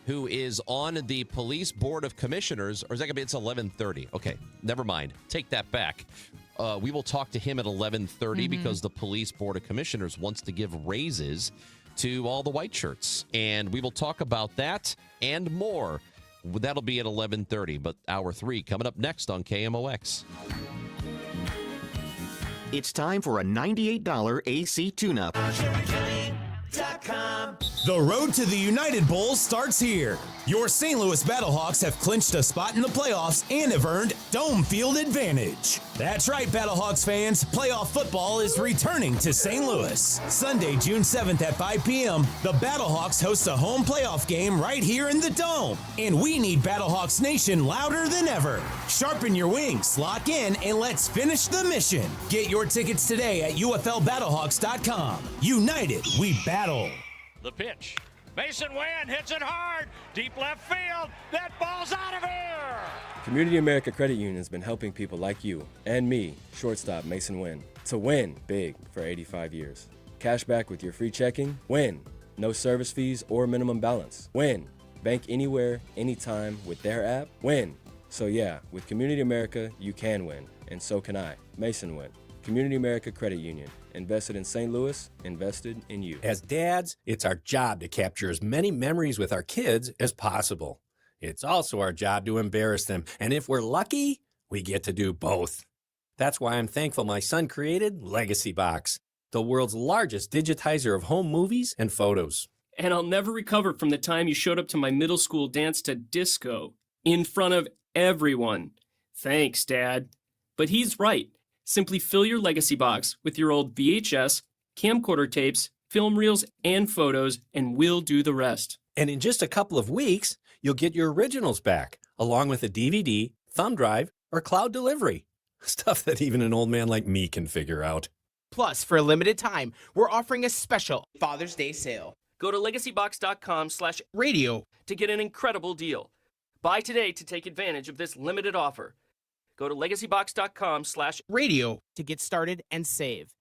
S2: who is on the Police Board of Commissioners, or is that going to be, it's 11:30. Okay, never mind. Take that back. We will talk to him at 11:30 because the Police Board of Commissioners wants to give raises to all the white shirts. And we will talk about that and more. That'll be at 11:30, but hour 3 coming up next on KMOX.
S5: It's time for a $98 AC tune-up.
S11: The road to the United Bowl starts here. Your St. Louis Battlehawks have clinched a spot in the playoffs and have earned Dome Field advantage. That's right, Battlehawks fans. Playoff football is returning to St. Louis. Sunday, June 7th at 5 p.m., the Battlehawks host a home playoff game right here in the Dome. And we need Battlehawks Nation louder than ever. Sharpen your wings, lock in, and let's finish the mission. Get your tickets today at UFLBattlehawks.com. United, we battle.
S12: The pitch. Mason Wynn hits it hard. Deep left field. That ball's out of here.
S13: Community America Credit Union has been helping people like you and me, shortstop Mason Wynn, to win big for 85 years. Cash back with your free checking. Win. No service fees or minimum balance. Win. Bank anywhere, anytime with their app. Win. So yeah, with Community America, you can win. And so can I. Mason Wynn. Community America Credit Union. Invested in St. Louis, invested in you.
S15: As dads, it's our job to capture as many memories with our kids as possible. It's also our job to embarrass them, and if we're lucky, we get to do both. That's why I'm thankful my son created Legacy Box, the world's largest digitizer of home movies and photos.
S18: And I'll never recover from the time you showed up to my middle school dance to disco in front of everyone. Thanks, Dad. But he's right. Simply fill your Legacy Box with your old VHS, camcorder tapes, film reels, and photos, and we'll do the rest.
S15: And in just a couple of weeks, you'll get your originals back, along with a DVD, thumb drive, or cloud delivery. Stuff that even an old man like me can figure out.
S21: Plus, for a limited time, we're offering a special Father's Day sale.
S18: Go to legacybox.com/radio to get an incredible deal. Buy today to take advantage of this limited offer. Go to legacybox.com/radio
S21: to get started and save.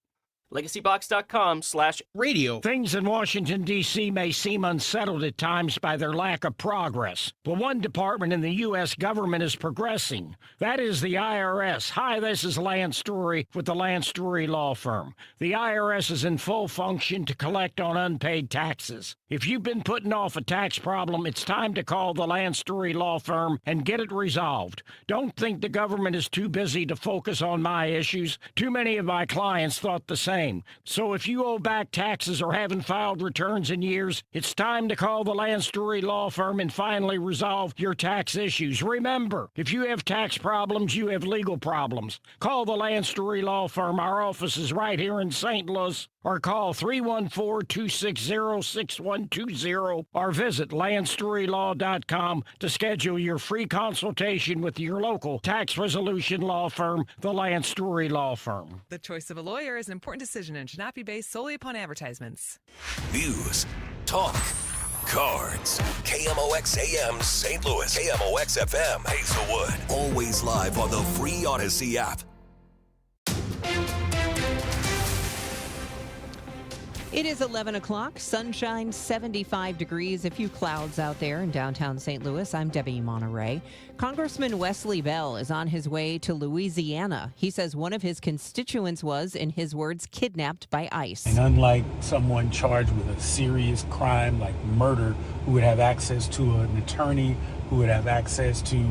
S18: legacybox.com/radio.
S23: Things in Washington, D.C. may seem unsettled at times by their lack of progress. But one department in the U.S. government is progressing. That is the IRS. Hi, this is Lance Story with the Lance Story Law Firm. The IRS is in full function to collect on unpaid taxes. If you've been putting off a tax problem, it's time to call the Lance Story Law Firm and get it resolved. Don't think the government is too busy to focus on my issues. Too many of my clients thought the same. So if you owe back taxes or haven't filed returns in years, it's time to call the Lance Story Law Firm and finally resolve your tax issues. Remember, if you have tax problems, you have legal problems. Call the Lance Story Law Firm. Our office is right here in St. Louis. Or call 314-260-6120 or visit LanceStoryLaw.com to schedule your free consultation with your local tax resolution law firm, the Lance Story Law Firm.
S24: The choice of a lawyer is an important decision and should not be based solely upon advertisements.
S1: News, talk, cards. KMOX AM St. Louis. KMOX FM Hazelwood. Always live on the free Odyssey app.
S30: It is 11 o'clock, sunshine, 75 degrees, a few clouds out there in downtown St. Louis. I'm Debbie Monterey. Congressman Wesley Bell is on his way to Louisiana. He says one of his constituents was, in his words, kidnapped by ICE.
S31: And unlike someone charged with a serious crime like murder, who would have access to an attorney, who would have access to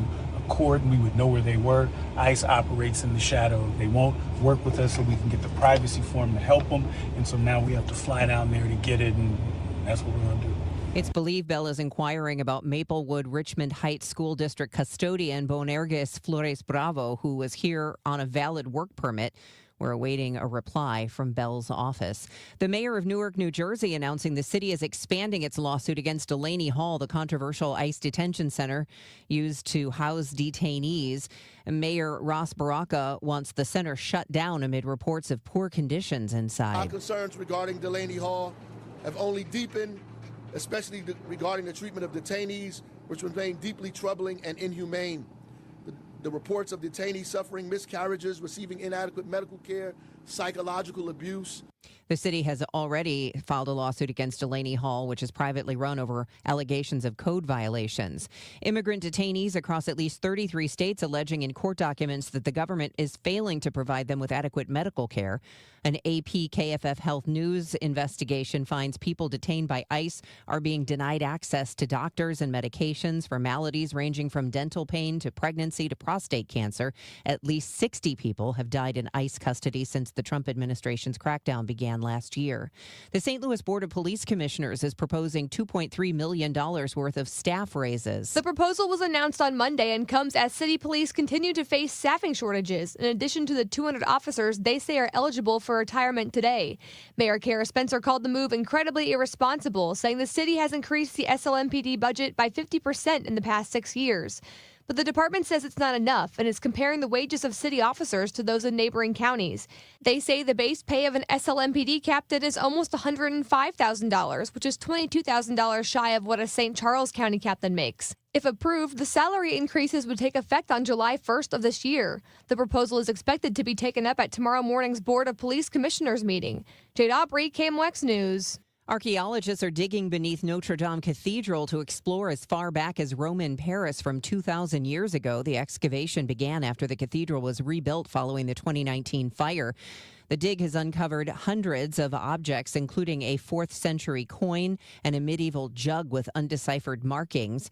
S31: court and we would know where they were, ICE operates in the shadow. They won't work with us so we can get the privacy form to help them, and so now we have to fly down there to get it, and that's what we're going to do.
S30: It's believed Bell is inquiring about Maplewood Richmond Heights School District custodian Boanerges Flores Bravo, who was here on a valid work permit. We're awaiting a reply from Bell's office. The mayor of Newark, New Jersey, announcing the city is expanding its lawsuit against Delaney Hall, the controversial ICE detention center used to house detainees. Mayor Ross Baraka wants the center shut down amid reports of poor conditions inside.
S6: Our concerns regarding Delaney Hall have only deepened, especially regarding the treatment of detainees, which remain deeply troubling and inhumane. The reports of detainees suffering miscarriages, receiving inadequate medical care, psychological abuse.
S30: The city has already filed a lawsuit against Delaney Hall, which is privately run, over allegations of code violations. Immigrant detainees across at least 33 states alleging in court documents that the government is failing to provide them with adequate medical care. An AP KFF Health News investigation finds people detained by ICE are being denied access to doctors and medications for maladies ranging from dental pain to pregnancy to prostate cancer. At least 60 people have died in ICE custody since the Trump administration's crackdown began last year. The St. Louis Board of Police Commissioners is proposing $2.3 million worth of staff raises.
S7: The proposal was announced on Monday and comes as city police continue to face staffing shortages, in addition to the 200 officers they say are eligible for retirement today. Mayor Kara Spencer called the move incredibly irresponsible, saying the city has increased the SLMPD budget by 50% in the past 6 years. But the department says it's not enough and is comparing the wages of city officers to those in neighboring counties. They say the base pay of an SLMPD captain is almost $105,000, which is $22,000 shy of what a St. Charles County captain makes. If approved, the salary increases would take effect on July 1st of this year. The proposal is expected to be taken up at tomorrow morning's Board of Police Commissioners meeting. Jade Aubrey, KMOX News.
S30: Archaeologists are digging beneath Notre Dame Cathedral to explore as far back as Roman Paris from 2,000 years ago. The excavation began after the cathedral was rebuilt following the 2019 fire. The dig has uncovered hundreds of objects, including a 4th century coin and a medieval jug with undeciphered markings.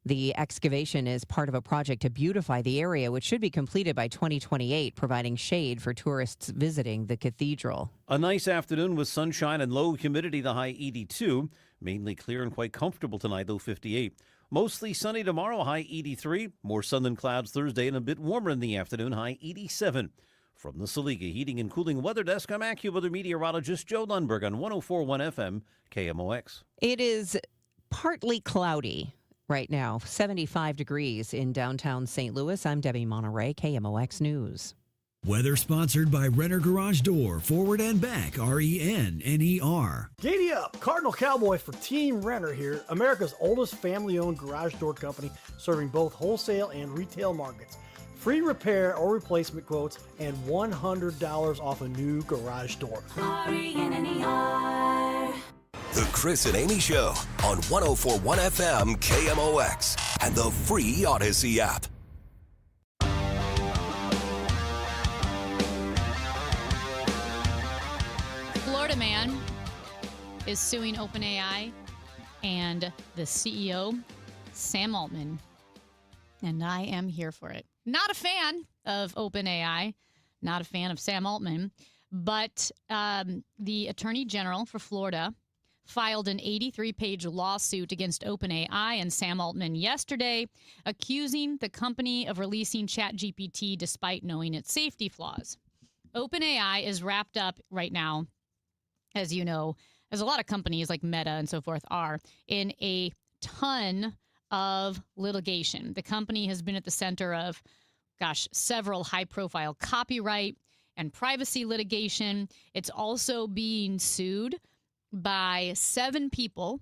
S30: The excavation is part of a project to beautify the area, which should be completed by 2028, providing shade for tourists visiting the cathedral.
S14: A nice afternoon with sunshine and low humidity, the high 82. Mainly clear and quite comfortable tonight, low 58. Mostly sunny tomorrow, high 83. More sun than clouds Thursday and a bit warmer in the afternoon, high 87. From the Saliga Heating and Cooling Weather Desk, I'm AccuWeather meteorologist Joe Lundberg on 104.1 FM KMOX.
S30: It is partly cloudy right now, 75 degrees in downtown St. Louis. I'm Debbie Monterey, KMOX News.
S16: Weather sponsored by Renner Garage Door, forward and back, RENNER.
S17: Giddy up! Cardinal Cowboy for Team Renner here, America's oldest family-owned garage door company, serving both wholesale and retail markets. Free repair or replacement quotes and $100 off a new garage door.
S1: RENNER. The Chris and Amy Show on 104.1 FM KMOX and the free Odyssey app.
S3: Florida man is suing OpenAI and the CEO, Sam Altman. And I am here for it. Not a fan of OpenAI, not a fan of Sam Altman, but the Attorney General for Florida filed an 83-page lawsuit against OpenAI and Sam Altman yesterday, accusing the company of releasing ChatGPT despite knowing its safety flaws. OpenAI is wrapped up right now, as you know, as a lot of companies like Meta and so forth are, in a ton of litigation. The company has been at the center of, several high-profile copyright and privacy litigation. It's also being sued by 7 people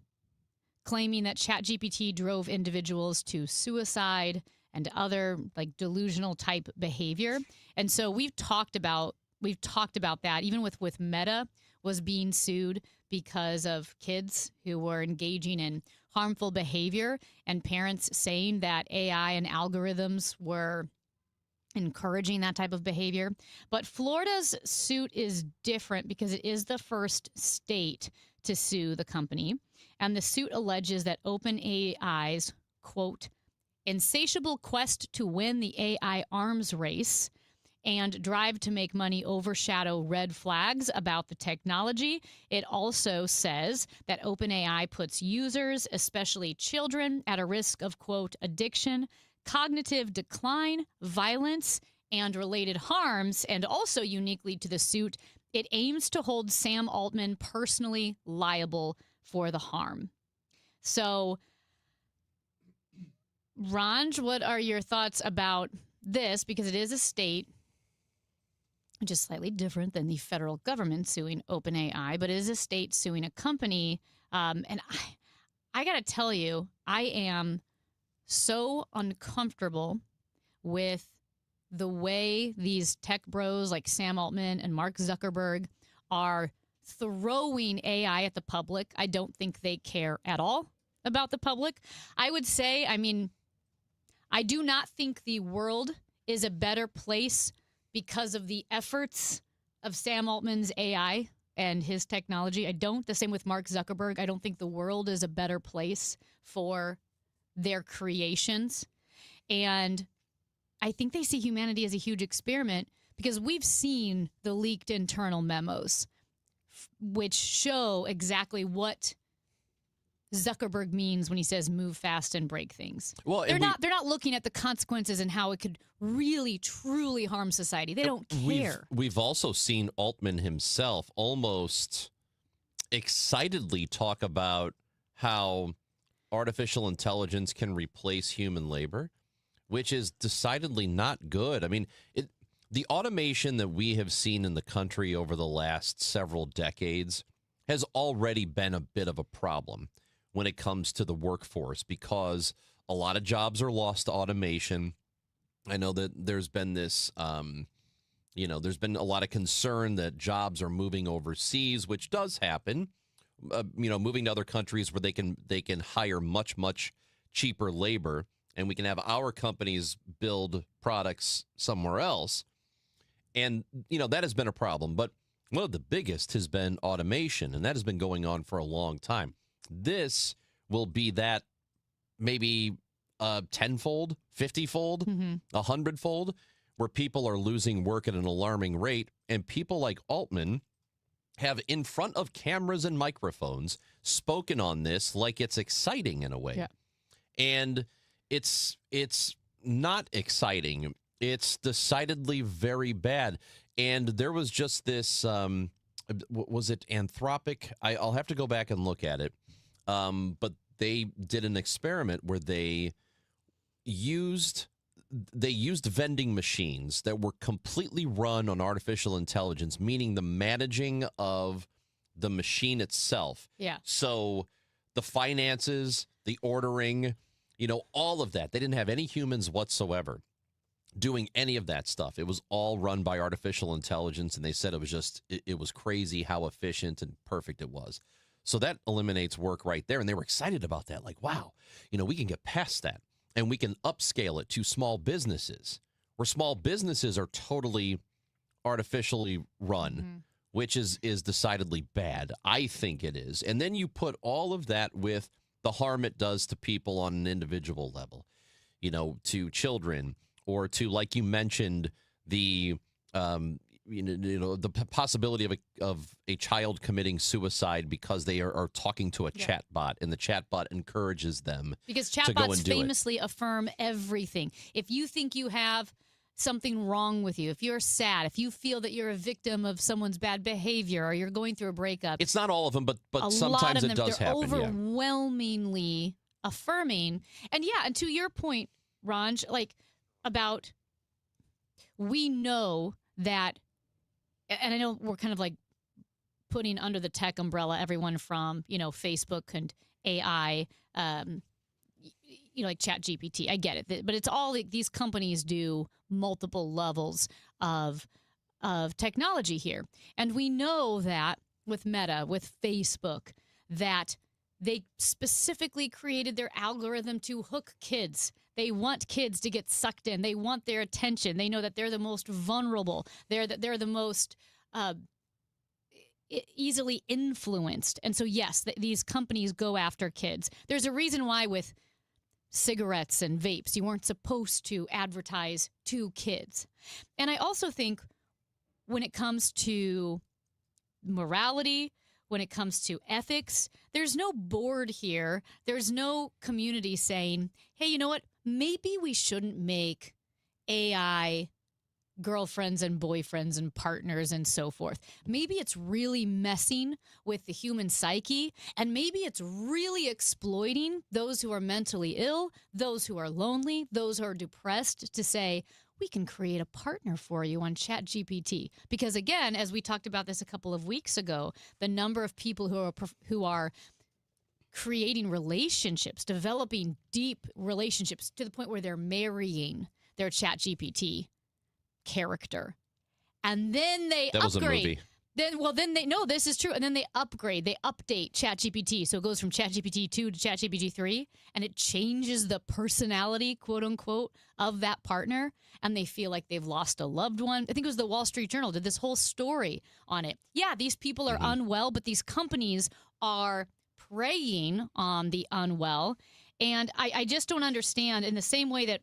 S3: claiming that ChatGPT drove individuals to suicide and other delusional type behavior. And so we've talked about that, even with Meta was being sued because of kids who were engaging in harmful behavior and parents saying that AI and algorithms were encouraging that type of behavior. But Florida's suit is different because it is the first state to sue the company. And the suit alleges that OpenAI's, quote, insatiable quest to win the AI arms race and drive to make money overshadow red flags about the technology. It also says that OpenAI puts users, especially children, at a risk of, quote, addiction, cognitive decline, violence, and related harms. And also uniquely to the suit, it aims to hold Sam Altman personally liable for the harm. So, Ranj, what are your thoughts about this? Because it is a state, which is slightly different than the federal government suing OpenAI, but it is a state suing a company. And I got to tell you, I am so uncomfortable with the way these tech bros like Sam Altman and Mark Zuckerberg are throwing AI at the public. I don't think they care at all about the public. I would say, I mean, I do not think the world is a better place because of the efforts of Sam Altman's AI and his technology. I don't. The same with Mark Zuckerberg. I don't think the world is a better place for their creations. And I think they see humanity as a huge experiment because we've seen the leaked internal memos, which show exactly what Zuckerberg means when he says move fast and break things. Well, they're not looking at the consequences and how it could really, truly harm society. They don't care.
S2: We've also seen Altman himself almost excitedly talk about how artificial intelligence can replace human labor, which is decidedly not good. I mean, the automation that we have seen in the country over the last several decades has already been a bit of a problem when it comes to the workforce because a lot of jobs are lost to automation. I know that there's been this, there's been a lot of concern that jobs are moving overseas, which does happen. Moving to other countries where they can hire much, much cheaper labor, and we can have our companies build products somewhere else. And, that has been a problem. But one of the biggest has been automation, and that has been going on for a long time. This will be that maybe 10-fold, 50-fold, 100-fold, where people are losing work at an alarming rate. And people like Altman have, in front of cameras and microphones, spoken on this like it's exciting in a way. Yeah. And it's not exciting. It's decidedly very bad. And there was just this, was it Anthropic? I'll have to go back and look at it. But they did an experiment where they used vending machines that were completely run on artificial intelligence, meaning the managing of the machine itself.
S3: Yeah.
S2: So the finances, the ordering, all of that. They didn't have any humans whatsoever doing any of that stuff. It was all run by artificial intelligence, and they said it was crazy how efficient and perfect it was. So that eliminates work right there, and they were excited about that. Like, wow, we can get past that, and we can upscale it to small businesses, where small businesses are totally artificially run, which is decidedly bad. I think it is. And then you put all of that with the harm it does to people on an individual level, to children, or to, like you mentioned, the the possibility of a child committing suicide because they are talking to a chatbot, and the chatbot encourages them
S3: because
S2: to go and
S3: chatbots famously affirm everything. If you think you have something wrong with you, if you're sad, if you feel that you're a victim of someone's bad behavior, or you're going through a breakup,
S2: it's not all of them, but sometimes it does happen.
S3: They're overwhelmingly affirming. And and to your point, Ranj, about, we know that, and I know we're kind of like putting under the tech umbrella everyone from, Facebook and AI, like ChatGPT. I get it. But it's all these companies do multiple levels of technology here. And we know that with Meta, with Facebook, that they specifically created their algorithm to hook kids. They want kids to get sucked in. They want their attention. They know that they're the most vulnerable. They're the most easily influenced. And so, yes, these companies go after kids. There's a reason why with cigarettes and vapes. You weren't supposed to advertise to kids. And I also think when it comes to morality, when it comes to ethics, there's no board here. There's no community saying, hey, you know what? Maybe we shouldn't make AI girlfriends and boyfriends and partners and so forth. Maybe it's really messing with the human psyche, and maybe it's really exploiting those who are mentally ill, those who are lonely, those who are depressed, to say, we can create a partner for you on ChatGPT. Because again, as we talked about this a couple of weeks ago, the number of people who are creating relationships, developing deep relationships to the point where they're marrying their ChatGPT character. And then they
S2: That was
S3: upgrade.
S2: a movie.
S3: This is true. And then they upgrade, they update ChatGPT. So it goes from ChatGPT 2 to ChatGPT 3, and it changes the personality, quote unquote, of that partner. And they feel like they've lost a loved one. I think it was the Wall Street Journal did this whole story on it. Yeah, these people are unwell, but these companies are preying on the unwell. And I just don't understand, in the same way that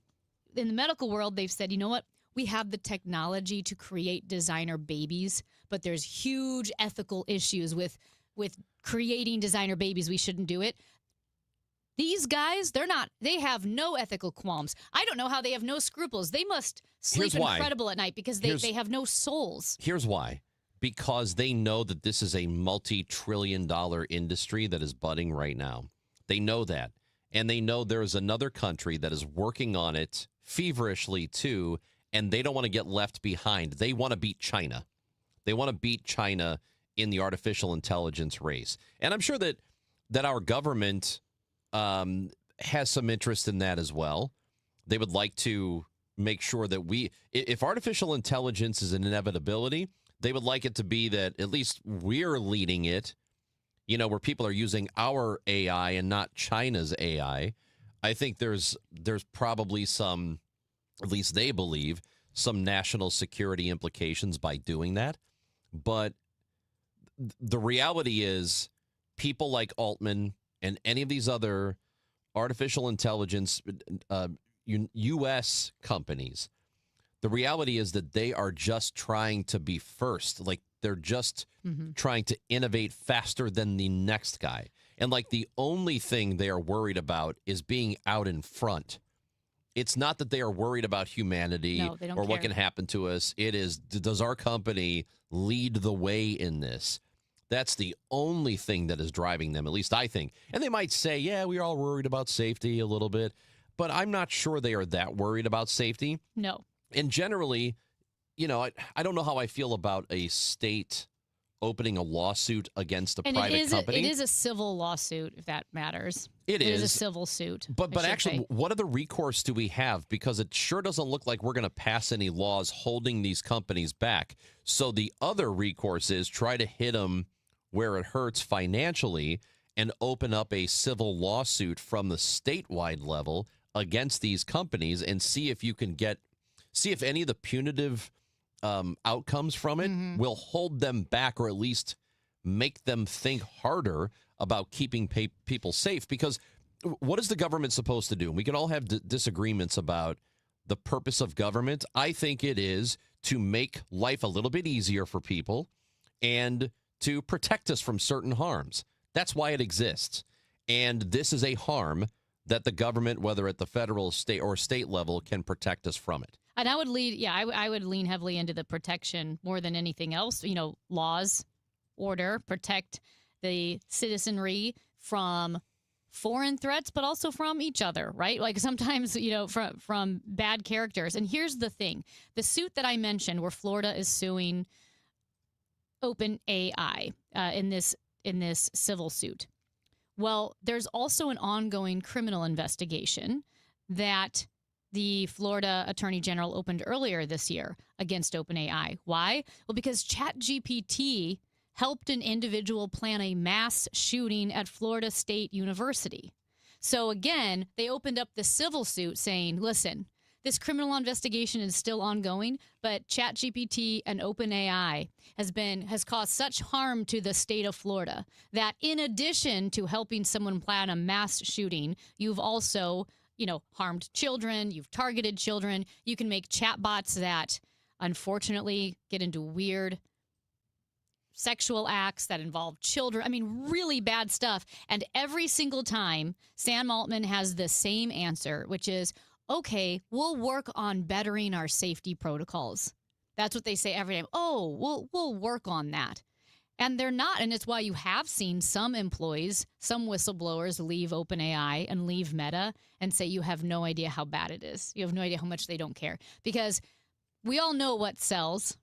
S3: in the medical world, they've said, you know what? We have the technology to create designer babies, but there's huge ethical issues with creating designer babies. We shouldn't do it. These guys, they have no ethical qualms. I don't know how they have no scruples. They must sleep incredible at night because they have no souls.
S2: Here's why. Because they know that this is a multi-trillion-dollar industry that is budding right now. They know that. And they know there's another country that is working on it feverishly, too, and they don't want to get left behind. They want to beat China. They want to beat China in the artificial intelligence race. And I'm sure that our government has some interest in that as well. They would like to make sure that if artificial intelligence is an inevitability, they would like it to be that at least we're leading it, where people are using our AI and not China's AI. I think there's probably some, at least they believe, some national security implications by doing that. But the reality is people like Altman and any of these other artificial intelligence U.S. companies, the reality is that they are just trying to be first. Like, they're just trying to innovate faster than the next guy. And like the only thing they are worried about is being out in front. It's not that they are worried about humanity or what can happen to us. It is, does our company lead the way in this? That's the only thing that is driving them, at least I think. And they might say, yeah, we're all worried about safety a little bit. But I'm not sure they are that worried about safety.
S3: No.
S2: And generally, I don't know how I feel about a state opening a lawsuit against a private company.
S3: It is a civil lawsuit, if that matters.
S2: It is
S3: a civil suit.
S2: But actually, what other recourse do we have? Because it sure doesn't look like we're going to pass any laws holding these companies back. So the other recourse is try to hit them where it hurts financially and open up a civil lawsuit from the statewide level against these companies and see if you can see if any of the punitive outcomes from it will hold them back, or at least make them think harder about keeping people safe. Because what is the government supposed to do? And we can all have disagreements about the purpose of government. I think it is to make life a little bit easier for people and to protect us from certain harms. That's why it exists. And this is a harm that the government, whether at the federal, state, or state level, can protect us from it.
S3: And I would I would lean heavily into the protection more than anything else. Laws, order, protect the citizenry from foreign threats, but also from each other, right? Like sometimes, from bad characters. And here's the thing. The suit that I mentioned where Florida is suing OpenAI in this civil suit. Well, there's also an ongoing criminal investigation that the Florida Attorney General opened earlier this year against OpenAI. Why? Well, because ChatGPT helped an individual plan a mass shooting at Florida State University. So again, they opened up the civil suit saying, listen, this criminal investigation is still ongoing, but ChatGPT and OpenAI has caused such harm to the state of Florida that in addition to helping someone plan a mass shooting, you've also harmed children, you've targeted children. You can make chatbots that unfortunately get into weird sexual acts that involve children. I mean, really bad stuff. And every single time, Sam Altman has the same answer, which is, okay, we'll work on bettering our safety protocols. That's what they say every time. Oh, we'll work on that. And they're not. And it's why you have seen some employees, some whistleblowers leave OpenAI and leave Meta and say you have no idea how bad it is. You have no idea how much they don't care. Because we all know what sells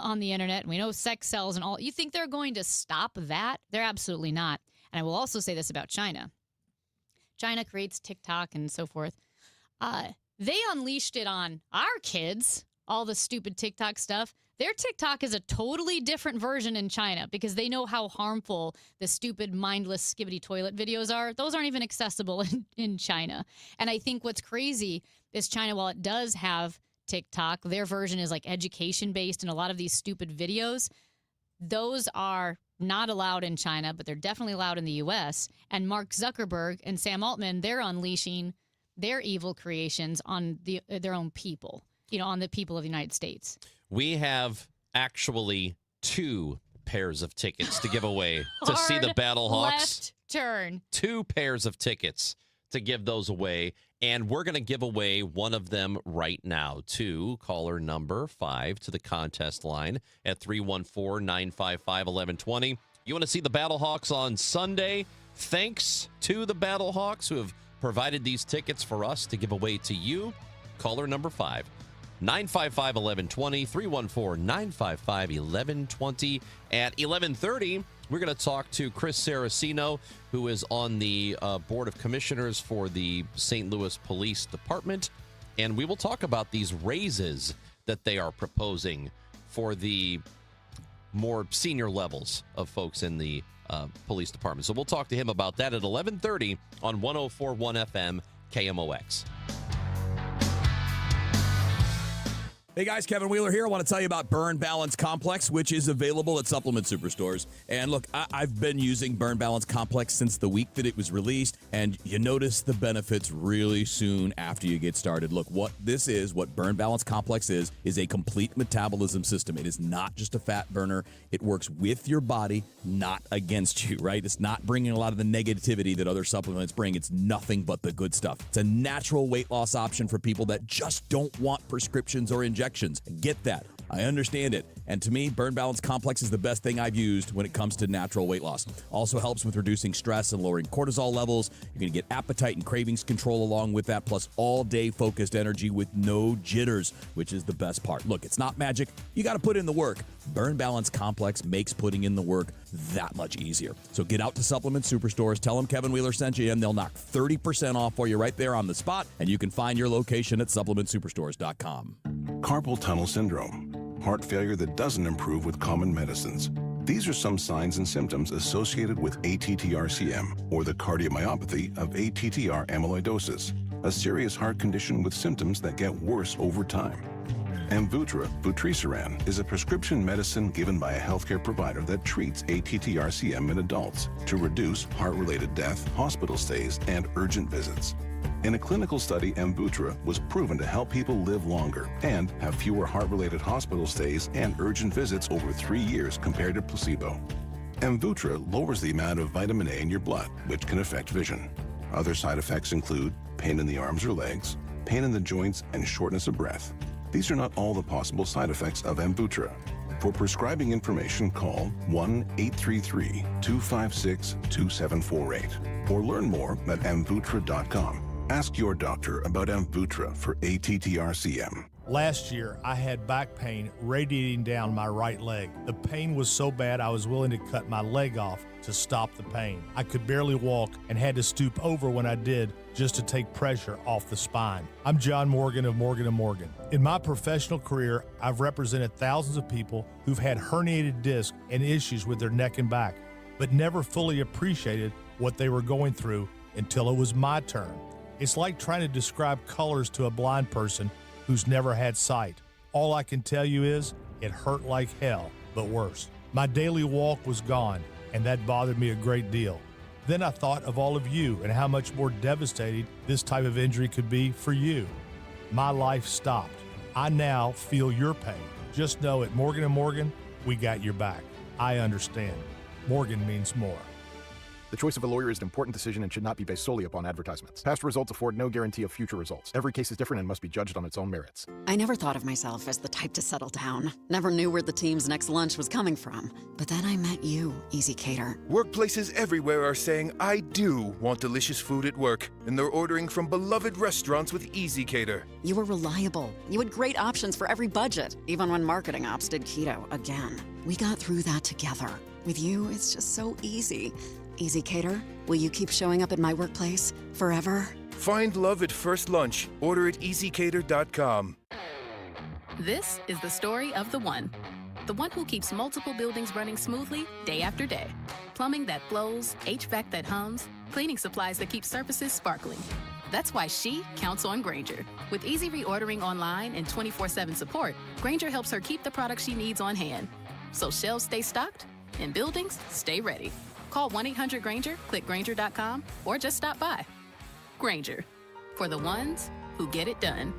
S3: on the internet. We know sex sells and all. You think they're going to stop that? They're absolutely not. And I will also say this about China. China creates TikTok and so forth. They unleashed it on our kids, all the stupid TikTok stuff. Their TikTok is a totally different version in China because they know how harmful the stupid, mindless, skibbity toilet videos are. Those aren't even accessible in China. And I think what's crazy is China, while it does have TikTok, their version is like education-based, and a lot of these stupid videos, those are not allowed in China, but they're definitely allowed in the U.S. And Mark Zuckerberg and Sam Altman, they're unleashing their evil creations on their own people, on the people of the United States.
S2: We have actually 2 pairs of tickets to give away to see the Battlehawks.
S3: Left turn.
S2: 2 pairs of tickets to give those away. And we're going to give away one of them right now to caller number 5 to the contest line at 314-955-1120. You want to see the Battlehawks on Sunday? Thanks to the Battlehawks who have provided these tickets for us to give away to you. Caller number 5. 955-1120, 314-955-1120. At 11:30, we're going to talk to Chris Saraceno, who is on the Board of Commissioners for the St. Louis Police Department. And we will talk about these raises that they are proposing for the more senior levels of folks in the police department. So we'll talk to him about that at 11:30 on 104.1 FM KMOX.
S4: Hey guys, Kevin Wheeler here. I want to tell you about Burn Balance Complex, which is available at Supplement Superstores. And look, I've been using Burn Balance Complex since the week that it was released, and you notice the benefits really soon after you get started. Look, what Burn Balance Complex is a complete metabolism system. It is not just a fat burner. It works with your body, not against you, right? It's not bringing a lot of the negativity that other supplements bring. It's nothing but the good stuff. It's a natural weight loss option for people that just don't want prescriptions or injections. Get that. I understand it. And to me, Burn Balance Complex is the best thing I've used when it comes to natural weight loss. Also helps with reducing stress and lowering cortisol levels. You're going to get appetite and cravings control along with that, plus all-day focused energy with no jitters, which is the best part. Look, it's not magic. You got to put in the work. Burn Balance Complex makes putting in the work that much easier. So get out to Supplement Superstores. Tell them Kevin Wheeler sent you, and they'll knock 30% off for you right there on the spot. And you can find your location at supplementsuperstores.com.
S8: Carpal tunnel syndrome, heart failure that doesn't improve with common medicines. These are some signs and symptoms associated with ATTR-CM, or the cardiomyopathy of ATTR amyloidosis, a serious heart condition with symptoms that get worse over time. Amvuttra, vutrisiran, is a prescription medicine given by a healthcare provider that treats ATTR-CM in adults to reduce heart-related death, hospital stays, and urgent visits. In a clinical study, Amvuttra was proven to help people live longer and have fewer heart-related hospital stays and urgent visits over 3 years compared to placebo. Amvuttra lowers the amount of vitamin A in your blood, which can affect vision. Other side effects include pain in the arms or legs, pain in the joints, and shortness of breath. These are not all the possible side effects of Amvuttra. For prescribing information, call 1-833-256-2748 or learn more at amvuttra.com. Ask your doctor about Amvuttra for ATTR-CM.
S9: Last year, I had back pain radiating down my right leg. The pain was so bad I was willing to cut my leg off to stop the pain. I could barely walk and had to stoop over when I did just to take pressure off the spine. I'm John Morgan of Morgan & Morgan. In my professional career, I've represented thousands of people who've had herniated discs and issues with their neck and back, but never fully appreciated what they were going through until it was my turn. It's like trying to describe colors to a blind person who's never had sight. All I can tell you is it hurt like hell, but worse. My daily walk was gone, and that bothered me a great deal. Then I thought of all of you and how much more devastating this type of injury could be for you. My life stopped. I now feel your pain. Just know at Morgan & Morgan, we got your back. I understand. Morgan means more.
S5: The choice of a lawyer is an important decision and should not be based solely upon advertisements. Past results afford no guarantee of future results. Every case is different and must be judged on its own merits.
S10: I never thought of myself as the type to settle down. Never knew where the team's next lunch was coming from. But then I met you, Easy Cater.
S11: Workplaces everywhere are saying, I do want delicious food at work. And they're ordering from beloved restaurants with Easy Cater.
S10: You were reliable. You had great options for every budget, even when marketing ops did keto again. We got through that together. With you, it's just so easy. Easy Cater, will you keep showing up at my workplace forever?
S11: Find love at first lunch. Order at easycater.com.
S19: This is the story of the one who keeps multiple buildings running smoothly day after day. Plumbing that flows, HVAC that hums, cleaning supplies that keep surfaces sparkling. That's why she counts on Grainger. With easy reordering online and 24/7 support, Grainger helps her keep the products she needs on hand. So shelves stay stocked and buildings stay ready. Call 1-800-GRAINGER, click Grainger.com, or just stop by. Grainger, for the ones who get it done.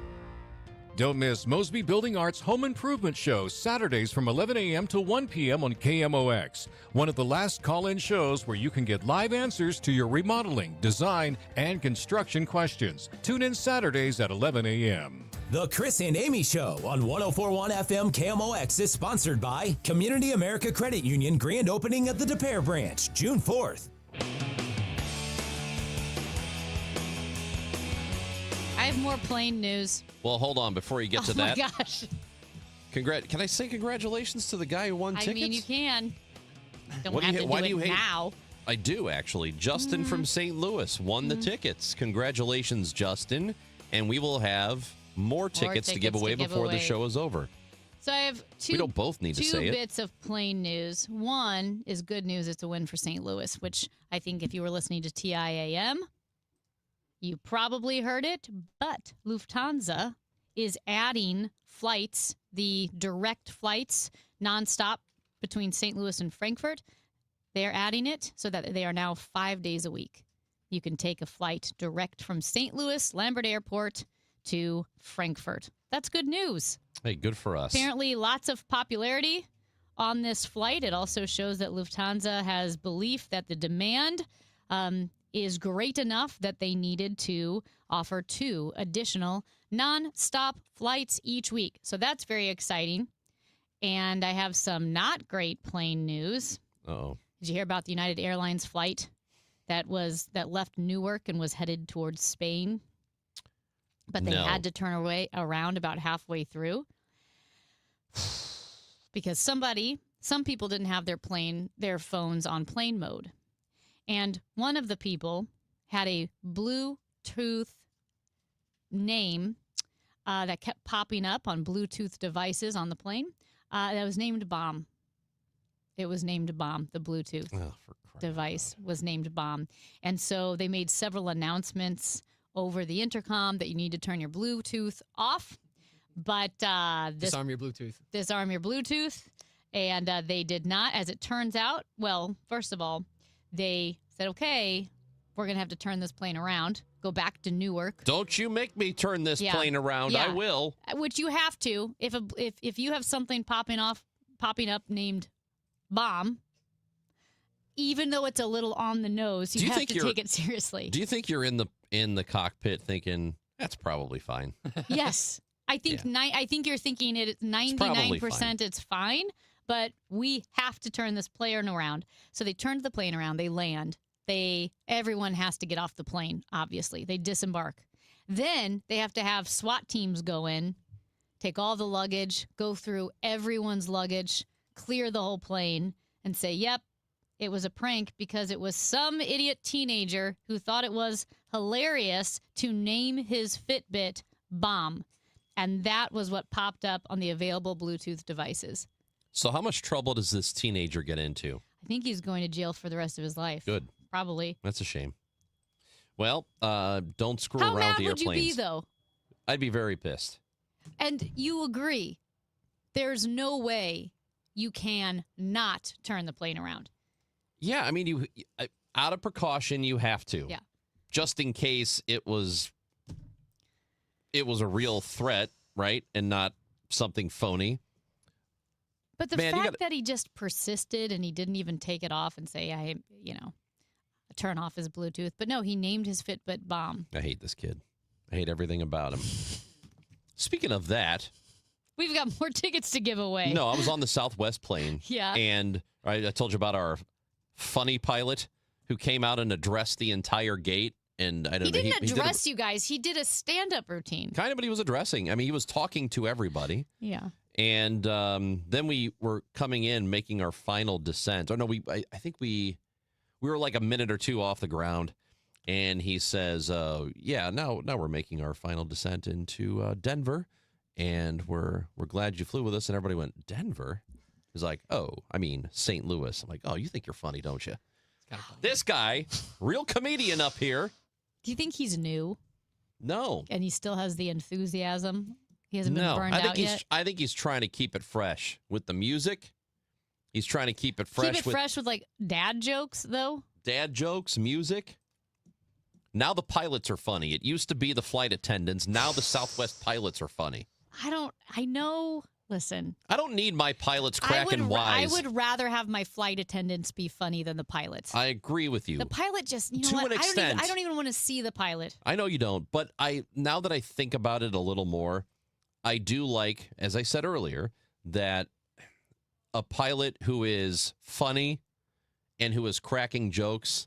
S20: Don't miss Mosby Building Arts Home Improvement Show, Saturdays from 11 a.m. to 1 p.m. on KMOX. One of the last call-in shows where you can get live answers to your remodeling, design, and construction questions. Tune in Saturdays at 11 a.m.
S19: The Chris and Amy Show on 104.1 FM KMOX is sponsored by Community America Credit Union grand opening at the De Pere branch, June 4th.
S3: I have more plane news.
S2: Well, hold on before you get to that.
S3: Oh my gosh.
S2: Can I say congratulations to the guy who won tickets?
S3: I mean, you can. Don't
S2: What do
S3: have
S2: you-
S3: to
S2: why
S3: do
S2: do you
S3: it
S2: hate-
S3: now.
S2: I do, actually. Justin from St. Louis won the tickets. Congratulations, Justin. And we will have more tickets to give away before the show is over.
S3: So I have two.
S2: We don't both need to say it.
S3: Two bits of plane news. One is good news. It's a win for St. Louis, which I think if you were listening to TIAM, you probably heard it. But Lufthansa is adding flights, the direct flights, nonstop between St. Louis and Frankfurt. They're adding it so that they are now 5 days a week. You can take a flight direct from St. Louis, Lambert Airport, to Frankfurt. That's good news.
S2: Hey, good for us.
S3: Apparently, lots of popularity on this flight. It also shows that Lufthansa has belief that the demand is great enough that they needed to offer 2 additional non-stop flights each week. So that's very exciting. And I have some not great plane news.
S2: Uh-oh.
S3: Did you hear about the United Airlines flight that left Newark and was headed towards Spain? But they had to turn around about halfway through because some people didn't have their phones on plane mode. And one of the people had a Bluetooth name that kept popping up on Bluetooth devices on the plane that was named Bomb. It was named Bomb. The Bluetooth device was named Bomb. And so they made several announcements over the intercom that you need to turn your Bluetooth off. But
S22: disarm your Bluetooth.
S3: Disarm your Bluetooth. And they did not, as it turns out. Well, first of all, they said, okay, we're going to have to turn this plane around, go back to Newark.
S2: Don't you make me turn this plane around.
S3: Yeah.
S2: I will.
S3: Which you have to. If you have something popping up named Bomb, even though it's a little on the nose, you have to take it seriously.
S2: Do you think you're in the cockpit thinking that's probably fine?
S3: Yes. I think I think you're thinking it's 99% it's fine, but we have to turn this plane around. So they turned the plane around, they land. Everyone has to get off the plane, obviously. They disembark. Then they have to have SWAT teams go in, take all the luggage, go through everyone's luggage, clear the whole plane, and say, yep, it was a prank because it was some idiot teenager who thought it was hilarious to name his Fitbit Bomb. And that was what popped up on the available Bluetooth devices.
S2: So how much trouble does this teenager get into?
S3: I think he's going to jail for the rest of his life.
S2: Good.
S3: Probably.
S2: That's a shame. Well, don't screw
S3: How
S2: around
S3: mad
S2: with the
S3: would
S2: airplanes.
S3: you be, though?
S2: I'd be very pissed.
S3: And you agree, there's no way you can not turn the plane around.
S2: Yeah, I mean, Out of precaution, you have to.
S3: Yeah.
S2: Just in case it was a real threat, right? And not something phony.
S3: But the fact that he just persisted and he didn't even take it off and say, turn off his Bluetooth. But no, he named his Fitbit Bomb.
S2: I hate this kid. I hate everything about him. Speaking of that.
S3: We've got more tickets to give away.
S2: No, I was on the Southwest plane.
S3: Yeah.
S2: And I told you about our funny pilot who came out and addressed the entire gate. And I don't
S3: He
S2: know.
S3: didn't address you guys. He did a stand-up routine.
S2: Kind of, but he was addressing. I mean, he was talking to everybody.
S3: Yeah.
S2: And then we were coming in, making our final descent. Oh, no, I think we were like a minute or two off the ground. And he says, now we're making our final descent into Denver. And we're glad you flew with us. And everybody went, Denver? He's like, oh, I mean, St. Louis. I'm like, oh, you think you're funny, don't you? This guy, real comedian up here.
S3: Do you think he's new?
S2: No.
S3: And he still has the enthusiasm? He hasn't been burned out yet?
S2: I think he's trying to keep it fresh with the music. He's trying to keep it fresh.
S3: Keep it fresh with like dad jokes, though?
S2: Dad jokes, music. Now the pilots are funny. It used to be the flight attendants. Now the Southwest pilots are funny.
S3: I know. Listen.
S2: I don't need my pilots cracking wise.
S3: I would rather have my flight attendants be funny than the pilots.
S2: I agree with you.
S3: The pilot just,
S2: to an extent.
S3: I don't even want to see the pilot.
S2: I know you don't, but now that I think about it a little more, I do like, as I said earlier, that a pilot who is funny and who is cracking jokes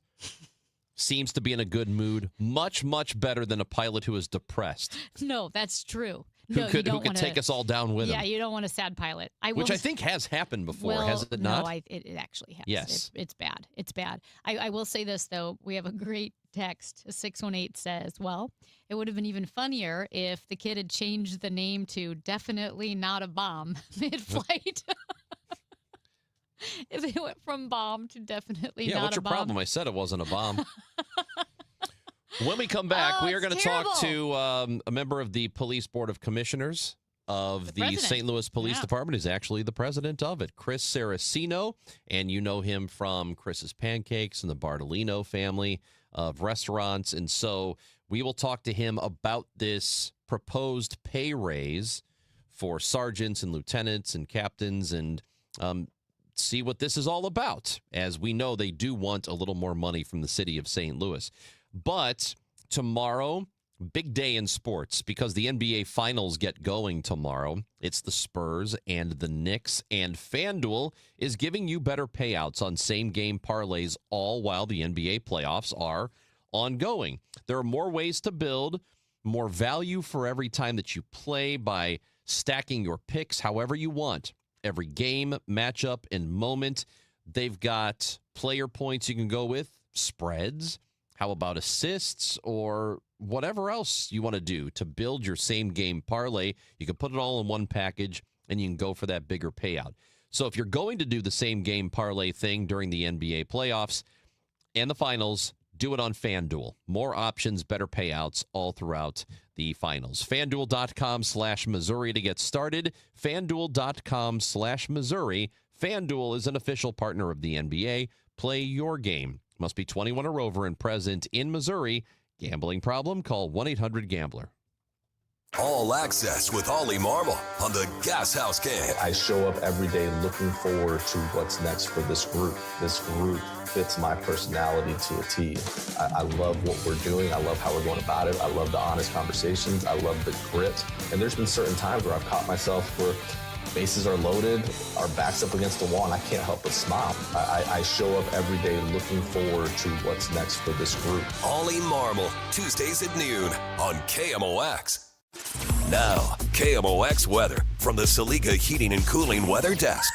S2: seems to be in a good mood, much, much better than a pilot who is depressed.
S3: No, that's true.
S2: Who could take us all down with him.
S3: Yeah, you don't want a sad pilot.
S2: Which I think has happened before, has it not?
S3: No, it actually has.
S2: Yes.
S3: It's bad. It's bad. I will say this, though. We have a great text. 618 says, well, it would have been even funnier if the kid had changed the name to Definitely Not a Bomb mid-flight. If it went from bomb to definitely not a bomb.
S2: Yeah, what's your problem? I said it wasn't a bomb. When we come back, we are going to talk to a member of the Police Board of Commissioners of the St. Louis Police Department. He's actually the president of it, Chris Saracino, and you know him from Chris's Pancakes and the Bartolino family of restaurants. And so we will talk to him about this proposed pay raise for sergeants and lieutenants and captains and see what this is all about. As we know, they do want a little more money from the city of St. Louis. But tomorrow, big day in sports because the NBA Finals get going tomorrow. It's the Spurs and the Knicks, and FanDuel is giving you better payouts on same-game parlays all while the NBA playoffs are ongoing. There are more ways to build, more value for every time that you play by stacking your picks however you want. Every game, matchup, and moment. They've got player points you can go with, spreads. How about assists or whatever else you want to do to build your same game parlay? You can put it all in one package and you can go for that bigger payout. So if you're going to do the same game parlay thing during the NBA playoffs and the finals, do it on FanDuel. More options, better payouts all throughout the finals. FanDuel.com/Missouri to get started. FanDuel.com/Missouri. FanDuel is an official partner of the NBA. Play your game. Must be 21 or over and present in Missouri. Gambling problem? Call 1-800-GAMBLER.
S1: All access with Ollie Marmol on the Gas House Gang.
S12: I show up every day looking forward to what's next for this group. This group fits my personality to a T. I love what we're doing. I love how we're going about it. I love the honest conversations. I love the grit. And there's been certain times where I've caught myself where bases are loaded, our back's up against the wall, and I can't help but smile. I show up every day looking forward to what's next for this group.
S1: Ollie Marmol, Tuesdays at noon on KMOX. Now, KMOX weather from the Saliga Heating and Cooling Weather Desk.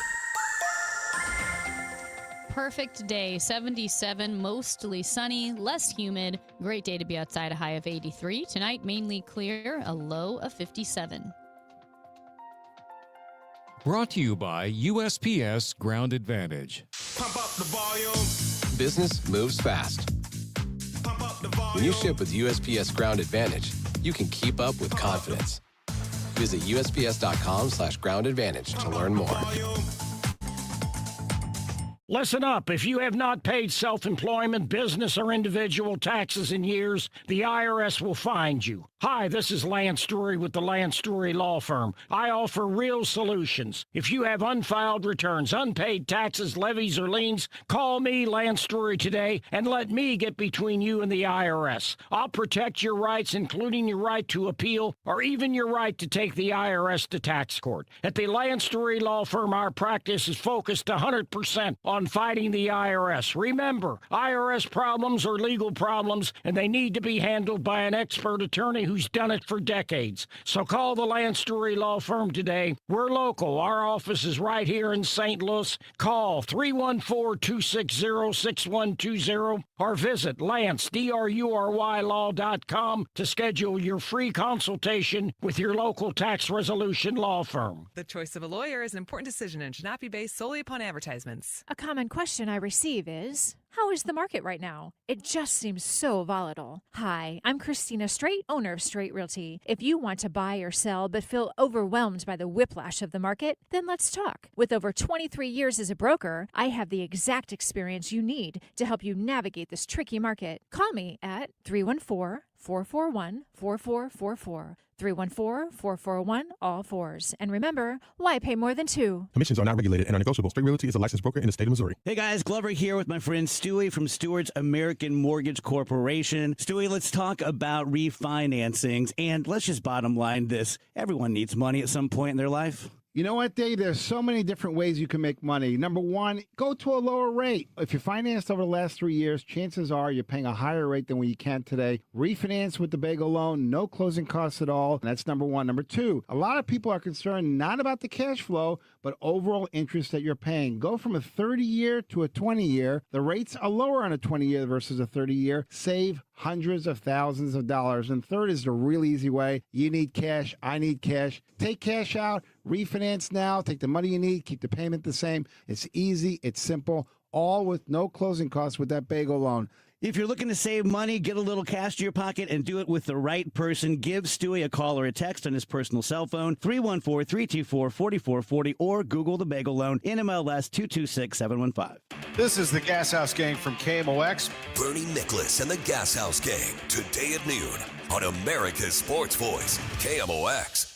S3: Perfect day, 77, mostly sunny, less humid. Great day to be outside, a high of 83. Tonight, mainly clear, a low of 57.
S20: Brought to you by USPS Ground Advantage.
S13: Pump up the volume.
S15: Business moves fast.
S13: Pump up the volume.
S15: When you ship with USPS Ground Advantage, you can keep up with confidence. Visit USPS.com/groundadvantage to learn more.
S18: Listen up. If you have not paid self-employment, business, or individual taxes in years, the IRS will find you. Hi, this is Lance Drury with the Lance Drury Law Firm. I offer real solutions. If you have unfiled returns, unpaid taxes, levies, or liens, call me, Lance Drury, today, and let me get between you and the IRS. I'll protect your rights, including your right to appeal, or even your right to take the IRS to tax court. At the Lance Drury Law Firm, our practice is focused 100% on fighting the IRS. Remember, IRS problems are legal problems, and they need to be handled by an expert attorney who's done it for decades. So call the Lance Drury Law Firm today. We're local. Our office is right here in St. Louis. Call 314-260-6120 or visit LanceDruryLaw.com to schedule your free consultation with your local tax resolution law firm.
S21: The choice of a lawyer is an important decision and should not be based solely upon advertisements.
S22: A common question I receive is, how is the market right now? It just seems so volatile. Hi, I'm Christina Straight, owner of Straight Realty. If you want to buy or sell but feel overwhelmed by the whiplash of the market, then let's talk. With over 23 years as a broker, I have the exact experience you need to help you navigate this tricky market. Call me at 314-441-4444. 314-441-ALL-4s. And remember, why pay more than two?
S23: Commissions are not regulated and are negotiable. Straight Realty is a licensed broker in the state of Missouri.
S24: Hey guys, Glover here with my friend Stewie from Stewart's American Mortgage Corporation. Stewie, let's talk about refinancings, and let's just bottom line this. Everyone needs money at some point in their life.
S25: You know what, Dave? There's so many different ways you can make money. Number one, go to a lower rate. If you financed over the last 3 years, chances are you're paying a higher rate than what you can today. Refinance with the Bagel loan, no closing costs at all. That's number one. Number two, a lot of people are concerned not about the cash flow, but overall interest that you're paying. Go from a 30-year to a 20-year. The rates are lower on a 20-year versus a 30-year. Save hundreds of thousands of dollars. And third is the really easy way. You need cash. I need cash. Take cash out. Refinance now. Take the money you need. Keep the payment the same. It's easy. It's simple. All with no closing costs with that Bagel loan.
S24: If you're looking to save money, get a little cash to your pocket, and do it with the right person, give Stewie a call or a text on his personal cell phone, 314-324-4440, or Google the Bagel Loan, NMLS 226715.
S26: This is the Gas House Gang from KMOX.
S1: Bernie Nicholas and the Gas House Gang, today at noon on America's Sports Voice, KMOX.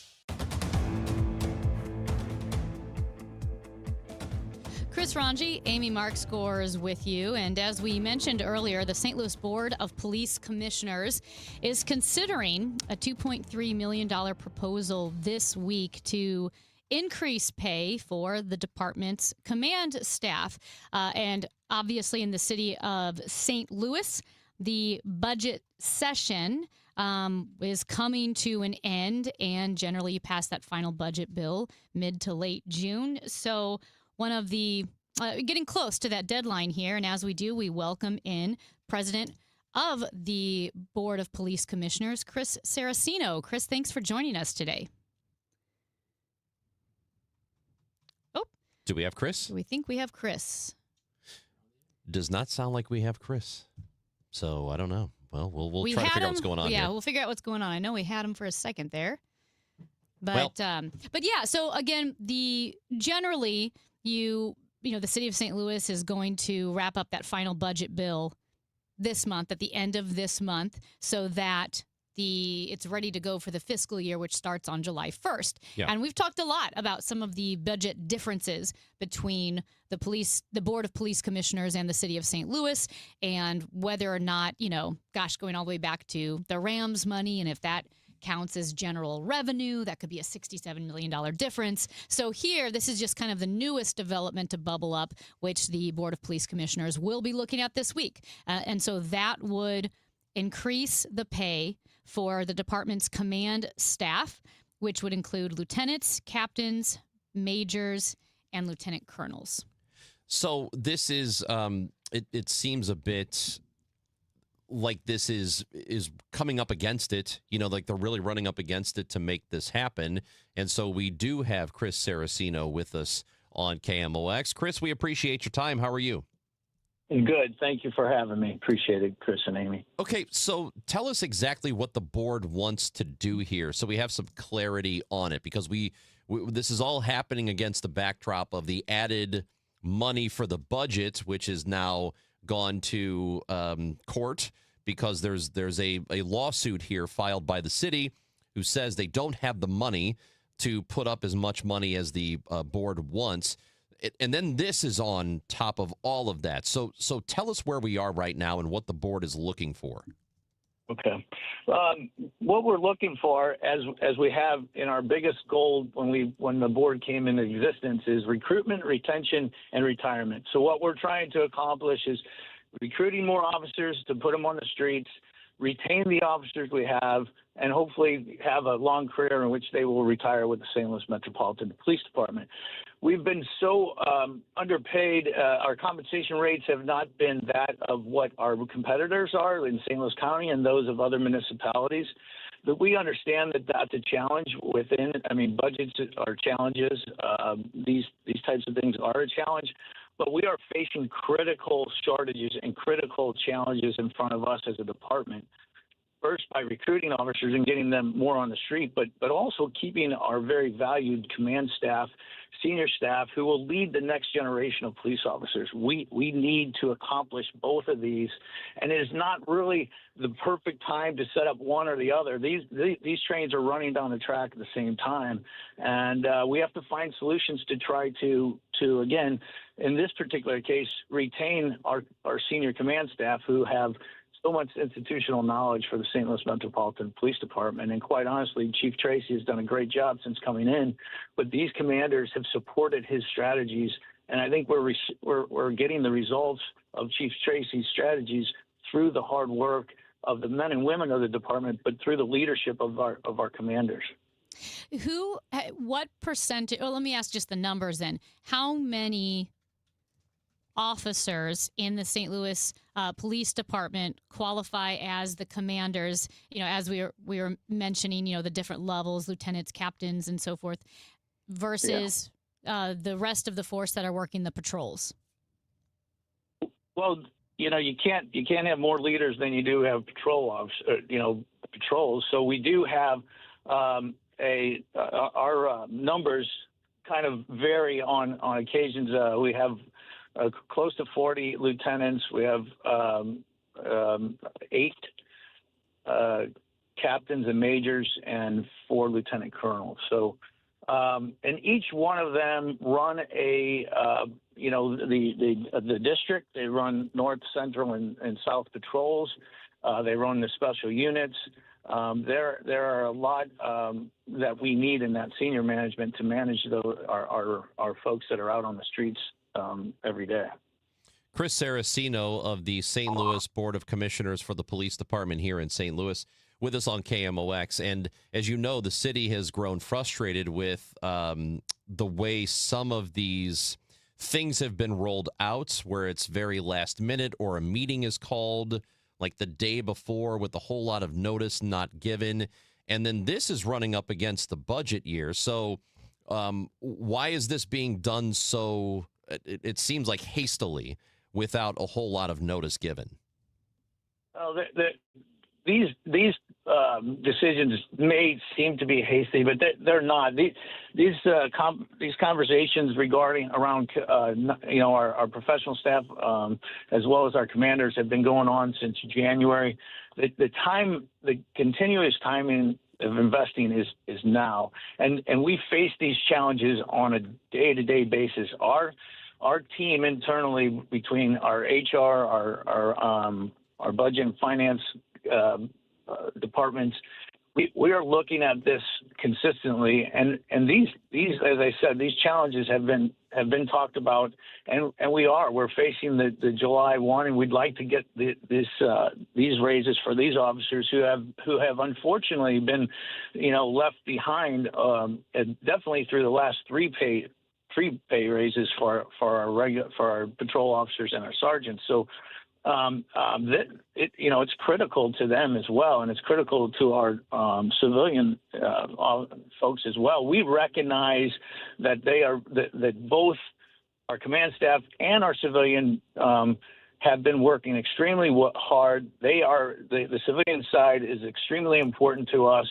S3: Chris Ranji, Amy Markscore is with you. And as we mentioned earlier, the St. Louis Board of Police Commissioners is considering a $2.3 million proposal this week to increase pay for the department's command staff. And obviously in the city of St. Louis, the budget session is coming to an end, and generally you pass that final budget bill mid to late June. So one of the getting close to that deadline here, and as we do, we welcome in President of the Board of Police Commissioners, Chris Saraceno. Chris, thanks for joining us today. Oh,
S2: do we have Chris?
S3: We think we have Chris.
S2: Does not sound like we have Chris, so I don't know. Well, we'll try to figure out what's going on.
S3: Yeah,
S2: here.
S3: We'll figure out what's going on. I know we had him for a second there, but yeah. So again, generally. You know, the city of St. Louis is going to wrap up that final budget bill this month, at the end of this month, so that it's ready to go for the fiscal year, which starts on July 1st. Yeah. And we've talked a lot about some of the budget differences between the Board of Police Commissioners and the city of St. Louis, and whether or not, going all the way back to the Rams money, and if that counts as general revenue, that could be a $67 million difference. So here, this is just kind of the newest development to bubble up, which the Board of Police Commissioners will be looking at this week. And so that would increase the pay for the department's command staff, which would include lieutenants, captains, majors, and lieutenant colonels.
S2: So this is, it seems a bit like this is coming up against it, like they're really running up against it to make this happen. And so we do have Chris Saraceno with us on KMOX. Chris, we appreciate your time. How are you?
S27: Good. Thank you for having me. Appreciate it, Chris and Amy.
S2: Okay, so tell us exactly what the board wants to do here so we have some clarity on it, because we this is all happening against the backdrop of the added money for the budget, which is now gone to court because there's a lawsuit here filed by the city who says they don't have the money to put up as much money as the board wants. And then this is on top of all of that. So tell us where we are right now and what the board is looking for.
S27: Okay. What we're looking for, as we have in our biggest goal when the board came into existence, is recruitment, retention, and retirement. So what we're trying to accomplish is recruiting more officers to put them on the streets, retain the officers we have, and hopefully have a long career in which they will retire with the St. Louis Metropolitan Police Department. We've been so underpaid. Our compensation rates have not been that of what our competitors are in St. Louis County and those of other municipalities. But we understand that that's a challenge within. I mean, budgets are challenges. These types of things are a challenge. But we are facing critical shortages and critical challenges in front of us as a department. First, by recruiting officers and getting them more on the street, but also keeping our very valued command staff, senior staff, who will lead the next generation of police officers. We need to accomplish both of these, and it is not really the perfect time to set up one or the other. These trains are running down the track at the same time, and we have to find solutions to try to again, in this particular case, retain our senior command staff who have so much institutional knowledge for the St. Louis Metropolitan Police Department. And quite honestly, Chief Tracy has done a great job since coming in, but these commanders have supported his strategies. And I think we're getting the results of Chief Tracy's strategies through the hard work of the men and women of the department, but through the leadership of our commanders.
S3: What percentage, let me ask just the numbers then. How many officers in the St. Louis Police Department qualify as the commanders, as we were mentioning, the different levels, lieutenants, captains, and so forth, versus the rest of the force that are working the patrols?
S27: Well, you can't have more leaders than you do have patrols. So we do have our numbers kind of vary on occasions. We have close to 40 lieutenants. We have 8 captains and majors and 4 lieutenant colonels. So, and each one of them run the district. They run north, central, and south patrols. They run the special units. There are a lot that we need in that senior management to manage our folks that are out on the streets every day.
S2: Chris Saracino of the St. Louis Board of Commissioners for the Police Department here in St. Louis with us on KMOX. And as you know, the city has grown frustrated with the way some of these things have been rolled out, where it's very last minute or a meeting is called like the day before with a whole lot of notice not given. And then this is running up against the budget year. So why is this being done so, it seems like hastily, without a whole lot of notice given?
S27: Well, these decisions may seem to be hasty, but they're not. These conversations around our professional staff as well as our commanders have been going on since January. The continuous timing of investing is now, and we face these challenges on a day-to-day basis. Our team internally, between our HR, our budget and finance departments, we are looking at this consistently, and these, as I said, these challenges have been talked about, and we're facing the July 1, and we'd like to get these raises for these officers who have unfortunately been left behind, and definitely through the last three pay raises for our patrol officers and our sergeants. So it's critical to them as well, and it's critical to our civilian folks as well. We recognize that that both our command staff and our civilian have been working extremely hard. The civilian side is extremely important to us.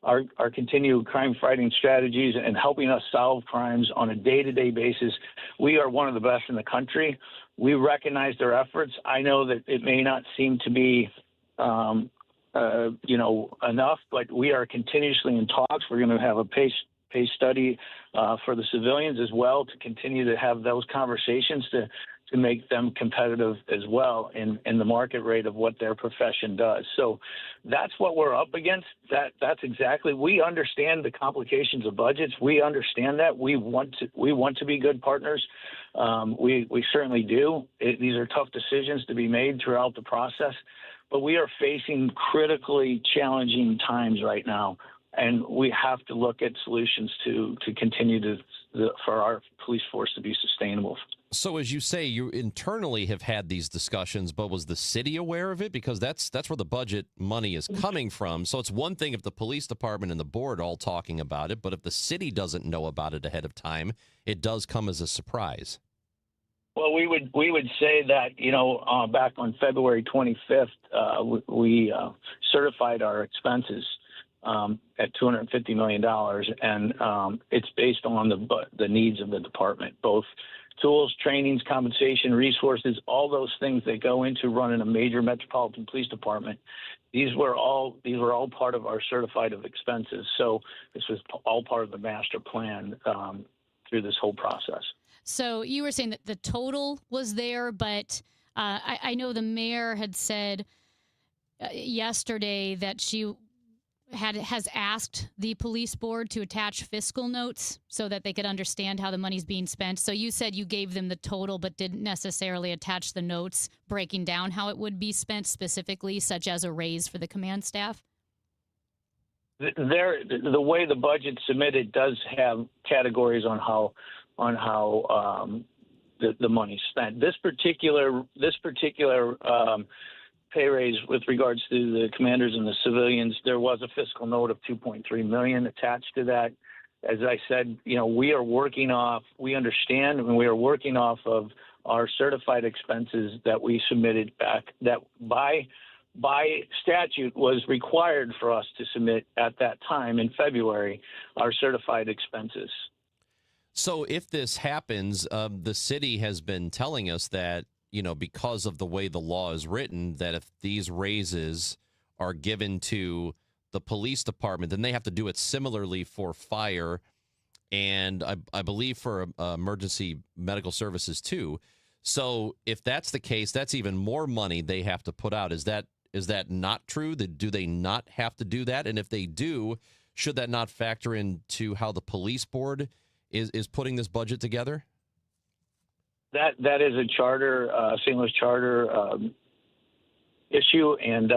S27: our continued crime fighting strategies and helping us solve crimes on a day-to-day basis. We are one of the best in the country. We recognize their efforts. I know that it may not seem to be, enough, but we are continuously in talks. We're going to have a pay study for the civilians as well to continue to have those conversations to make them competitive as well in the market rate of what their profession does. So that's what we're up against. That's exactly. We understand the complications of budgets. We understand that. We want to be good partners. We certainly do. These are tough decisions to be made throughout the process, but we are facing critically challenging times right now, and we have to look at solutions to continue for our police force to be sustainable.
S2: So as you say, you internally have had these discussions, but was the city aware of it? Because that's where the budget money is coming from. So it's one thing if the police department and the board are all talking about it, but if the city doesn't know about it ahead of time, it does come as a surprise.
S27: Well, we would say that, back on February 25th, we certified our expenses at $250 million, and it's based on the needs of the department, both tools, trainings, compensation, resources, all those things that go into running a major metropolitan police department. These were all part of our certified of expenses. So this was all part of the master plan through this whole process.
S3: So you were saying that the total was there, but I know the mayor had said yesterday that she has asked the police board to attach fiscal notes so that they could understand how the money's being spent. So you said you gave them the total but didn't necessarily attach the notes breaking down how it would be spent specifically, such as a raise for the command staff?
S27: The way the budget submitted does have categories on how the money's spent. This particular pay raise with regards to the commanders and the civilians, there was a fiscal note of $2.3 million attached to that. As I said, we are working off of our certified expenses that we submitted back, that by statute was required for us to submit at that time in February, our certified expenses.
S2: So if this happens, the city has been telling us that, because of the way the law is written, that if these raises are given to the police department, then they have to do it similarly for fire and I believe for emergency medical services too. So if that's the case, that's even more money they have to put out. Is that not true? Do they not have to do that? And if they do, should that not factor into how the police board is putting this budget together?
S27: That is a charter, St. Louis charter issue, and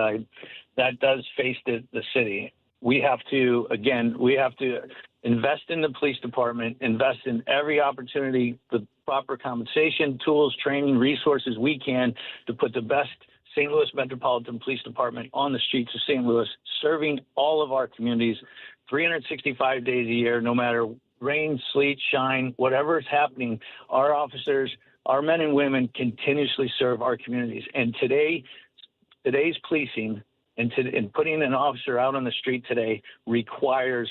S27: that does face the city. We have to invest in the police department, invest in every opportunity, the proper compensation, tools, training, resources we can to put the best St. Louis Metropolitan Police Department on the streets of St. Louis, serving all of our communities 365 days a year, no matter rain, sleet, shine, whatever is happening. Our officers, our men and women continuously serve our communities. And today's policing and putting an officer out on the street today requires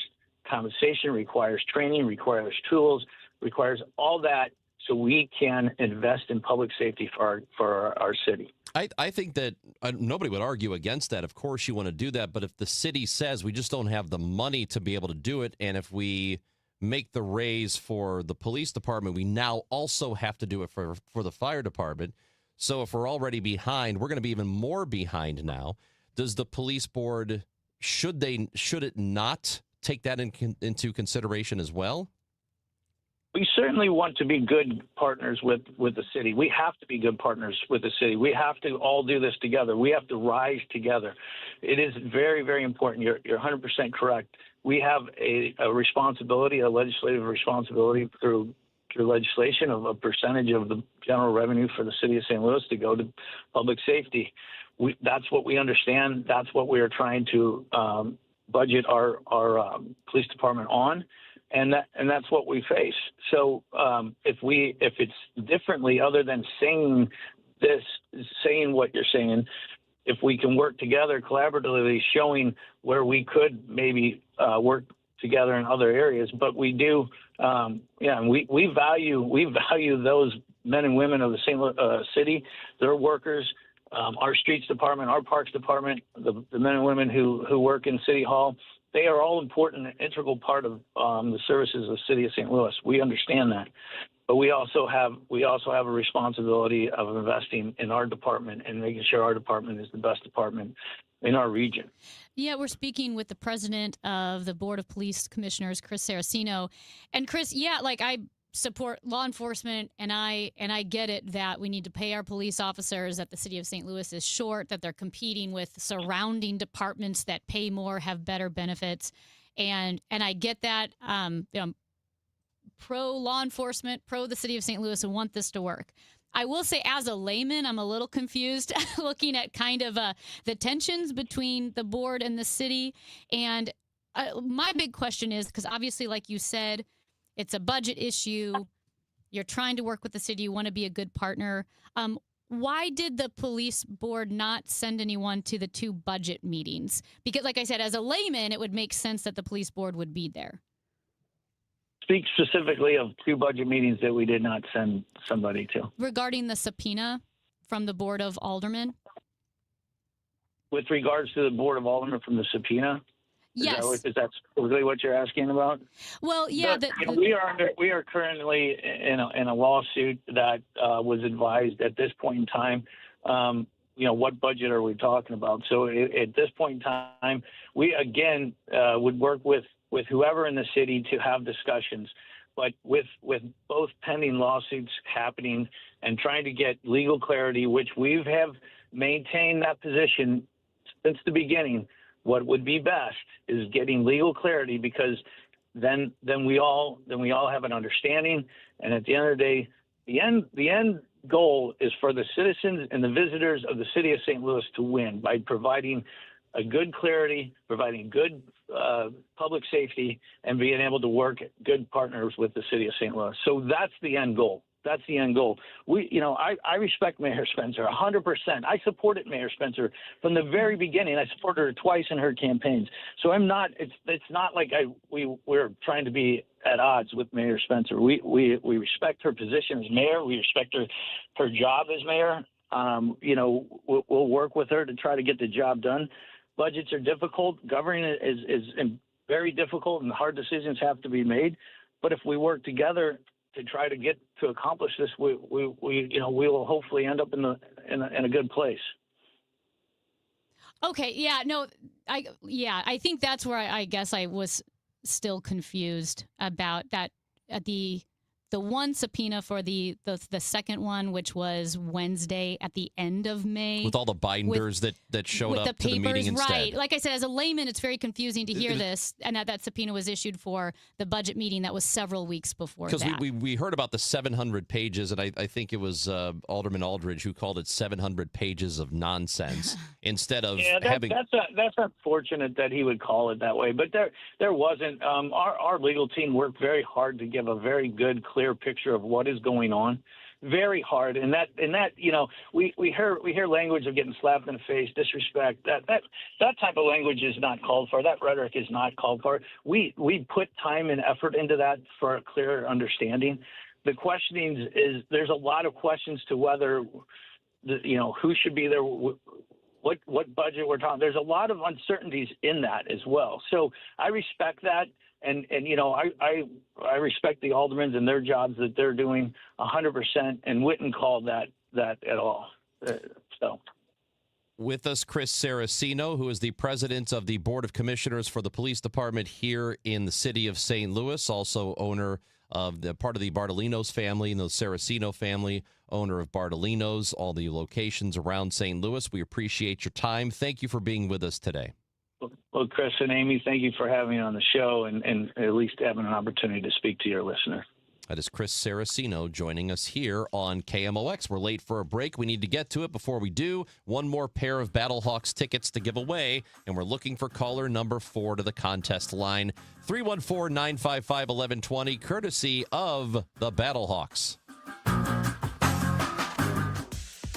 S27: compensation, requires training, requires tools, requires all that so we can invest in public safety for our city.
S2: I think that nobody would argue against that. Of course you want to do that, but if the city says we just don't have the money to be able to do it, and if we make the raise for the police department, we now also have to do it for the fire department. So if we're already behind, we're going to be even more behind now. Does the police board, should it not take that into consideration as well?
S27: We certainly want to be good partners with the city. We have to be good partners with the city. We have to all do this together. We have to rise together. It is very, very important. You're 100% correct. We have a responsibility, a legislative responsibility through legislation of a percentage of the general revenue for the city of St. Louis to go to public safety. That's what we understand. That's what we are trying to budget our police department on. And that's what we face. So if it's differently, other than saying what you're saying, if we can work together collaboratively, showing where we could maybe work together in other areas. But we do, and we value those men and women of the St. Louis city, their workers, our streets department, our parks department, the men and women who work in City Hall. They are all important and integral part of the services of the city of St. Louis. We understand that. But we also have a responsibility of investing in our department and making sure our department is the best department in our region.
S3: Yeah, we're speaking with the president of the Board of Police Commissioners, Chris Saraceno. And Chris, I support law enforcement, and I get it that we need to pay our police officers, that the city of St. Louis is short, that they're competing with surrounding departments that pay more, have better benefits. And I get that. Pro law enforcement, pro the city of St. Louis, and want this to work. I will say, as a layman, I'm a little confused looking at kind of the tensions between the board and the city. And my big question is, because obviously, like you said, it's a budget issue. You're trying to work with the city. You want to be a good partner. Why did the police board not send anyone to the 2 budget meetings? Because, like I said, as a layman, it would make sense that the police board would be there.
S27: Speak specifically of 2 budget meetings that we did not send somebody to.
S3: Regarding the subpoena from the Board of Aldermen?
S27: With regards to the Board of Aldermen from the subpoena?
S3: Yes.
S27: Is that specifically what you're asking about?
S3: Well, yeah.
S27: We are currently in a lawsuit that was advised at this point in time. What budget are we talking about? So at this point in time, we again would work with whoever in the city to have discussions. But with both pending lawsuits happening and trying to get legal clarity, which we have maintained that position since the beginning, what would be best is getting legal clarity, because then we all have an understanding. And at the end of the day, the end goal is for the citizens and the visitors of the city of St. Louis to win by providing a good clarity, providing good public safety, and being able to work good partners with the city of St. Louis. So that's the end goal. That's the end goal. I respect Mayor Spencer 100%. I supported Mayor Spencer from the very beginning. I supported her twice in her campaigns. So I'm not. It's not like we're trying to be at odds with Mayor Spencer. We respect her position as mayor. We respect her job as mayor. We'll work with her to try to get the job done. Budgets are difficult. Governing is very difficult, and hard decisions have to be made. But if we work together to try to accomplish this, we will hopefully end up in a good place.
S3: Okay. Yeah. No. I think that's where I guess I was still confused about that. The one subpoena for the second one, which was Wednesday at the end of May.
S2: With all the binders that showed up to the meeting instead.
S3: Right. Like I said, as a layman, it's very confusing to hear this, and that subpoena was issued for the budget meeting that was several weeks before that.
S2: Because we heard about the 700 pages, and I think it was Alderman Aldridge who called it 700 pages of nonsense instead of having...
S27: That's unfortunate that he would call it that way, but there wasn't. Our legal team worked very hard to give a very good, clear picture of what is going on, very hard, and that we hear language of getting slapped in the face, disrespect. That type of language is not called for. That rhetoric is not called for. We put time and effort into that for a clearer understanding. The questioning is there's a lot of questions to whether who should be there. What budget we're talking. There's a lot of uncertainties in that as well. So I respect that. And I respect the aldermen and their jobs that they're doing 100%, and wouldn't call that at all.
S2: With us, Chris Saraceno, who is the president of the Board of Commissioners for the Police Department here in the city of St. Louis, also owner of part of the Bartolinos family and the Saraceno family, owner of Bartolinos, all the locations around St. Louis. We appreciate your time. Thank you for being with us today.
S27: Well, Chris and Amy, thank you for having me on the show and at least having an opportunity to speak to your listener.
S2: That is Chris Saraceno joining us here on KMOX. We're late for a break. We need to get to it. Before we do, one more pair of Battlehawks tickets to give away, and we're looking for caller number 4 to the contest line, 314-955-1120, courtesy of the Battlehawks.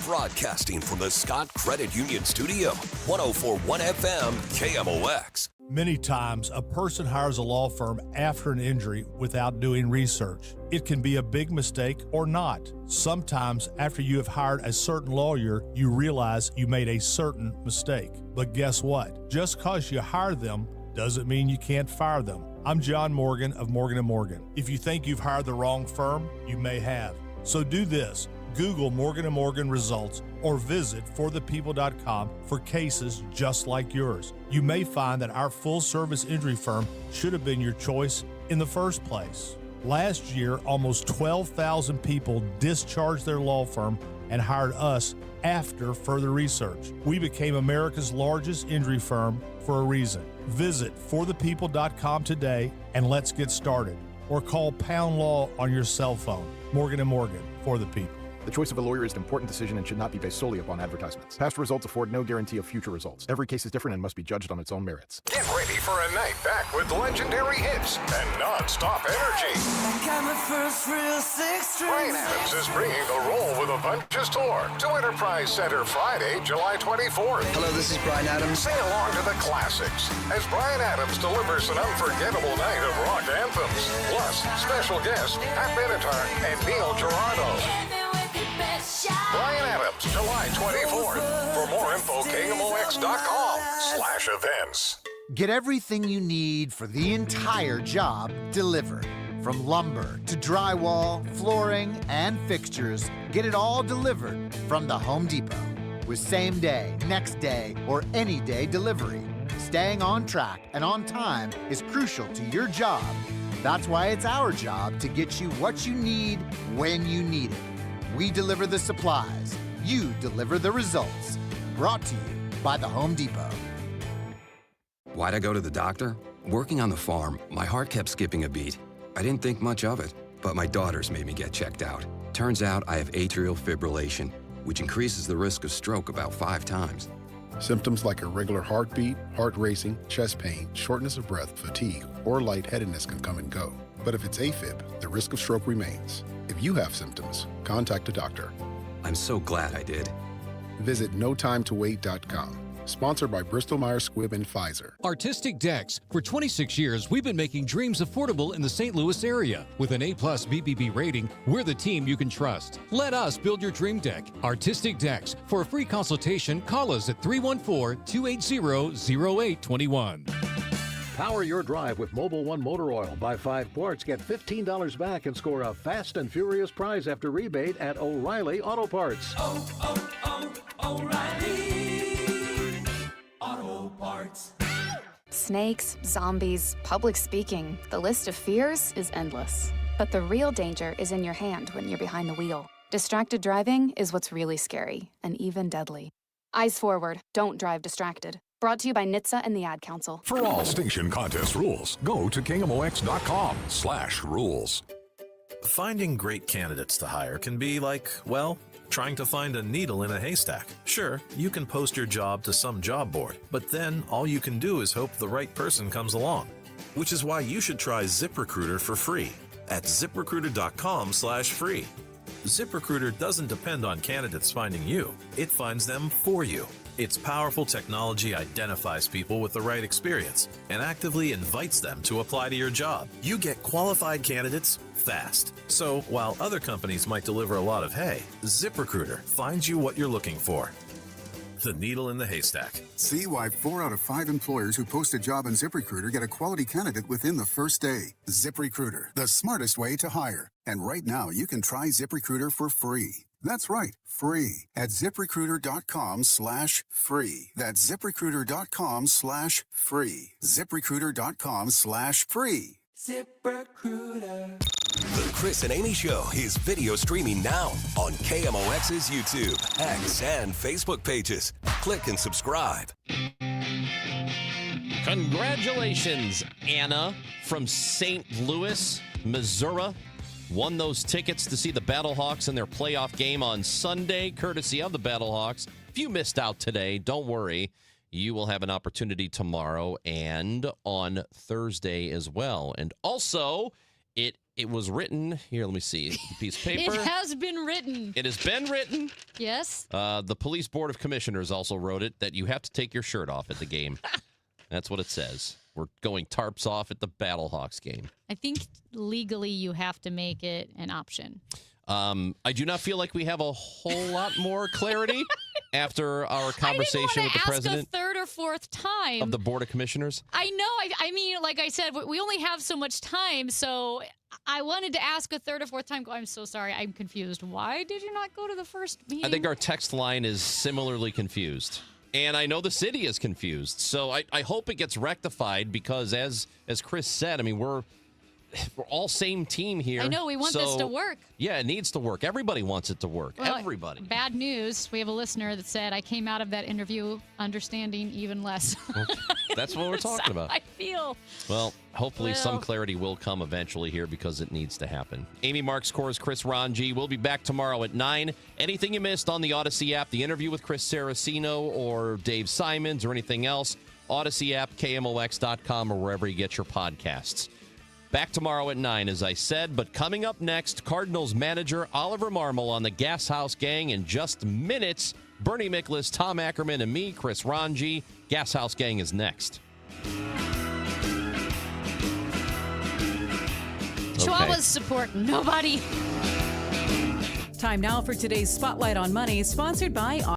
S1: Broadcasting from the Scott Credit Union Studio, 104.1 FM, KMOX.
S9: Many times, a person hires a law firm after an injury without doing research. It can be a big mistake or not. Sometimes, after you have hired a certain lawyer, you realize you made a certain mistake. But guess what? Just because you hire them doesn't mean you can't fire them. I'm John Morgan of Morgan & Morgan. If you think you've hired the wrong firm, you may have. So do this. Google Morgan & Morgan results or visit forthepeople.com for cases just like yours. You may find that our full-service injury firm should have been your choice in the first place. Last year, almost 12,000 people discharged their law firm and hired us after further research. We became America's largest injury firm for a reason. Visit forthepeople.com today and let's get started. Or call Pound Law on your cell phone. Morgan & Morgan, for the people.
S5: The choice of a lawyer is an important decision and should not be based solely upon advertisements. Past results afford no guarantee of future results. Every case is different and must be judged on its own merits.
S4: Get ready for a night back with legendary hits and non-stop energy. Bryan Adams is bringing the Roll with a Bunches tour to Enterprise Center Friday, July 24th.
S6: Hello, this is Bryan Adams.
S4: Sing along to the classics as Bryan Adams delivers an unforgettable night of rock anthems. Plus, special guests Pat Benatar and Neil Girardo. Bryan Adams, July 24th. For more info, KMOX.com/events.
S7: Get everything you need for the entire job delivered. From lumber to drywall, flooring, and fixtures, get it all delivered from the Home Depot. With same day, next day, or any day delivery, staying on track and on time is crucial to your job. That's why it's our job to get you what you need when you need it. We deliver the supplies. You deliver the results. Brought to you by the Home Depot.
S8: Why'd I go to the doctor? Working on the farm, my heart kept skipping a beat. I didn't think much of it, but my daughters made me get checked out. Turns out I have atrial fibrillation, which increases the risk of stroke about 5 times.
S26: Symptoms like irregular heartbeat, heart racing, chest pain, shortness of breath, fatigue, or lightheadedness can come and go. But if it's AFib, the risk of stroke remains. If you have symptoms, contact a doctor.
S8: I'm so glad I did.
S26: Visit notimetowait.com. Sponsored by Bristol Myers Squibb and Pfizer.
S20: Artistic Decks. For 26 years, we've been making dreams affordable in the St. Louis area. With an A+ BBB rating, we're the team you can trust. Let us build your dream deck. Artistic Decks. For a free consultation, call us at 314-280-0821.
S14: Power your drive with Mobil 1 motor oil. Buy 5 quarts, get $15 back, and score a fast and furious prize after rebate at O'Reilly Auto Parts.
S16: O'Reilly Auto Parts.
S17: Snakes, zombies, public speaking. The list of fears is endless. But the real danger is in your hand when you're behind the wheel. Distracted driving is what's really scary and even deadly. Eyes forward. Don't drive distracted. Brought to you by NHTSA and the Ad Council.
S28: For all Station Contest rules, go to KMOX.com/rules.
S29: Finding great candidates to hire can be like, well, trying to find a needle in a haystack. Sure, you can post your job to some job board, but then all you can do is hope the right person comes along. Which is why you should try ZipRecruiter for free at ZipRecruiter.com/free. ZipRecruiter doesn't depend on candidates finding you. It finds them for you. Its powerful technology identifies people with the right experience and actively invites them to apply to your job. You get qualified candidates fast. So while other companies might deliver a lot of hay, ZipRecruiter finds you what you're looking for. The needle in the haystack.
S30: See why 4 out of 5 employers who post a job on ZipRecruiter get a quality candidate within the first day. ZipRecruiter, the smartest way to hire. And right now, you can try ZipRecruiter for free. That's right, free at ZipRecruiter.com/free. That's ZipRecruiter.com/free. ZipRecruiter.com/free.
S1: ZipRecruiter. The Chris and Amy Show is video streaming now on KMOX's YouTube, X, and Facebook pages. Click and subscribe.
S2: Congratulations, Anna from St. Louis, Missouri. Won those tickets to see the Battlehawks in their playoff game on Sunday, courtesy of the Battlehawks. If you missed out today, don't worry. You will have an opportunity tomorrow and on Thursday as well. And also, it it was written. Here, let me see. The piece of paper.
S3: It has been written.
S2: It has been written.
S3: Yes.
S2: The Police Board of Commissioners also wrote it that you have to take your shirt off at the game. That's what it says. We're going tarps off at the Battlehawks game.
S3: I think legally you have to make it an option.
S2: I do not feel like we have a whole lot more clarity after our conversation with the president.
S3: I didn't want to ask a third or fourth time
S2: of the Board of Commissioners.
S3: I know. I mean, like I said, we only have so much time, so I wanted to ask a third or fourth time. I'm so sorry. I'm confused. Why did you not go to the first meeting?
S2: I think our text line is similarly confused. And I know the city is confused. So I hope it gets rectified because, as Chris said, I mean, we're all same team here.
S3: I know. We want this to work.
S2: Yeah, it needs to work. Everybody wants it to work.
S3: Well,
S2: Everybody.
S3: Bad news. We have a listener that said, I came out of that interview understanding even less.
S2: Okay. That's what we're talking about.
S3: I feel.
S2: Well, hopefully some clarity will come eventually here because it needs to happen. Amy Marks Kors, Chris Ranji. We'll be back tomorrow at 9. Anything you missed on the Odyssey app, the interview with Chris Saraceno or Dave Simons or anything else, Odyssey app, KMOX.com, or wherever you get your podcasts. Back tomorrow at 9, as I said. But coming up next, Cardinals manager Oliver Marmol on the Gas House Gang in just minutes. Bernie Miklasz, Tom Ackerman, and me, Chris Ranji. Gas House Gang is next.
S3: Chihuahuas support nobody.
S6: Time now for today's Spotlight on Money, sponsored by